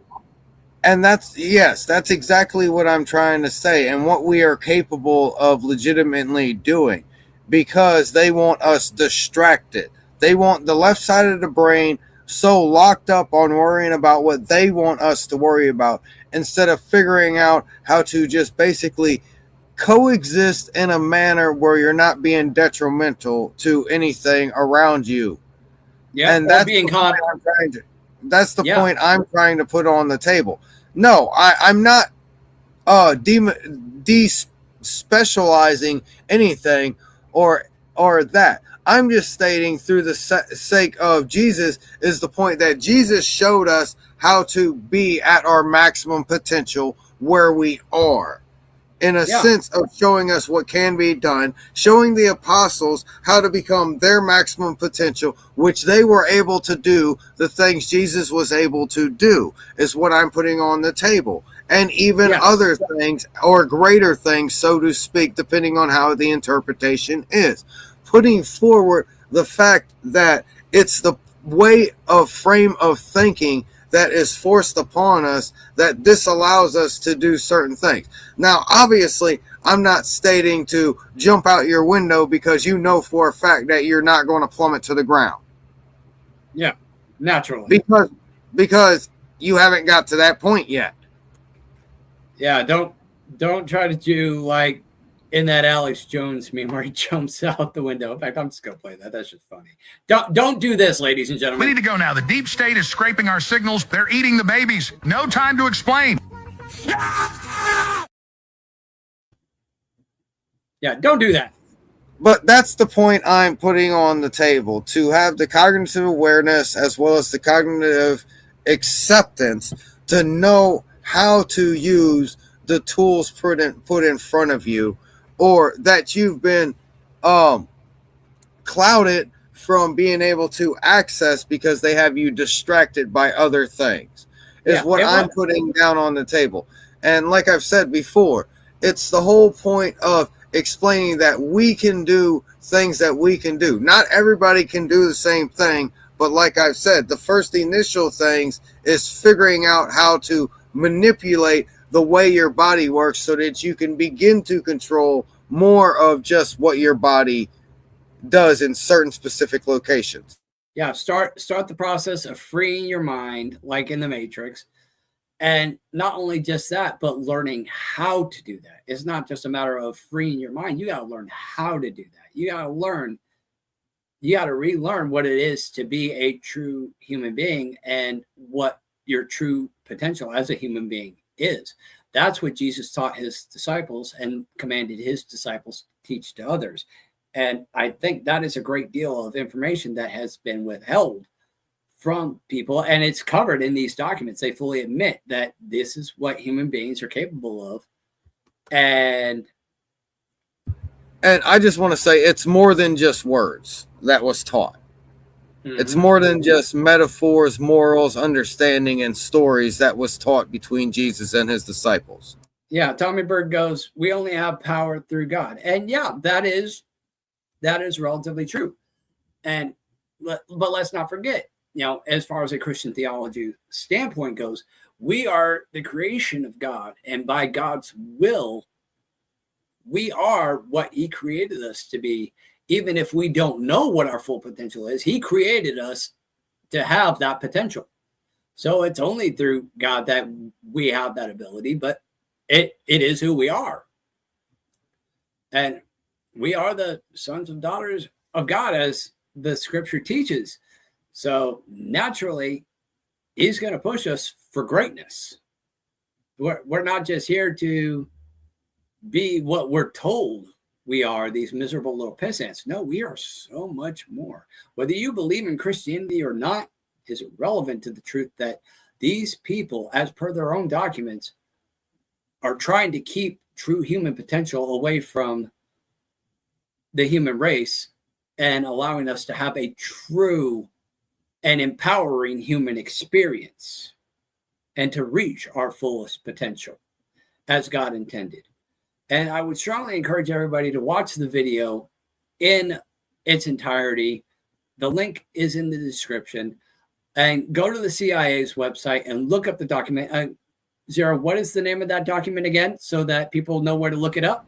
And that's exactly what I'm trying to say, and what we are capable of legitimately doing, because they want us distracted. They want the left side of the brain so locked up on worrying about what they want us to worry about instead of figuring out how to just basically coexist in a manner where you're not being detrimental to anything around you. Yeah, And or that's being the caught. point I'm trying to, that's the Yeah. point I'm trying to put on the table. No, I'm not de-specializing anything or that. I'm just stating through the sake of Jesus is the point that Jesus showed us how to be at our maximum potential where we are, in a sense of showing us what can be done, showing the apostles how to become their maximum potential, which they were able to do, the things Jesus was able to do, is what I'm putting on the table. And even other things, or greater things, so to speak, depending on how the interpretation is. Putting forward the fact that it's the way of frame of thinking that is forced upon us that this allows us to do certain things. Now, obviously, I'm not stating to jump out your window because you know for a fact that you're not going to plummet to the ground. Yeah, naturally. Because you haven't got to that point yet. Yeah, don't try to do like in that Alex Jones meme where he jumps out the window. In fact, I'm just gonna play that. That's just funny. Don't do this, ladies and gentlemen. We need to go now. The deep state is scraping our signals. They're eating the babies. No time to explain. Yeah, don't do that. But that's the point I'm putting on the table, to have the cognitive awareness as well as the cognitive acceptance to know how to use the tools put in front of you, or that you've been clouded from being able to access because they have you distracted by other things, is what I'm putting down on the table. And like I've said before, it's the whole point of explaining that we can do things that we can do. Not everybody can do the same thing, but like I've said, the first initial things is figuring out how to manipulate the way your body works so that you can begin to control more of just what your body does in certain specific locations. Yeah, start the process of freeing your mind, like in the Matrix. And not only just that, but learning how to do that. It's not just a matter of freeing your mind. You got to learn how to do that. You got to relearn what it is to be a true human being and what your true potential as a human being is. That's what Jesus taught his disciples and commanded his disciples to teach to others. And I think that is a great deal of information that has been withheld from people, and it's covered in these documents. They fully admit that this is what human beings are capable of. And I just want to say it's more than just words that was taught. It's more than just metaphors, morals, understanding, and stories that was taught between Jesus and his disciples. Yeah, Tommy Bird goes, we only have power through God. And yeah, that is relatively true. And but let's not forget, as far as a Christian theology standpoint goes, we are the creation of God, and by God's will, we are what he created us to be. Even if we don't know what our full potential is, he created us to have that potential. So it's only through God that we have that ability, but it is who we are. And we are the sons and daughters of God, as the scripture teaches. So naturally, he's going to push us for greatness. We're not just here to be what we're told we are, these miserable little peasants. No, we are so much more. Whether you believe in Christianity or not is irrelevant to the truth that these people, as per their own documents, are trying to keep true human potential away from the human race and allowing us to have a true and empowering human experience and to reach our fullest potential as God intended. And I would strongly encourage everybody to watch the video in its entirety. The link is in the description. And go to the CIA's website and look up the document. Zara, what is the name of that document again, so that people know where to look it up?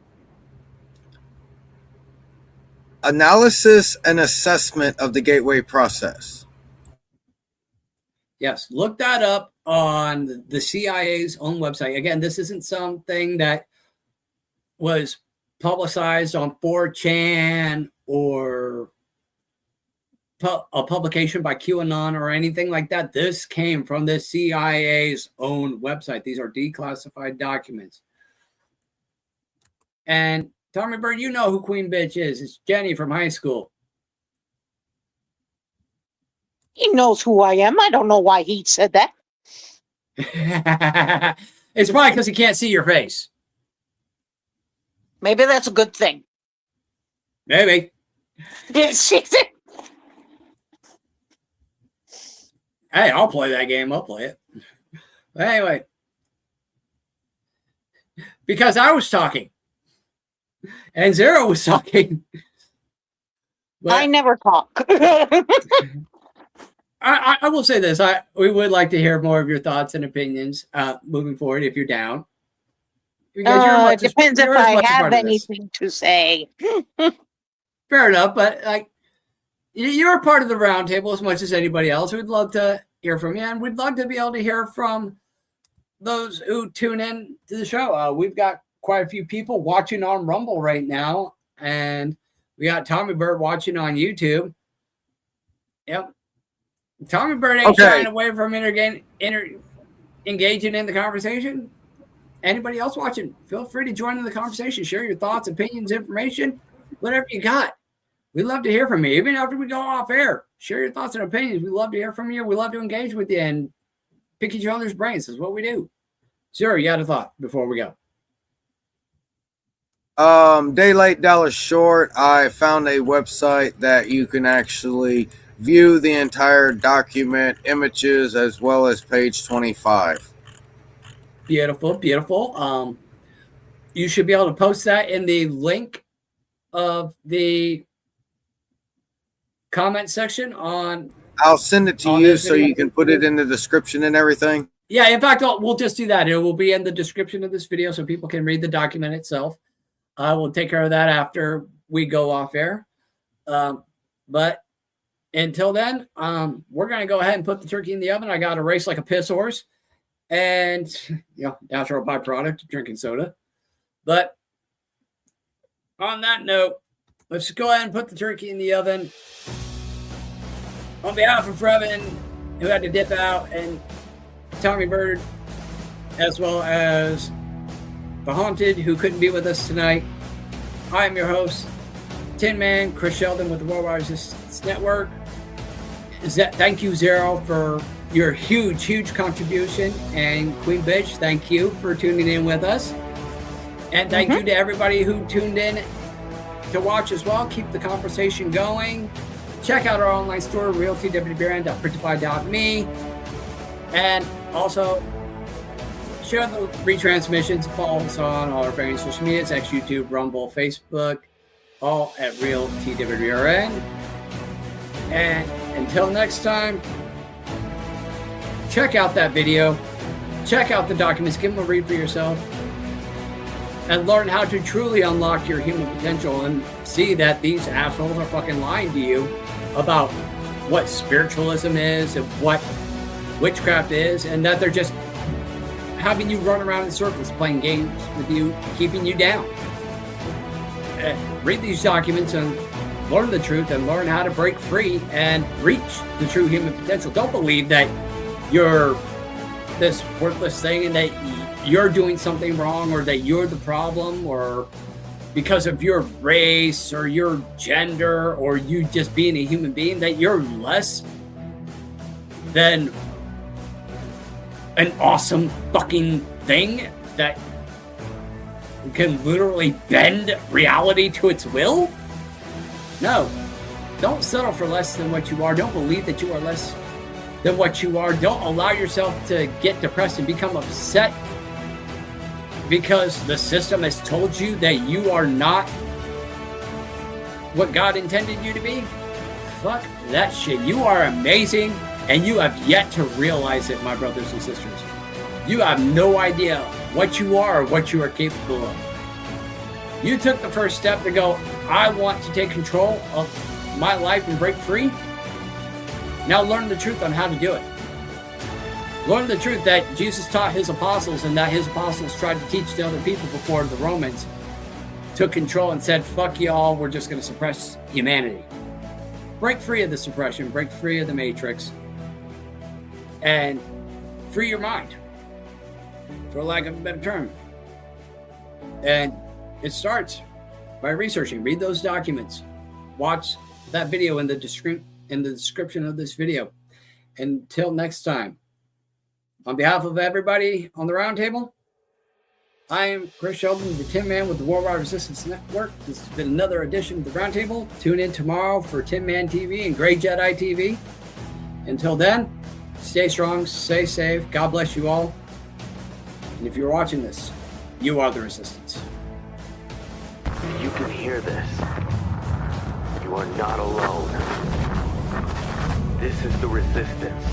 Analysis and assessment of the gateway process. Yes, look that up on the CIA's own website. Again, this isn't something that was publicized on 4chan or a publication by QAnon or anything like that. This came from the CIA's own website. These are declassified documents. And Tommy Bird, you know who Queen Bitch is. It's Jenny from high school. He knows who I am. I don't know why he said that. It's probably because he can't see your face. Maybe that's a good thing. Maybe. Hey, I'll play that game. I'll play it. But anyway. Because I was talking. And Zero was talking. But I never talk. I will say this. We would like to hear more of your thoughts and opinions moving forward if you're down. It depends if I have anything to say. Fair enough, but like you're a part of the roundtable as much as anybody else. We'd love to hear from you, and we'd love to be able to hear from those who tune in to the show. We've got quite a few people watching on Rumble right now, and we got Tommy Bird watching on YouTube. Yep. Tommy Bird ain't shying away from engaging in the conversation. Anybody else watching, feel free to join in the conversation. Share your thoughts, opinions, information, whatever you got. We'd love to hear from you. Even after we go off air, share your thoughts and opinions. We'd love to hear from you. We love to engage with you and pick each other's brains. That's what we do. Zero, you had a thought before we go. Day late, dollar short. I found a website that you can actually view the entire document, images, as well as page 25. Beautiful, beautiful. You should be able to post that in the link of the comment section on. I'll send it to you so you can put it in the description and everything. Yeah, in fact, we'll just do that. It will be in the description of this video so people can read the document itself. We'll take care of that after we go off air. But until then, we're going to go ahead and put the turkey in the oven. I got to race like a piss horse. And, natural byproduct of drinking soda. But on that note, let's go ahead and put the turkey in the oven. On behalf of Brevin, who had to dip out, and Tommy Bird, as well as the Haunted, who couldn't be with us tonight, I am your host, Tin Man, Chris Sheldon with the Worldwide Resistance Network. Thank you, Zero, for your huge contribution, and Queen Bitch, thank you for tuning in with us, and thank you to everybody who tuned in to watch as well. Keep the conversation going. Check out our online store, RealTWWRN.Printify.me, and also share the retransmissions. Follow us on all our various social medias: X, YouTube, Rumble, Facebook, all at RealTWWRN. And until next time, check out that video, check out the documents, give them a read for yourself, and learn how to truly unlock your human potential and see that these assholes are fucking lying to you about what spiritualism is and what witchcraft is, and that they're just having you run around in circles playing games with you, keeping you down. Read these documents and learn the truth and learn how to break free and reach the true human potential. Don't believe that you're this worthless thing and that you're doing something wrong or that you're the problem, or because of your race or your gender or you just being a human being that you're less than an awesome fucking thing that can literally bend reality to its will. No, don't settle for less than what you are. Don't believe that you are less than what you are. Don't allow yourself to get depressed and become upset because the system has told you that you are not what God intended you to be. Fuck that shit. You are amazing, and you have yet to realize it, my brothers and sisters. You have no idea what you are or what you are capable of. You took the first step to go, I want to take control of my life and break free. Now learn the truth on how to do it. Learn the truth that Jesus taught his apostles and that his apostles tried to teach to other people before the Romans took control and said, fuck y'all, we're just going to suppress humanity. Break free of the suppression, break free of the matrix, and free your mind, for lack of a better term. And it starts by researching. Read those documents. Watch that video in the description of this video. Until next time, on behalf of everybody on the roundtable, I am Chris Sheldon, the Tin Man with the Worldwide Resistance Network. This has been another edition of the Roundtable. Tune in tomorrow for Tin Man TV and Grey Jedi TV. Until then, stay strong, stay safe. God bless you all. And if you're watching this, you are the Resistance. You can hear this. You are not alone. This is the Resistance.